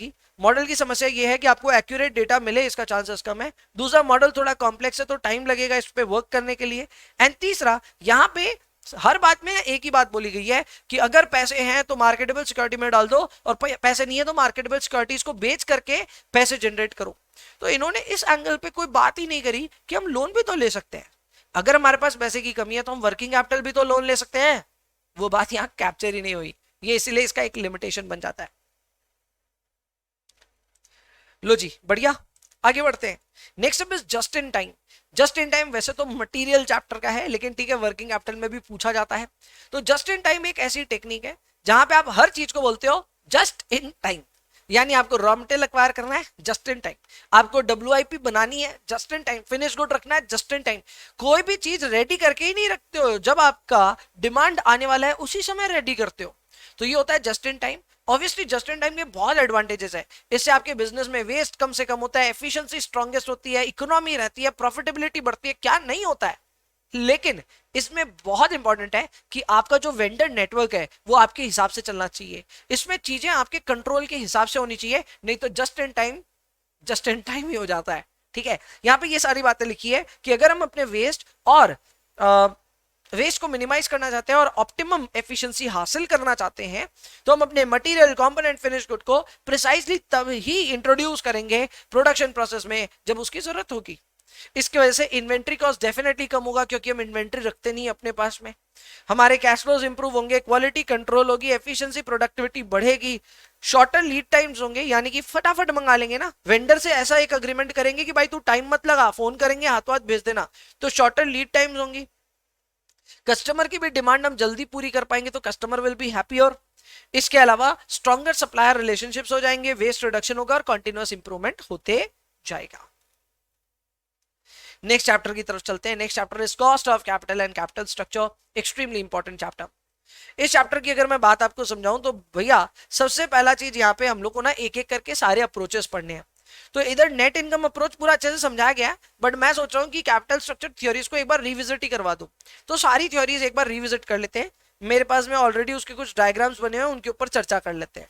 की समस्या ये है कि आपको एक्यूरेट डेटा मिले इसका चांसेस कम है। दूसरा, मॉडल थोड़ा कॉम्प्लेक्स है तो टाइम लगेगा इस पे वर्क करने के लिए। एंड तीसरा, यहाँ पे हर बात में एक ही बात बोली गई है कि अगर पैसे हैं तो मार्केटेबल सिक्योरिटी में डाल दो, और पैसे नहीं है तो मार्केटेबल सिक्योरिटीज को बेच करके पैसे जनरेट करो। तो इन्होंने इस एंगल पे कोई बात ही नहीं करी कि हम लोन भी तो ले सकते हैं। अगर हमारे पास पैसे की कमी है तो हम वर्किंग कैपिटल भी तो लोन ले सकते हैं। वो बात यहाँ कैप्चर ही नहीं हुई, ये इसीलिए इसका एक लिमिटेशन बन जाता है। लो जी, बढ़िया, आगे बढ़ते हैं। Next up is just in time. Just in time वैसे तो मटेरियल चैप्टर का है, लेकिन ठीक है वर्किंग कैपिटल में भी पूछा जाता है। तो जस्ट इन टाइम एक ऐसी टेक्निक है जहां पे आप हर चीज को बोलते हो जस्ट इन टाइम। यानी आपको रॉ मटेरियल एक्वायर करना है जस्ट इन टाइम, आपको WIP बनानी है just in time, finish good रखना है जस्ट इन टाइम। कोई भी चीज रेडी करके ही नहीं रखते हो, जब आपका डिमांड आने वाला है उसी समय रेडी करते हो। तो ये होता है just in time. Obviously just in time के बहुत एडवांटेजेस है। इससे आपके बिजनेस में वेस्ट कम से कम होता है, एफिशिएंसी स्ट्रॉन्गेस्ट होती है, इकोनॉमी रहती है, प्रॉफिटेबिलिटी बढ़ती है, क्या नहीं होता है। लेकिन इसमें बहुत इंपॉर्टेंट है कि आपका जो वेंडर नेटवर्क है वो आपके हिसाब से चलना चाहिए। इसमें चीजें आपके कंट्रोल के हिसाब से होनी चाहिए, नहीं तो जस्ट इन टाइम ही हो जाता है, ठीक है। यहाँ पे ये सारी बातें लिखी है कि अगर हम अपने वेस्ट को मिनिमाइज करना चाहते हैं और ऑप्टिमम एफिशिएंसी हासिल करना चाहते हैं तो हम अपने मटेरियल, कंपोनेंट, फिनिश गुड को प्रिसाइजली तब ही इंट्रोड्यूस करेंगे प्रोडक्शन प्रोसेस में जब उसकी जरूरत होगी। इसकी वजह से इन्वेंट्री कॉस्ट डेफिनेटली कम होगा, क्योंकि हम इन्वेंट्री रखते नहीं अपने पास में। हमारे कैश फ्लोज इंप्रूव होंगे, क्वालिटी कंट्रोल होगी, एफिशिएंसी, प्रोडक्टिविटी बढ़ेगी, शॉर्टर लीड टाइम्स होंगे, यानी कि फटाफट मंगा लेंगे ना। वेंडर से ऐसा एक अग्रीमेंट करेंगे कि भाई तू टाइम मत लगा, फोन करेंगे हाथों हाथ भेज देना, तो शॉर्टर लीड टाइम्स होंगी। कस्टमर की भी डिमांड हम जल्दी पूरी कर पाएंगे तो कस्टमर विल बी हैप्पी। और इसके अलावा स्ट्रॉन्गर सप्लायर रिलेशनशिप्स हो जाएंगे, वेस्ट रिडक्शन होगा और कंटिन्यूअस इंप्रूवमेंट होते जाएगा। नेक्स्ट चैप्टर की तरफ चलते हैं। Next chapter is cost of capital and capital structure, extremely important chapter. इस चैप्टर की अगर मैं बात आपको समझाऊं तो भैया सबसे पहला चीज यहाँ पे हम लोग को ना एक एक करके सारे अप्रोचेस पढ़ने हैं। तो इधर नेट इनकम अप्रोच पूरा अच्छे से समझाया गया है, बट मैं सोच रहा हूँ कि कैपिटल स्ट्रक्चर थ्योरीज को एक बार रिविजिट ही करवा दूं। तो सारी थ्योरीज एक बार रिविजिट कर लेते हैं, मेरे पास में ऑलरेडी उसके कुछ डायग्राम्स बने हुए हैं, उनके ऊपर चर्चा कर लेते हैं।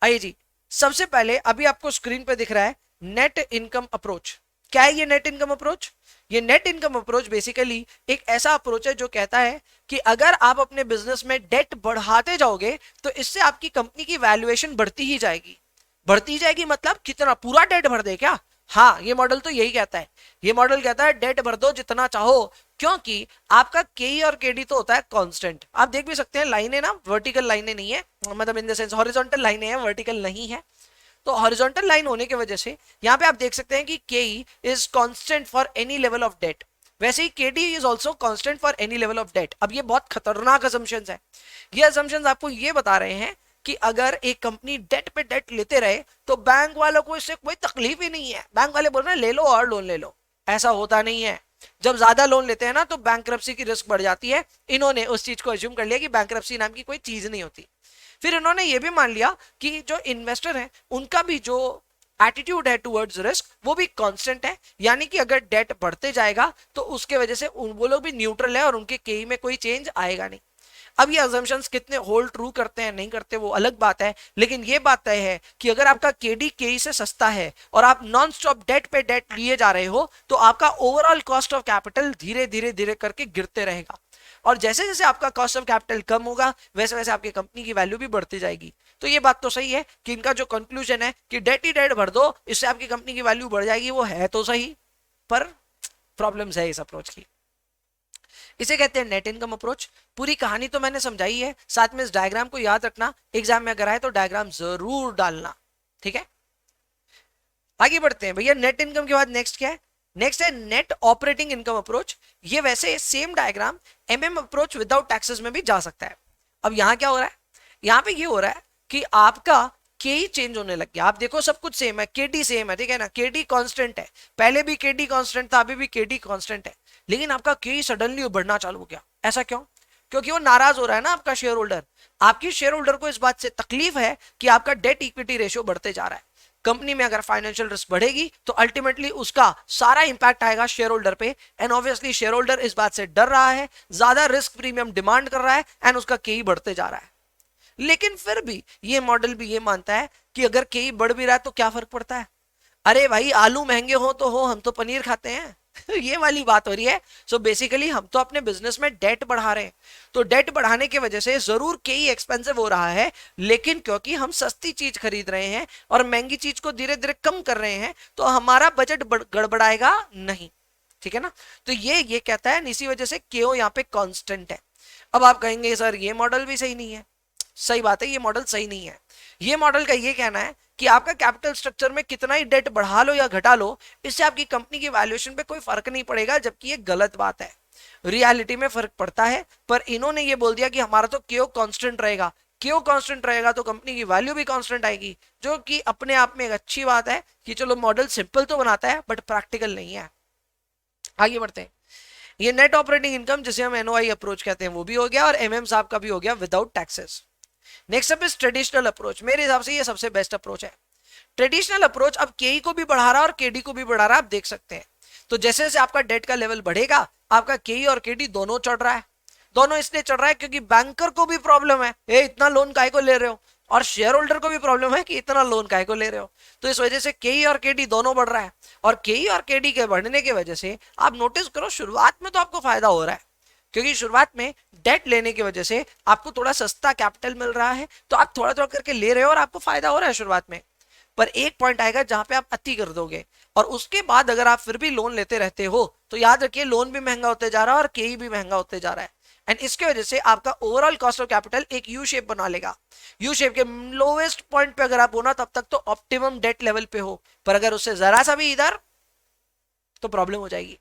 आइए जी, सबसे पहले अभी आपको स्क्रीन पे दिख रहा है नेट इनकम अप्रोच। क्या है ये नेट इनकम अप्रोच? ये नेट इनकम अप्रोच बेसिकली एक ऐसा अप्रोच है जो कहता है कि अगर आप अपने बिजनेस में डेट बढ़ाते जाओगे तो इससे आपकी कंपनी की वैल्यूएशन बढ़ती ही जाएगी। बढ़ती जाएगी मतलब कितना, पूरा डेट भर दे क्या? हाँ, ये मॉडल तो यही कहता है। ये मॉडल कहता है डेट भर दो जितना चाहो, क्योंकि आपका के और केडी तो होता है कांस्टेंट। आप देख भी सकते हैं लाइनें ना वर्टिकल लाइनें नहीं है, मतलब इन द सेंस हॉरिजॉन्टल लाइनें हैं, वर्टिकल नहीं है। तो हॉरिजॉन्टल लाइन होने की वजह से यहाँ पे आप देख सकते हैं कि K is constant for any level of debt, वैसे ही KD is also constant for any level of debt. अब ये बहुत खतरनाक असम्पशंस है। ये असम्पशंस आपको ये बता रहे हैं कि अगर एक कंपनी डेट पे डेट लेते रहे तो बैंक वालों को इससे कोई तकलीफ ही नहीं है। बैंक वाले बोल रहे हैं ले लो और लोन ले लो। ऐसा होता नहीं है। जब ज्यादा लोन लेते हैं ना तो बैंकरप्सी की रिस्क बढ़ जाती है। इन्होंने उस चीज को अज्यूम कर लिया कि बैंकरप्सी नाम की कोई चीज नहीं होती। फिर इन्होंने ये भी मान लिया कि जो इन्वेस्टर है उनका भी जो एटीट्यूड है टुवर्ड्स रिस्क वो भी कांस्टेंट है, यानी कि अगर डेट बढ़ते जाएगा तो उसके वजह से वो लोग भी न्यूट्रल है और उनके केई में कोई चेंज आएगा नहीं। अब ये अजम्पशंस कितने होल्ड ट्रू करते हैं नहीं करते वो अलग बात है, लेकिन ये बात तय है कि अगर आपका केडी केई से सस्ता है और आप नॉन स्टॉप डेट पे डेट लिए जा रहे हो तो आपका ओवरऑल कॉस्ट ऑफ कैपिटल धीरे धीरे धीरे करके गिरते रहेगा। और जैसे जैसे आपका कॉस्ट ऑफ कैपिटल कम होगा वैसे वैसे आपकी कंपनी की वैल्यू भी बढ़ती जाएगी। तो ये बात तो सही है कि इनका जो कंक्लूजन है कि डेट ही डेट भर दो इससे आपकी कंपनी की वैल्यू बढ़ जाएगी, वो है तो सही, पर प्रॉब्लम्स है इस अप्रोच की। इसे कहते हैं नेट इनकम अप्रोच। पूरी कहानी तो मैंने समझाई है, साथ में इस डायग्राम को याद रखना, एग्जाम में अगर आए तो डायग्राम जरूर डालना, ठीक है। आगे बढ़ते हैं भैया। नेट इनकम के बाद नेक्स्ट क्या है? नेक्स्ट है नेट ऑपरेटिंग इनकम अप्रोच। ये वैसे same diagram MM approach without taxes में भी जा सकता है। अब यहां क्या हो रहा है? यहां पे ये हो रहा है कि आपका के ही चेंज होने लग गया। आप देखो सब कुछ सेम है, केडी सेम है, ठीक है ना, केडी कांस्टेंट है, पहले भी केडी कांस्टेंट था, अभी भी केडी कांस्टेंट है, लेकिन आपका के सडनली बढ़ना चालू हो गया। ऐसा क्यों? क्योंकि वो नाराज हो रहा है ना आपका शेयर होल्डर। आपकी शेयर होल्डर को इस बात से तकलीफ है कि आपका डेट इक्विटी रेशियो बढ़ते जा रहा है। कंपनी में अगर फाइनेंशियल रिस्क बढ़ेगी तो अल्टीमेटली उसका सारा इंपैक्ट आएगा शेयर होल्डर पे, एंड ऑब्वियसली शेयर होल्डर इस बात से डर रहा है, ज्यादा रिस्क प्रीमियम डिमांड कर रहा है, एंड उसका के बढ़ते जा रहा है। लेकिन फिर भी ये मॉडल भी ये मानता है कि अगर के बढ़ भी रहा है तो क्या फर्क पड़ता है? अरे भाई आलू महंगे हो तो हो, हम तो पनीर खाते हैं ये वाली बात हो रही है। सो बेसिकली हम तो अपने बिजनेस में डेट बढ़ा रहे हैं, तो डेट बढ़ाने की वजह से जरूर के ही एक्सपेंसिव हो रहा है, लेकिन क्योंकि हम सस्ती चीज खरीद रहे हैं और महंगी चीज को धीरे धीरे कम कर रहे हैं तो हमारा बजट गड़बड़ाएगा नहीं, ठीक है ना। तो ये कहता है, इसी वजह से केओ यहाँ पे कांस्टेंट है। अब आप कहेंगे सर ये मॉडल भी सही नहीं है। सही बात है, ये मॉडल सही नहीं है। ये मॉडल का ये कहना है कि आपका कैपिटल स्ट्रक्चर में कितना ही डेट बढ़ा लो या घटा लो, इससे आपकी कंपनी की वैल्यूएशन पे कोई फर्क नहीं पड़ेगा, जबकि ये गलत बात है। रियलिटी में फर्क पड़ता है, पर इन्होंने ये बोल दिया कि हमारा तो केओ कांस्टेंट रहेगा। केओ कांस्टेंट रहेगा तो कंपनी की वैल्यू भी कांस्टेंट आएगी, जो कि अपने आप में एक अच्छी बात है कि चलो मॉडल सिंपल तो बनाता है बट प्रैक्टिकल नहीं है। आगे बढ़ते हैं। ये नेट ऑपरेटिंग इनकम जिसे हम एनओआई अप्रोच कहते हैं वो भी हो गया, और एमएम साहब का भी हो गया without taxes. Next up is traditional approach. मेरे हिसाब से ये सबसे बेस्ट अप्रोच है। ट्रेडिशनल अप्रोच अब केई को भी बढ़ा रहा है और केडी को भी बढ़ा रहा है, आप देख सकते हैं। तो जैसे जैसे आपका डेट का लेवल बढ़ेगा आपका केई और केडी दोनों चढ़ रहा है। दोनों इसलिए चढ़ रहा है क्योंकि बैंकर को भी प्रॉब्लम है, ए इतना लोन काहे को ले रहे हो, और शेयर होल्डर को भी प्रॉब्लम है कि इतना लोन काहे को ले रहे हो। तो इस वजह से केई और केडी दोनों बढ़ रहा है, और केई और केडी के बढ़ने की वजह से आप नोटिस करो शुरुआत में तो आपको फायदा हो रहा है, क्योंकि शुरुआत में डेट लेने की वजह से आपको थोड़ा सस्ता कैपिटल मिल रहा है, तो आप थोड़ा थोड़ा करके ले रहे हो और आपको फायदा हो रहा है शुरुआत में। पर एक पॉइंट आएगा जहां पे आप अति कर दोगे, और उसके बाद अगर आप फिर भी लोन लेते रहते हो तो याद रखिए लोन भी महंगा होते जा रहा है और केई भी महंगा होते जा रहा है, एंड इसके वजह से आपका ओवरऑल कॉस्ट ऑफ कैपिटल एक यू शेप बना लेगा। यू शेप के लोवेस्ट पॉइंट पे अगर आप हो ना तब तक तो ऑप्टिमम डेट लेवल पे हो, पर अगर उससे जरा सा भी इधर तो प्रॉब्लम हो जाएगी।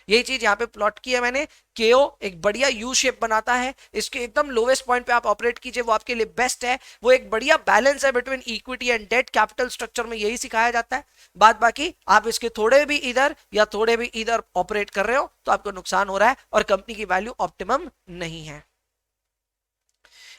यही चीज यहाँ पे प्लॉट की है मैंने। केओ एक बढ़िया यू शेप बनाता है, इसके एकदम लोवेस्ट पॉइंट पे आप ऑपरेट कीजिए, वो आपके लिए बेस्ट है। वो एक बढ़िया बैलेंस है between equity and debt, capital structure में यही सिखाया जाता है। बाद बाकी आप इसके थोड़े भी इधर या थोड़े भी इधर ऑपरेट कर रहे हो तो आपको नुकसान हो रहा है और कंपनी की वैल्यू ऑप्टिमम नहीं है।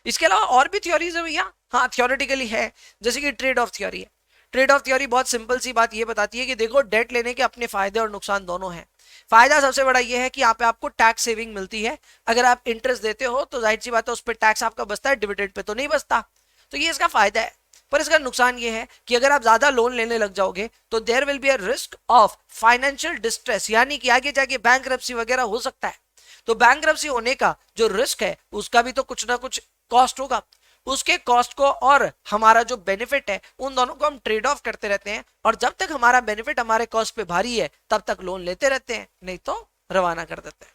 इसके अलावा और भी थ्योरीज है भैया, हाँ थियोरेटिकली है, जैसे कि ट्रेड ऑफ थ्योरी है। ट्रेड ऑफ थ्योरी बहुत सिंपल सी बात ये बताती है कि देखो डेट लेने के अपने फायदे और नुकसान दोनों हैं। फायदा सबसे बड़ा ये है कि यहाँ पे आपको टैक्स सेविंग मिलती है। अगर आप इंटरेस्ट देते हो तो जाहिर सी बात है उस पर टैक्स आपका बचता है, डिविडेंड पे तो नहीं बचता, तो ये इसका फायदा है। पर इसका नुकसान ये है कि अगर आप ज्यादा लोन लेने लग जाओगे तो there will be a risk of financial distress, यानी कि आगे जाके बैंकरप्सी वगैरह हो सकता है। तो बैंकरप्सी होने का जो रिस्क है उसका भी तो कुछ ना कुछ कॉस्ट होगा। उसके कॉस्ट को और हमारा जो बेनिफिट है उन दोनों को हम ट्रेड ऑफ करते रहते हैं, और जब तक हमारा बेनिफिट हमारे कॉस्ट पे भारी है तब तक लोन लेते रहते हैं, नहीं तो रवाना कर देते हैं।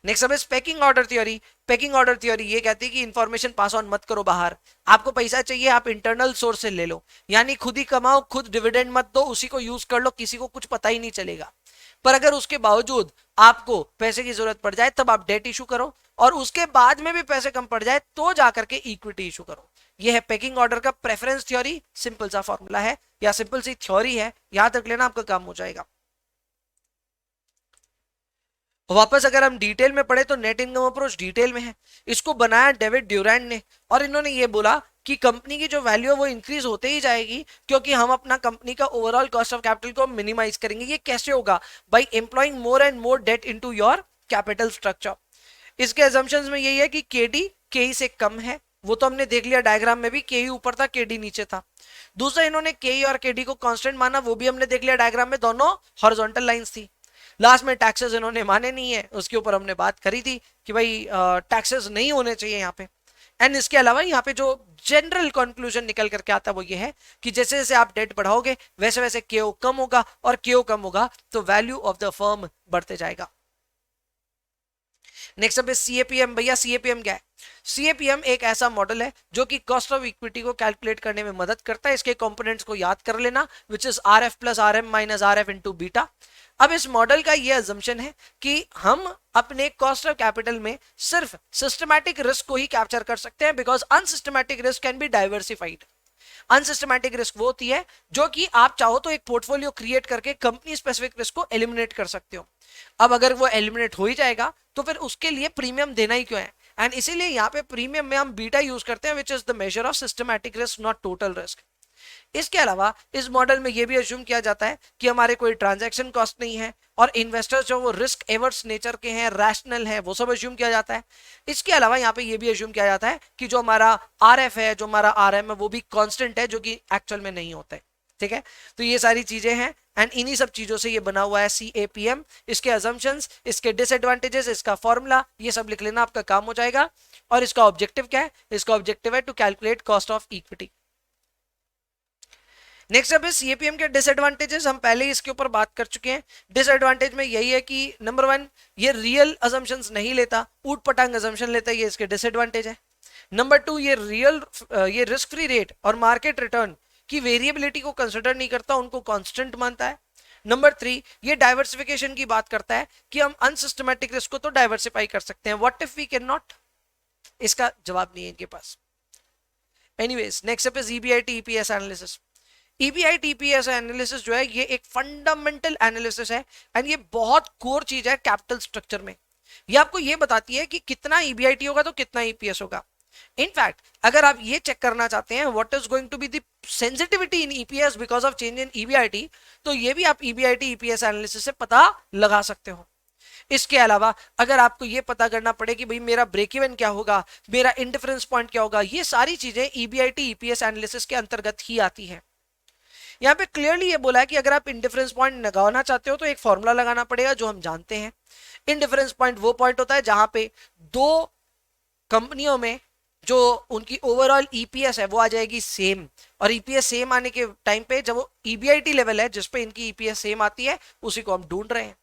नेक्स्ट अब packing order theory. Packing order theory ये कहती है कि इंफॉर्मेशन पास ऑन मत करो बाहर। आपको पैसा चाहिए आप इंटरनल सोर्स से ले लो, यानी खुद ही कमाओ, खुद डिविडेंड मत दो, उसी को यूज कर लो, किसी को कुछ पता ही नहीं चलेगा। पर अगर उसके बावजूद आपको पैसे की जरूरत पड़ जाए तब आप डेट इशू करो, और उसके बाद में भी पैसे कम पड़ जाए तो जाकर के इक्विटी इशू करो। यह है पेकिंग ऑर्डर का प्रेफरेंस थ्योरी। सिंपल सा फॉर्मूला है या सिंपल सी थ्योरी है, यहां तक लेना आपका काम हो जाएगा। वापस अगर हम डिटेल में पढ़े तो नेट इनकम अप्रोच डिटेल में है। इसको बनाया डेविड ड्यूरैंड ने, और इन्होंने ये बोला कि कंपनी की जो वैल्यू है वो इंक्रीज होते ही जाएगी क्योंकि हम अपना कंपनी का ओवरऑल कॉस्ट ऑफ कैपिटल को मिनिमाइज करेंगे। ये कैसे होगा? By employing more and more debt into your capital structure. इसके असम्पशंस में यही है कि केडी केई से कम है, वो तो हमने देख लिया डायग्राम में भी, केई ऊपर था केडी नीचे था। दूसरा इन्होंने केई और केडी को कांस्टेंट माना, वो भी हमने देख लिया डायग्राम में, दोनों हॉरिजॉन्टल लाइंस थी। लास्ट में टैक्सेस इन्होंने माने नहीं है, उसके ऊपर हमने बात करी थी कि भाई टैक्सेस नहीं होने चाहिए यहाँ पे। एंड इसके अलावा यहाँ पे जो जनरल कंक्लूजन निकल करके आता है वो ये है कि जैसे जैसे आप डेट बढ़ाओगे वैसे वैसे केओ कम होगा, और केओ कम होगा तो वैल्यू ऑफ द फर्म बढ़ते जाएगा। नेक्स्ट अब सीएपीएम। भैया सीएपीएम क्या है? सीएपीएम एक ऐसा मॉडल है जो कि कॉस्ट ऑफ इक्विटी को कैलकुलेट करने में मदद करता है। इसके कंपोनेंट्स को याद कर लेना, which is R F plus R M minus R F into beta. अब इस मॉडल का यह अजम्पशन है कि हम अपने कॉस्ट ऑफ कैपिटल में सिर्फ सिस्टमैटिक रिस्क को ही कैप्चर कर सकते हैं, because unsystematic risk can be diversified. Unsystematic risk वो होती है जो कि आप चाहो तो एक पोर्टफोलियो क्रिएट करके कंपनी स्पेसिफिक रिस्क को एलिमिनेट कर सकते हो। अब अगर वो एलिमिनेट हो ही जाएगा तो फिर उसके लिए प्रीमियम देना ही क्यों है? एंड इसीलिए यहाँ पे प्रीमियम में हम बीटा यूज करते हैं, which is the measure of systematic risk, not total risk. इसके अलावा इस मॉडल में यह भी अज्यूम किया जाता है कि हमारे कोई ट्रांजैक्शन कॉस्ट नहीं है, और इन्वेस्टर्स जो वो रिस्क एवर्स नेचर के हैं, रैशनल है, वो सब अज्यूम किया जाता है। इसके अलावा यहाँ पे ये भी अज्यूम किया जाता है कि जो हमारा आरएफ है, जो हमारा आरएम है, वो भी कांस्टेंट है, जो कि एक्चुअल में नहीं होता है। ठीक है, तो ये सारी चीजें हैं, एंड इन्हीं सब चीजों से ये बना हुआ है सीएपीएम। इसके अजम्पशंस, इसके डिसएडवांटेजेस, इसका फॉर्मूला, ये सब लिख लेना, आपका काम हो जाएगा। और इसका ऑब्जेक्टिव क्या है? इसका ऑब्जेक्टिव है to calculate cost of equity. Next अब सीएपीएम के डिसएडवांटेजेस, हम पहले ही इसके ऊपर बात कर चुके हैं। डिसएडवांटेज में यही है कि नंबर 1, ये रियल अजम्पशंस नहीं लेता, ऊट पटांग अजम्पशन लेता है, ये इसके डिसएडवांटेज है। नंबर 2, ये रिस्क फ्री रेट और मार्केट रिटर्न की वेरिएबिलिटी को कंसिडर नहीं करता, उनको कांस्टेंट मानता है। नंबर 3, ये डाइवर्सिफिकेशन की बात करता है कि हम अनसिस्टमैटिक रिस्क को तो डाइवर्सिफाई कर सकते हैं, what if we can not? इसका जवाब नहीं है इनके पास। Anyways, next up is EBIT EPS analysis. EBIT EPS analysis जो है ये एक फंडामेंटल एनालिसिस है, एंड ये बहुत कोर चीज है कैपिटल स्ट्रक्चर में। ये आपको ये बताती है कि कितना ईबीआईटी होगा तो कितना ईपीएस होगा। इनफैक्ट अगर आप ये चेक करना चाहते हैं what is going to be the sensitivity in EPS because of change in EBIT, तो ये भी आप ईबीआईटी ईपीएस एनालिसिस से पता लगा सकते हो। इसके अलावा अगर आपको ये पता करना पड़े कि भाई मेरा ब्रेक इवन क्या होगा, मेरा इंडिफरेंस पॉइंट क्या होगा, ये सारी चीजें ईबीआईटी ईपीएस एनालिसिस के अंतर्गत ही आती है। यहाँ पे क्लियरली ये बोला है कि अगर आप इंडिफरेंस पॉइंट लगाना चाहते हो तो एक फॉर्मूला लगाना पड़ेगा जो हम जानते हैं। इंडिफरेंस पॉइंट वो पॉइंट होता है जहां पे दो कंपनियों में जो उनकी ओवरऑल ईपीएस है वो आ जाएगी सेम, और ईपीएस सेम आने के टाइम पे जब वो ईबीआईटी लेवल है जिस पे इनकी ईपीएस सेम आती है उसी को हम ढूंढ रहे हैं।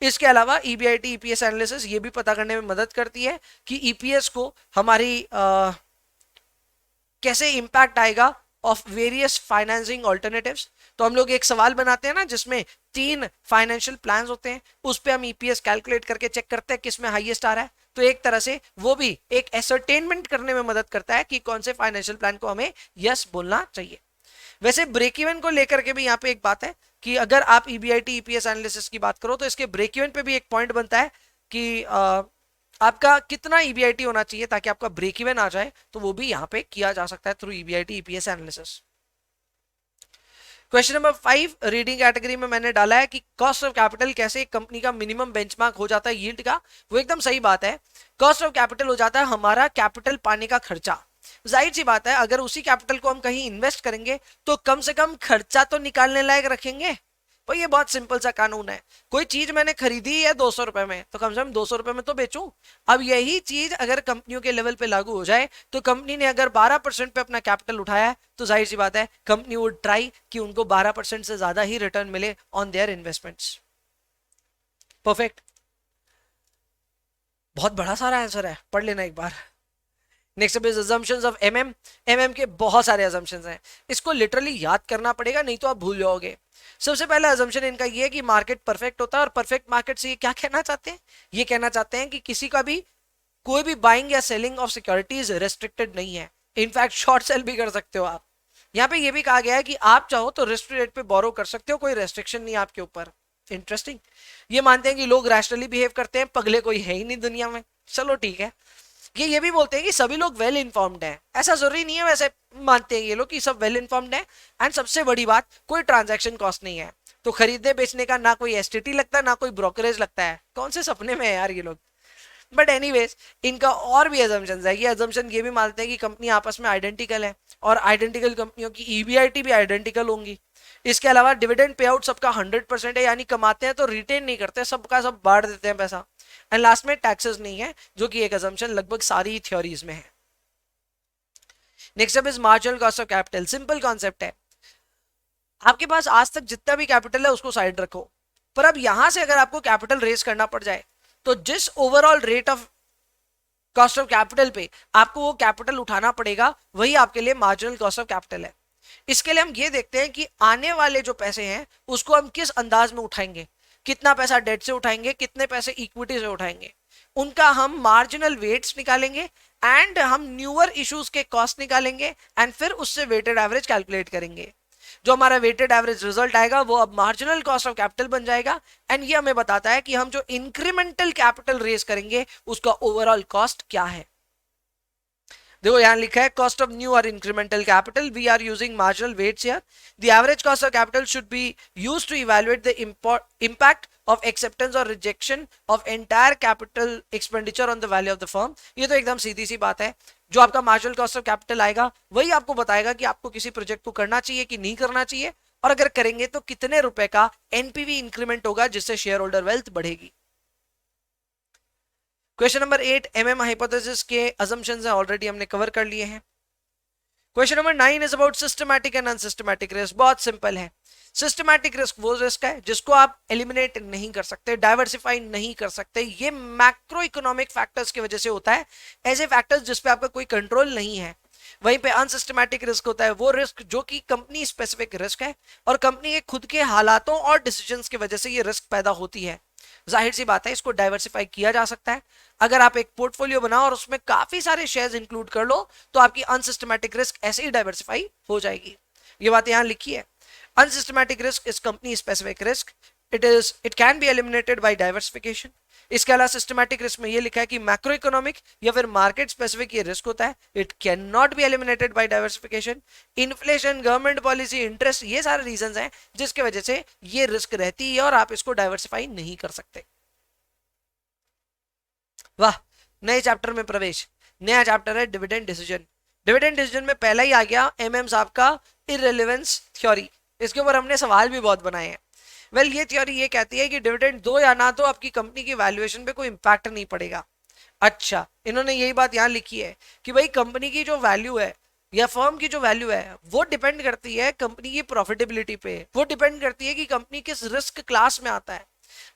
इसके अलावा ईबीआईटी ईपीएस एनालिसिस ये भी पता करने में मदद करती है कि ईपीएस को हमारी कैसे इंपैक्ट आएगा ऑफ वेरियस फाइनेंसिंग ऑल्टरनेटिव्स। तो हम लोग एक सवाल बनाते हैं ना जिसमें 3 फाइनेंशियल प्लान्स होते हैं, उस पे हम ईपीएस कैलकुलेट करके चेक करते हैं किसमें हाईएस्ट आ रहा है। तो एक तरह से वो भी एक एसरटेनमेंट करने में मदद करता है कि कौन से फाइनेंशियल प्लान को हमें यस बोलना चाहिए। वैसे ब्रेक इवन को लेकर के भी यहाँ पे एक बात है कि अगर आप ईबीआईटी ईपीएस एनालिसिस की बात करो तो इसके ब्रेक इवन पे भी एक पॉइंट बनता है कि आपका कितना ईबीआईटी होना चाहिए ताकि आपका ब्रेक इवन आ जाए, तो वो भी यहाँ पे किया जा सकता है through EBIT EPS analysis. Question number 5 reading category में मैंने डाला है कि कॉस्ट ऑफ कैपिटल कैसे एक कंपनी का मिनिमम बेंचमार्क हो जाता है यील्ड का। वो एकदम सही बात है। कॉस्ट ऑफ कैपिटल हो जाता है हमारा कैपिटल पाने का खर्चा। जाहिर सी बात है अगर उसी कैपिटल को हम कहीं इन्वेस्ट करेंगे तो कम से कम खर्चा तो निकालने लायक रखेंगे। तो ये बहुत सिंपल सा कानून है। कोई चीज मैंने खरीदी है 200 रुपए में तो कम से कम 200 रुपए में तो बेचूं। अब यही चीज अगर कंपनियों के लेवल पे लागू हो जाए तो कंपनी ने अगर 12% पे अपना कैपिटल उठाया है तो जाहिर सी बात है कंपनी वुड ट्राई कि उनको 12% से ज्यादा ही रिटर्न मिले ऑन देयर इन्वेस्टमेंट्स। परफेक्ट। बहुत बड़ा सारा आंसर है, पढ़ लेना एक बार। Next is assumptions of MM के बहुत सारे assumptions हैं, इसको लिटरली याद करना पड़ेगा नहीं तो आप भूल जाओगे। सबसे पहला assumption इनका ये है कि मार्केट परफेक्ट होता है। और परफेक्ट मार्केट से ये क्या कहना चाहते हैं? ये कहना चाहते हैं कि किसी का भी कोई भी बाइंग या सेलिंग ऑफ सिक्योरिटीज रेस्ट्रिक्टेड नहीं है। इनफैक्ट शॉर्ट सेल भी कर सकते हो आप। यहाँ पे ये भी कहा गया है कि आप चाहो तो रिस्क रेट पे बोरो कर सकते हो, कोई रेस्ट्रिक्शन नहीं आपके ऊपर। इंटरेस्टिंग। ये मानते हैं कि लोग रैशनली बिहेव करते हैं, पगले कोई है ही नहीं दुनिया में। चलो ठीक है। ये भी बोलते हैं कि सभी लोग वेल इन्फॉर्म्ड हैं, ऐसा जरूरी नहीं है, वैसे मानते हैं ये लोग कि सब वेल इन्फॉर्म्ड हैं। एंड सबसे बड़ी बात, कोई ट्रांजैक्शन कॉस्ट नहीं है। तो खरीदने बेचने का ना कोई एसटीटी लगता है ना कोई ब्रोकरेज लगता है। कौन से सपने में है यार ये लोग। बट एनीवेज इनका और भी अजम्पशन है। ये अजम्पशन ये भी मानते हैं कि कंपनी आपस में आइडेंटिकल है और आइडेंटिकल कंपनियों की ईबीआईटी भी आइडेंटिकल होंगी। इसके अलावा डिविडेंड पे आउट सबका 100% है, यानी कमाते हैं तो रिटेन नहीं करते, सबका सब बांट देते हैं पैसा। एंड लास्ट में टैक्सेस नहीं है, जो कि एक अजम्पशन लगभग सारी थ्योरीज में है। Next up is marginal cost of capital. Simple concept है, आपके पास आज तक जितना भी कैपिटल है उसको साइड रखो, पर अब यहां से अगर आपको कैपिटल रेज करना पड़ जाए तो जिस overall rate of cost of capital पे आपको वो कैपिटल उठाना पड़ेगा, वही आपके लिए मार्जिनल कॉस्ट ऑफ कैपिटल है। इसके लिए हम ये देखते हैं कि आने वाले जो पैसे हैं उसको हम किस अंदाज में उठाएंगे। कितना पैसा डेट से उठाएंगे, कितने पैसे इक्विटी से उठाएंगे, उनका हम मार्जिनल वेट्स निकालेंगे एंड हम न्यूअर इश्यूज के कॉस्ट निकालेंगे एंड फिर उससे वेटेड एवरेज कैलकुलेट करेंगे। जो हमारा वेटेड एवरेज रिजल्ट आएगा वो अब मार्जिनल कॉस्ट ऑफ कैपिटल बन जाएगा। एंड ये हमें बताता है कि हम जो इंक्रीमेंटल कैपिटल रेज करेंगे उसका ओवरऑल कॉस्ट क्या है। देखो यहां लिखा है cost of new or incremental capital, we are using marginal weights here. The average cost of capital should be used to evaluate the impact of acceptance or rejection of entire capital expenditure on the value of the firm। ये तो एकदम सीधी सी बात है। जो आपका marginal cost of capital आएगा वही आपको बताएगा कि आपको किसी प्रोजेक्ट को करना चाहिए कि नहीं करना चाहिए, और अगर करेंगे तो कितने रुपए का एनपीवी इंक्रीमेंट होगा जिससे शेयर होल्डर वेल्थ बढ़ेगी। क्वेश्चन नंबर 8 एमएम हाइपोथेसिस के असम्पशंस हैं, ऑलरेडी हमने कवर कर लिए हैं। Question number 9 is about systematic and unsystematic risk. बहुत सिंपल है। सिस्टमैटिक रिस्क वो रिस्क है जिसको आप एलिमिनेट नहीं कर सकते, डाइवर्सिफाई नहीं कर सकते। ये मैक्रो इकोनॉमिक फैक्टर्स की वजह से होता है, ऐसे फैक्टर्स जिसपे आपका कोई कंट्रोल नहीं है। वहीं पे अनसिस्टमैटिक रिस्क होता है वो रिस्क जो कि कंपनी स्पेसिफिक रिस्क है और कंपनी के खुद के हालातों और डिसीजंस की वजह से ये रिस्क पैदा होती है। जाहिर सी बात है इसको डाइवर्सिफाई किया जा सकता है। अगर आप एक पोर्टफोलियो बनाओ और उसमें काफी सारे शेयर्स इंक्लूड कर लो तो आपकी अनसिस्टमैटिक रिस्क ऐसे ही डाइवर्सिफाई हो जाएगी। ये बात यहां लिखी है। Unsystematic risk is company specific risk, it can be eliminated bye diversification. इसके अलावा सिस्टमैटिक रिस्क में ये लिखा है कि मैक्रो इकोनॉमिक या फिर मार्केट स्पेसिफिक ये रिस्क होता है, it can not be eliminated bye diversification. Inflation, government policy, interest, ये सारे रीजंस हैं जिसकी वजह से ये रिस्क रहती है और आप इसको डाइवर्सिफाई नहीं कर सकते। वाह, नए चैप्टर में प्रवेश। नया चैप्टर है डिविडेंड डिसीजन। डिविडेंड डिसीजन में पहला ही आ गया एमएम साहब का इररिलेवेंस थ्योरी। इसके ऊपर हमने सवाल भी बहुत बनाए हैं। वेल ये थ्योरी ये कहती है कि डिविडेंड दो या ना दो आपकी कंपनी की वैल्यूएशन पे कोई इंपैक्ट नहीं पड़ेगा। अच्छा, इन्होंने यही बात यहां लिखी है कि भाई कंपनी की जो वैल्यू है या फर्म की जो वैल्यू है वो डिपेंड करती है कंपनी की प्रॉफिटेबिलिटी पे, वो डिपेंड करती है कि कंपनी किस रिस्क क्लास में आता है।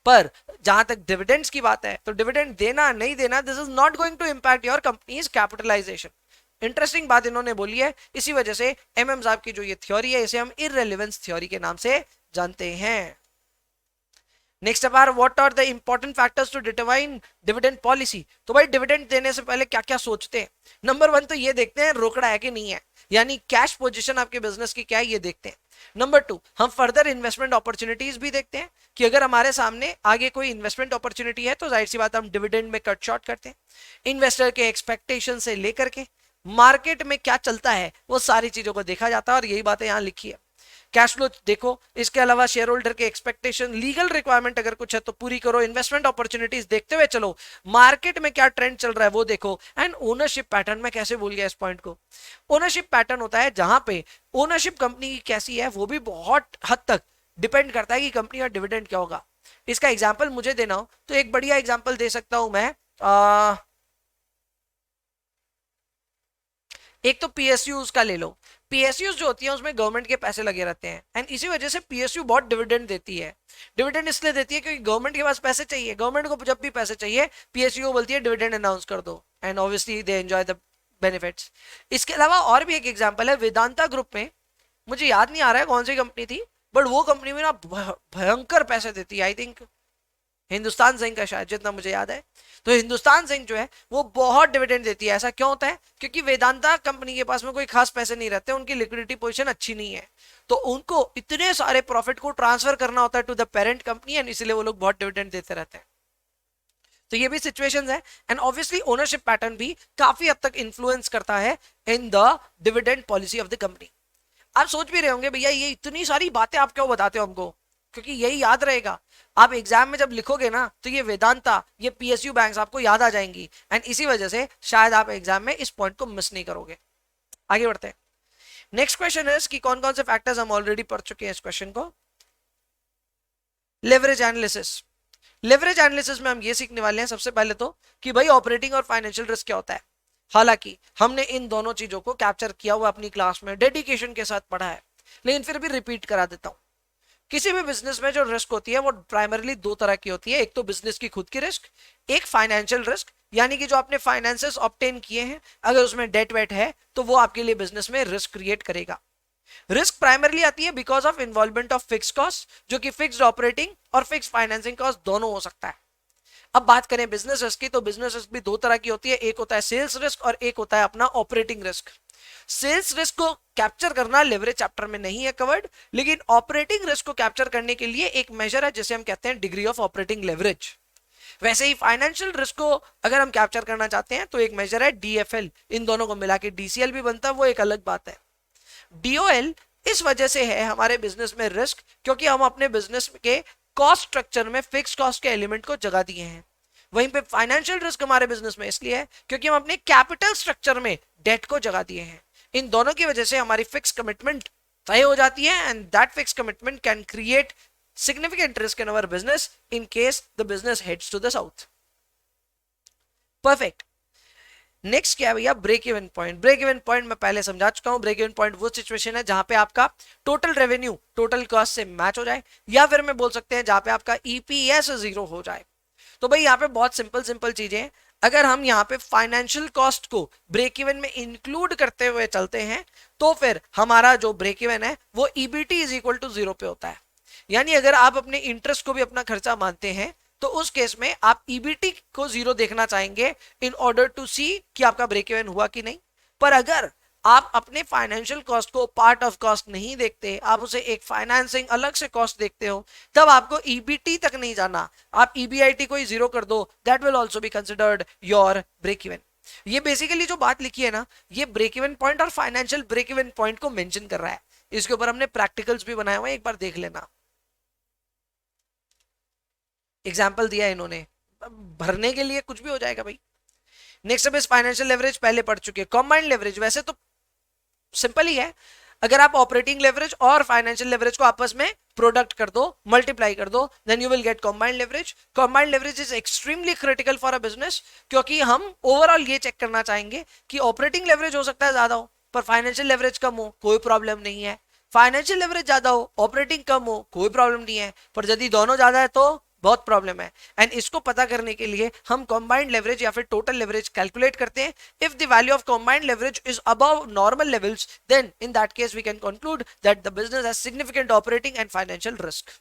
पर जहां तक डिविडेंड्स की बात है तो डिविडेंड देना नहीं देना, this is not going to impact your company's capitalisation. Interesting बात इन्होंने बोली है। इसी वजह से एमएम साहब की जो ये थ्योरी है इसे हम इररिलेवेंस थ्योरी के नाम से जानते हैं। नेक्स्ट अब what are the important factors to determine dividend policy. तो भाई डिविडेंड देने से पहले क्या क्या सोचते हैं। नंबर 1 तो ये देखते हैं रोकड़ा है कि नहीं है, यानी कैश पोजीशन आपके बिजनेस की क्या है ये देखते हैं। नंबर 2 हम फर्दर इन्वेस्टमेंट अपॉर्चुनिटीज भी देखते हैं कि अगर हमारे सामने आगे कोई इन्वेस्टमेंट अपॉर्चुनिटी है तो जाहिर सी बात हम डिविडेंड में कट शॉर्ट करते हैं। इन्वेस्टर के एक्सपेक्टेशन से लेकर के मार्केट में क्या चलता है वो सारी चीजों को देखा जाता है और यही बातें यहां लिखी है। कैश फ्लो देखो, इसके अलावा शेयर होल्डर के एक्सपेक्टेशन, लीगल रिक्वायरमेंट अगर कुछ है तो पूरी करो, इन्वेस्टमेंट अपॉर्चुनिटीज देखते हुए चलो, मार्केट में क्या ट्रेंड चल रहा है वो देखो, एंड ओनरशिप पैटर्न। मैं कैसे भूल गया इस पॉइंट को। ओनरशिप पैटर्न होता है जहां पे ओनरशिप कंपनी की कैसी है वो भी बहुत हद तक डिपेंड करता है कि कंपनी का डिविडेंड क्या होगा। इसका एग्जाम्पल मुझे देना हो तो एक बढ़िया एग्जाम्पल दे सकता हूं मैं। एक तो पीएसयू का ले लो। पीएसयू जो होती है उसमें गवर्नमेंट के पैसे लगे रहते हैं, एंड इसी वजह से पीएसयू बहुत डिविडेंड देती है। डिविडेंड इसलिए देती है क्योंकि गवर्नमेंट के पास पैसे चाहिए, गवर्नमेंट को जब भी पैसे चाहिए पीएसयू बोलती है डिविडेंड अनाउंस कर दो, and obviously they enjoy the benefits. इसके अलावा और भी एक एग्जाम्पल है वेदांता ग्रुप में, मुझे याद नहीं आ रहा है कौन सी कंपनी थी, बट वो कंपनी में ना भयंकर पैसे देती है। आई थिंक हिंदुस्तान जिंक का शायद, जितना मुझे याद है। तो हिंदुस्तान जिंक जो है वो बहुत डिविडेंड देती है। ऐसा क्यों होता है? क्योंकि वेदांता कंपनी के पास में कोई खास पैसे नहीं रहते, उनकी लिक्विडिटी पोजीशन अच्छी नहीं है, तो उनको इतने सारे प्रॉफिट को ट्रांसफर करना होता है टू द पेरेंट कंपनी, एंड इसलिए वो लोग बहुत डिविडेंड देते रहते हैं। तो ये भी सिचुएशंस है, एंड ऑब्वियसली ओनरशिप पैटर्न भी काफी हद तक इन्फ्लुएंस करता है in the dividend policy of the company. आप सोच भी रहे होंगे भैया ये इतनी सारी बातें आप क्यों बताते हो हमको, क्योंकि यही याद रहेगा। आप एग्जाम में जब लिखोगे ना तो ये वेदांता, ये पीएसयू बैंक्स आपको याद आ जाएंगी, एंड इसी वजह से शायद आप एग्जाम में इस पॉइंट को मिस नहीं करोगे। आगे बढ़ते हैं। नेक्स्ट क्वेश्चन है कि कौन कौन से फैक्टर्स हम ऑलरेडी पढ़ चुके हैं इस क्वेश्चन को। Leverage analysis. लेवरेज एनालिसिस में हम ये सीखने वाले हैं सबसे पहले तो कि भाई ऑपरेटिंग और फाइनेंशियल रिस्क क्या होता है। हालांकि हमने इन दोनों चीजों को कैप्चर किया हुआ अपनी क्लास में, डेडिकेशन के साथ पढ़ा है, लेकिन फिर भी रिपीट करा देता हूं। किसी भी बिजनेस में जो रिस्क होती है वो प्राइमरली दो तरह की होती है। एक तो बिजनेस की खुद की रिस्क, एक फाइनेंशियल रिस्क, यानी कि जो आपने फाइनेंसेस ऑब्टेन किए हैं अगर उसमें डेट वेट है तो वो आपके लिए बिजनेस में रिस्क क्रिएट करेगा। रिस्क प्राइमरली आती है because of involvement of fix cost, जो कि फिक्स्ड ऑपरेटिंग और फिक्स फाइनेंसिंग कॉस्ट दोनों हो सकता है। अब बात करें बिजनेस रिस्क की, तो बिजनेस रिस्क भी दो तरह की होती है, एक होता है सेल्स रिस्क और एक होता है अपना ऑपरेटिंग रिस्क। सेल्स रिस्क को कैप्चर करना लेवरेज चैप्टर में नहीं है कवर्ड, लेकिन ऑपरेटिंग रिस्क को कैप्चर करने के लिए एक मेजर है जिसे हम कहते हैं डिग्री ऑफ ऑपरेटिंग लेवरेज। वैसे ही फाइनेंशियल रिस्क को अगर हम कैप्चर करना चाहते हैं तो एक मेजर है डीएफएल, इन दोनों को मिला के डीसीएल भी बनता है, वो एक अलग बात है। डीओएल इस वजह से है हमारे बिजनेस में रिस्क क्योंकि हम अपने बिजनेस के कॉस्ट स्ट्रक्चर में फिक्स कॉस्ट के एलिमेंट को जगह दिए हैं। वहीं पे फाइनेंशियल रिस्क हमारे बिजनेस में इसलिए है क्योंकि हम अपने कैपिटल स्ट्रक्चर में डेट को जगह दिए हैं। इन दोनों की वजह से हमारी फिक्स कमिटमेंट तय हो जाती है, and that fix commitment can create significant risk in our business in case the business heads to the south. Perfect. Next क्या है भैया? Break even point. Break even point मैं पहले समझा चुका हूं। ब्रेक इवन पॉइंट वो सिचुएशन है जहां पे आपका टोटल रेवेन्यू टोटल कॉस्ट से मैच हो जाए, या फिर मैं बोल सकते हैं जहां पे आपका ईपीएस 0 हो जाए। तो भाई यहाँ पे बहुत सिंपल चीजें हैं। अगर हम यहाँ पे फाइनेंशियल कॉस्ट को ब्रेक इवन में इंक्लूड करते हुए चलते हैं तो फिर हमारा जो ब्रेक इवन है वो ईबीटी इज इक्वल टू 0 पे होता है। यानी अगर आप अपने इंटरेस्ट को भी अपना खर्चा मानते हैं तो उस केस में आप ईबीटी को 0 देखना चाहेंगे इन ऑर्डर टू सी कि आपका ब्रेक इवन हुआ कि नहीं। पर अगर आप अपने फाइनेंशियल कॉस्ट को पार्ट ऑफ कॉस्ट नहीं देखते, आप उसे एक फाइनेंसिंग अलग से कॉस्ट देखते हो, तब आपको ईबीटी तक नहीं जाना, आप ईबीआईटी को ही 0 कर दो, that will also be considered your break even. ये बेसिकली जो बात लिखी है ना, ये ब्रेक इवन पॉइंट और फाइनेंशियल ब्रेक इवन पॉइंट को मेंशन कर रहा है। इसके ऊपर हमने प्रैक्टिकल्स भी बनाए हुए हैं, एक बार देख लेना। एग्जाम्पल दिया इन्होंने, भरने के लिए कुछ भी हो जाएगा भाई। नेक्स्ट अब इस फाइनेंशियल लेवरेज पहले पढ़ चुके हैं। कंबाइंड लेवरेज वैसे तो सिंपल ही है, अगर आप ऑपरेटिंग लेवरेज और फाइनेंशियल लेवरेज को आपस में प्रोडक्ट कर दो, मल्टीप्लाई कर दो, then you will get combined leverage. Combined leverage is extremely critical for a business क्योंकि हम ओवरऑल ये चेक करना चाहेंगे कि ऑपरेटिंग लेवरेज हो सकता है ज्यादा हो पर फाइनेंशियल लेवरेज कम हो, कोई प्रॉब्लम नहीं है। फाइनेंशियल लेवरेज ज्यादा हो, ऑपरेटिंग कम हो, कोई प्रॉब्लम नहीं है। पर यदि दोनों ज्यादा है तो बहुत प्रॉब्लम है। एंड इसको पता करने के लिए हम कंबाइंड लेवरेज या फिर टोटल लेवरेज कैलकुलेट करते हैं। If the value of combined leverage is above normal levels, then in that case we can conclude that the business has significant operating and financial risk.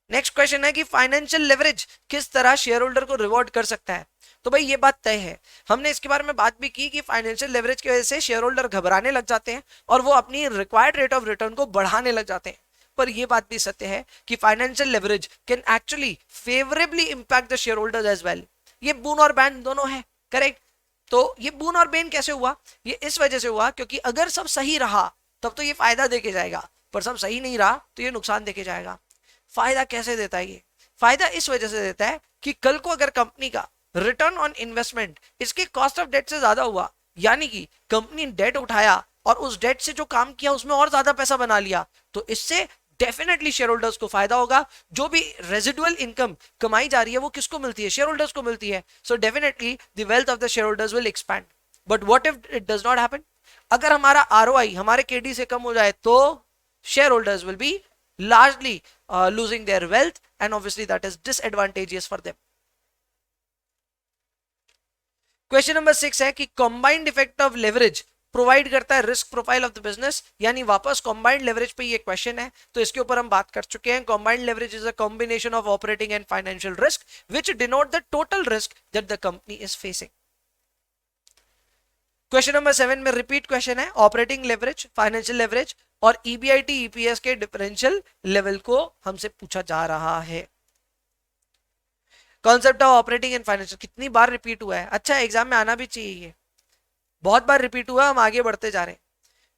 Next question है कि financial leverage किस तरह share holder को reward कर सकता है। तो भाई ये बात तय है, हमने इसके बारे में बात भी की कि फाइनेंशियल लेवरेज की वजह से शेयर होल्डर घबराने लग जाते हैं और वो अपनी रिक्वायर्ड रेट ऑफ रिटर्न को बढ़ाने लग जाते हैं। पर यह बात भी सत्य है कि financial leverage can actually favourably impact the shareholders as well. ये बून और बैन दोनों है, करेक्ट। तो ये बून और बेन कैसे हुआ? ये इस वजह से हुआ क्योंकि अगर सब सही रहा तब तो ये फायदा देके जाएगा, पर सब सही नहीं रहा तो ये नुकसान देके जाएगा। फायदा कैसे देता है ये? फायदा इस वजह से देता है कि कल को अगर कंपनी का रिटर्न ऑन इन्वेस्टमेंट इसके कॉस्ट ऑफ डेट से ज्यादा हुआ, यानी कि कंपनी डेट उठाया और उस डेट से जो काम किया उसमें और ज्यादा पैसा बना लिया, तो इससे डेफिनेटली शेयर होल्डर्स को फायदा होगा। जो भी रेजिडुअल इनकम कमाई जा रही है वो किसको मिलती है? शेयर होल्डर्स को मिलती है। So definitely the wealth of the share holders will expand. But what if it does not happen? अगर हमारा आरओआई हमारे केडी से कम हो जाए तो share holders will be largely losing their wealth, and obviously that is disadvantageous for them. Question number 6 है कि combined effect of leverage provide करता है risk profile of the business, यानी वापस कॉम्बाइंड लेवरेज पे ये क्वेश्चन है, तो इसके ऊपर हम बात कर चुके हैं। Combined leverage is a combination of operating and financial risk which denote the total risk that the company is facing. Question number 7 में रिपीट क्वेश्चन है, ऑपरेटिंग लेवरेज, फाइनेंशियल लेवरेज और ईबीआईटी ईपीएस के डिफरेंशियल लेवल को हमसे पूछा जा रहा है। Concept of operating and financial कितनी बार रिपीट हुआ है? अच्छा, एग्जाम में आना भी चाहिए, बहुत बार रिपीट हुआ, हम आगे बढ़ते जा रहे हैं।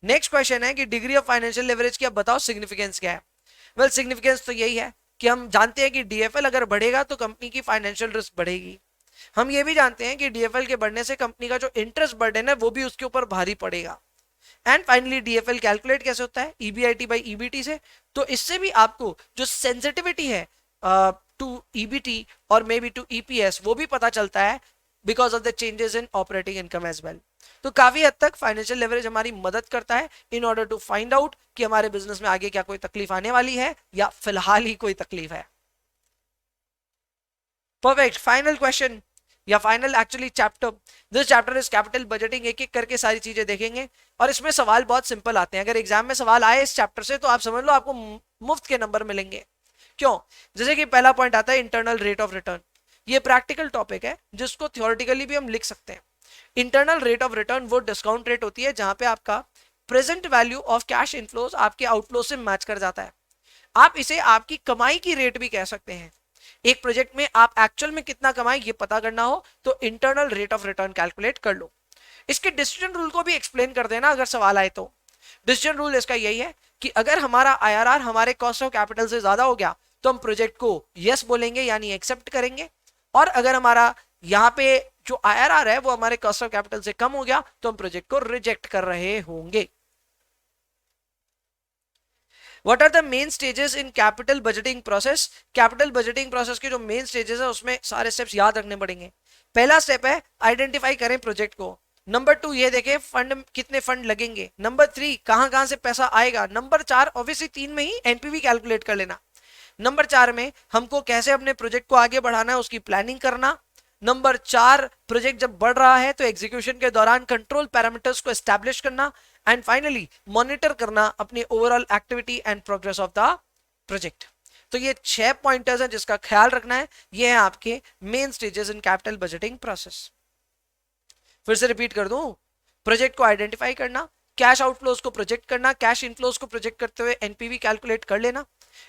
नेक्स्ट क्वेश्चन है कि डिग्री ऑफ फाइनेंशियल लेवरेज की अब बताओ सिग्निफिकेंस क्या है? वेल सिग्निफिकेंस तो यही है कि हम जानते हैं कि डीएफएल अगर बढ़ेगा तो कंपनी की फाइनेंशियल रिस्क बढ़ेगी। हम ये भी जानते हैं कि डीएफएल के बढ़ने से कंपनी का जो इंटरेस्ट बर्डन है वो भी उसके ऊपर भारी पड़ेगा। एंड फाइनली डीएफएल कैलकुलेट कैसे होता है? ईबीआईटी बाई ईबीटी से। तो इससे भी आपको जो सेंसिटिविटी है टू ईबीटी और मे बी टू ईपीएस वो भी पता चलता है because of the changes in operating income as well. तो काफी हद तक फाइनेंशियल लेवरेज हमारी मदद करता है in order to find out कि हमारे बिजनेस में आगे क्या कोई तकलीफ आने वाली है या फिलहाल ही कोई तकलीफ है। परफेक्ट। फाइनल क्वेश्चन या final actually chapter, this chapter is capital budgeting. एक एक करके सारी चीजें देखेंगे और इसमें सवाल बहुत सिंपल आते हैं। अगर एग्जाम में सवाल आए इस चैप्टर से तो आप समझ लो आपको मुफ्त के नंबर मिलेंगे। क्यों? जैसे कि पहला पॉइंट आता है इंटरनल रेट ऑफ रिटर्न। ये प्रैक्टिकल टॉपिक है जिसको थ्योरेटिकली भी हम लिख सकते हैं। इंटरनल रेट ऑफ रिटर्न वो डिस्काउंट रेट होती है जहां पे आपका present value of cash inflows आपके आउटफ्लो से मैच कर जाता है। आप इसे आपकी कमाई की रेट भी कह सकते हैं। एक प्रोजेक्ट में आप एक्चुअल में कितना कमाए ये पता करना हो तो internal rate of return calculate कर लो। इसके डिसीजन रूल को भी एक्सप्लेन कर देना अगर सवाल आए तो। डिसीजन रूल इसका यही है कि अगर हमारा आईआरआर हमारे कॉस्ट ऑफ कैपिटल से ज्यादा हो गया तो हम प्रोजेक्ट को यस बोलेंगे यानी एक्सेप्ट करेंगे, और अगर हमारा यहाँ पे जो आईआरआर है वो हमारे कॉस्ट ऑफ कैपिटल से कम हो गया तो हम प्रोजेक्ट को रिजेक्ट कर रहे होंगे। What are the main stages in capital budgeting process? Capital budgeting process के जो मेन स्टेजेस है उसमें सारे स्टेप्स याद रखने पड़ेंगे। पहला स्टेप है आइडेंटिफाई करें प्रोजेक्ट को। नंबर 2 ये देखें फंड कितने फंड लगेंगे। नंबर 3 कहां से पैसा आएगा। नंबर 4 ऑब्वियसली 3 में ही एनपीवी कैलकुलेट कर लेना। नंबर 4 में हमको कैसे अपने प्रोजेक्ट को आगे बढ़ाना है उसकी प्लानिंग करना। नंबर 4 प्रोजेक्ट जब बढ़ रहा है तो एग्जीक्यूशन के दौरान कंट्रोल पैरामीटर्स को एस्टैब्लिश करना। एंड फाइनली मॉनिटर करना अपनी overall activity and progress of the project. तो ये 6 पॉइंटर्स हैं जिसका ख्याल रखना है। ये है आपके main stages in capital budgeting process. फिर से रिपीट कर दूं, प्रोजेक्ट को आइडेंटिफाई करना, कैश आउटफ्लोज को प्रोजेक्ट करना, कैश इनफ्लोज को प्रोजेक्ट करते हुए एनपीवी कैलकुलेट कर लेना,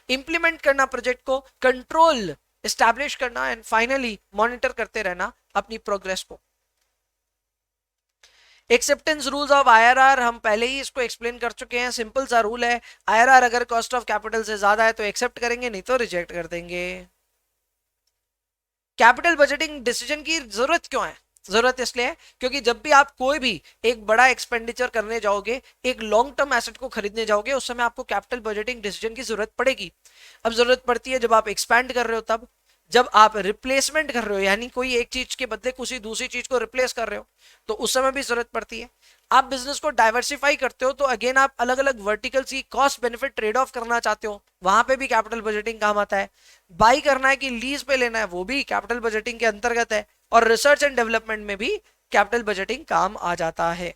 इंप्लीमेंट करना प्रोजेक्ट को, कंट्रोल एस्टैब्लिश करना एंड फाइनली मॉनिटर करते रहना अपनी प्रोग्रेस को। एक्सेप्टेंस रूल्स ऑफ आईआरआर हम पहले ही इसको एक्सप्लेन कर चुके हैं। सिंपल सा रूल है, आईआरआर अगर कॉस्ट ऑफ कैपिटल से ज्यादा है तो एक्सेप्ट करेंगे, नहीं तो रिजेक्ट कर देंगे। कैपिटल बजटिंग डिसीजन की जरूरत क्यों है? जरूरत इसलिए है क्योंकि जब भी आप कोई भी एक बड़ा एक्सपेंडिचर करने जाओगे, एक लॉन्ग टर्म एसेट को खरीदने जाओगे, उस समय आपको कैपिटल बजटिंग डिसीजन की जरूरत पड़ेगी। अब जरूरत पड़ती है जब आप एक्सपैंड कर रहे हो, तब जब आप रिप्लेसमेंट कर रहे हो यानी कोई एक चीज के बदले किसी दूसरी चीज को रिप्लेस कर रहे हो तो उस समय भी जरूरत पड़ती है। आप बिजनेस को डाइवर्सिफाई करते हो तो अगेन आप अलग अलग वर्टिकल्स की कॉस्ट बेनिफिट ट्रेड ऑफ करना चाहते हो, वहां पे भी कैपिटल बजटिंग काम आता है। बाई करना है कि लीज पे लेना है, वो भी कैपिटल बजटिंग के अंतर्गत है। और रिसर्च एंड डेवलपमेंट में भी कैपिटल बजटिंग काम आ जाता है।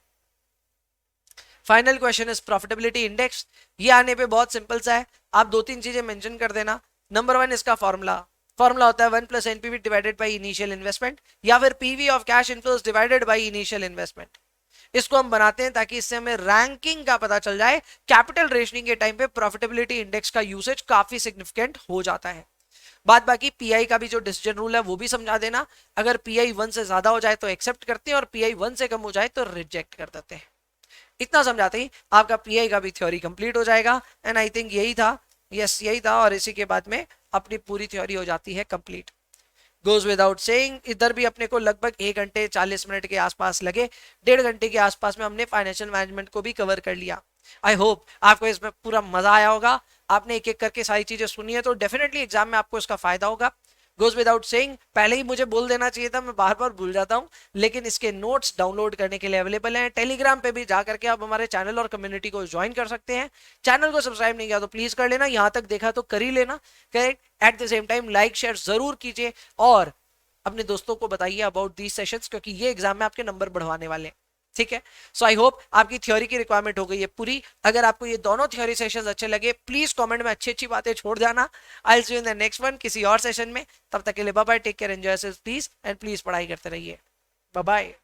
Final question is profitability index. ये आने पे बहुत सिंपल सा है, आप 2-3 चीजें मेंशन कर देना। नंबर 1 इसका फॉर्मूला होता है 1 + NPV divided by initial investment, या फिर PV of cash inflows divided by initial investment. इसको हम बनाते हैं ताकि इससे हमें रैंकिंग का पता चल जाए। कैपिटल रेशनिंग के टाइम पे प्रॉफिटेबिलिटी इंडेक्स का यूसेज काफी सिग्निफिकेंट हो जाता है। बात बाकी पीआई का भी जो डिसीजन रूल है वो भी समझा देना। अगर पीआई 1 से ज्यादा हो जाए तो एक्सेप्ट करते हैं और पीआई 1 से कम हो जाए तो रिजेक्ट कर देते हैं। इतना समझाते ही आपका पीआई का भी थ्योरी कंप्लीट हो जाएगा। एंड आई थिंक यही था, यस यही था, और इसी के बाद में अपनी पूरी थ्योरी हो जाती है कंप्लीट। गोज विदाउट सेइंग, इधर भी अपने को लगभग 1 घंटे 40 मिनट के आसपास लगे, 1.5 घंटे के आसपास में हमने फाइनेंशियल मैनेजमेंट को भी कवर कर लिया। आई होप आपको इसमें पूरा मजा आया होगा, आपने एक एक करके सारी चीजें सुनी है, तो डेफिनेटली एग्जाम में आपको इसका फायदा होगा। गोज विदाउट सेइंग, पहले ही मुझे बोल देना चाहिए था, मैं बार बार भूल जाता हूँ, लेकिन इसके नोट्स डाउनलोड करने के लिए अवेलेबल हैं टेलीग्राम पे भी, जा करके आप हमारे चैनल और कम्युनिटी को ज्वाइन कर सकते हैं। चैनल को सब्सक्राइब नहीं किया तो प्लीज कर लेना, यहां तक देखा तो कर ही लेना, correct. Eight the same time like share जरूर कीजिए और अपने दोस्तों को बताइए अबाउट दीज सेशंस, क्योंकि ये एग्जाम में आपके नंबर बढ़वाने वाले हैं, ठीक है। सो आई होप आपकी थ्योरी की रिक्वायरमेंट हो गई है पूरी। अगर आपको ये दोनों थ्योरी सेशंस अच्छे लगे, प्लीज कमेंट में अच्छी अच्छी बातें छोड़ जाना। I will see you in the next one, किसी और सेशन में। तब तक के लिए bye bye, take care, enjoy yourself please, and please पढ़ाई करते रहिए। Bye bye.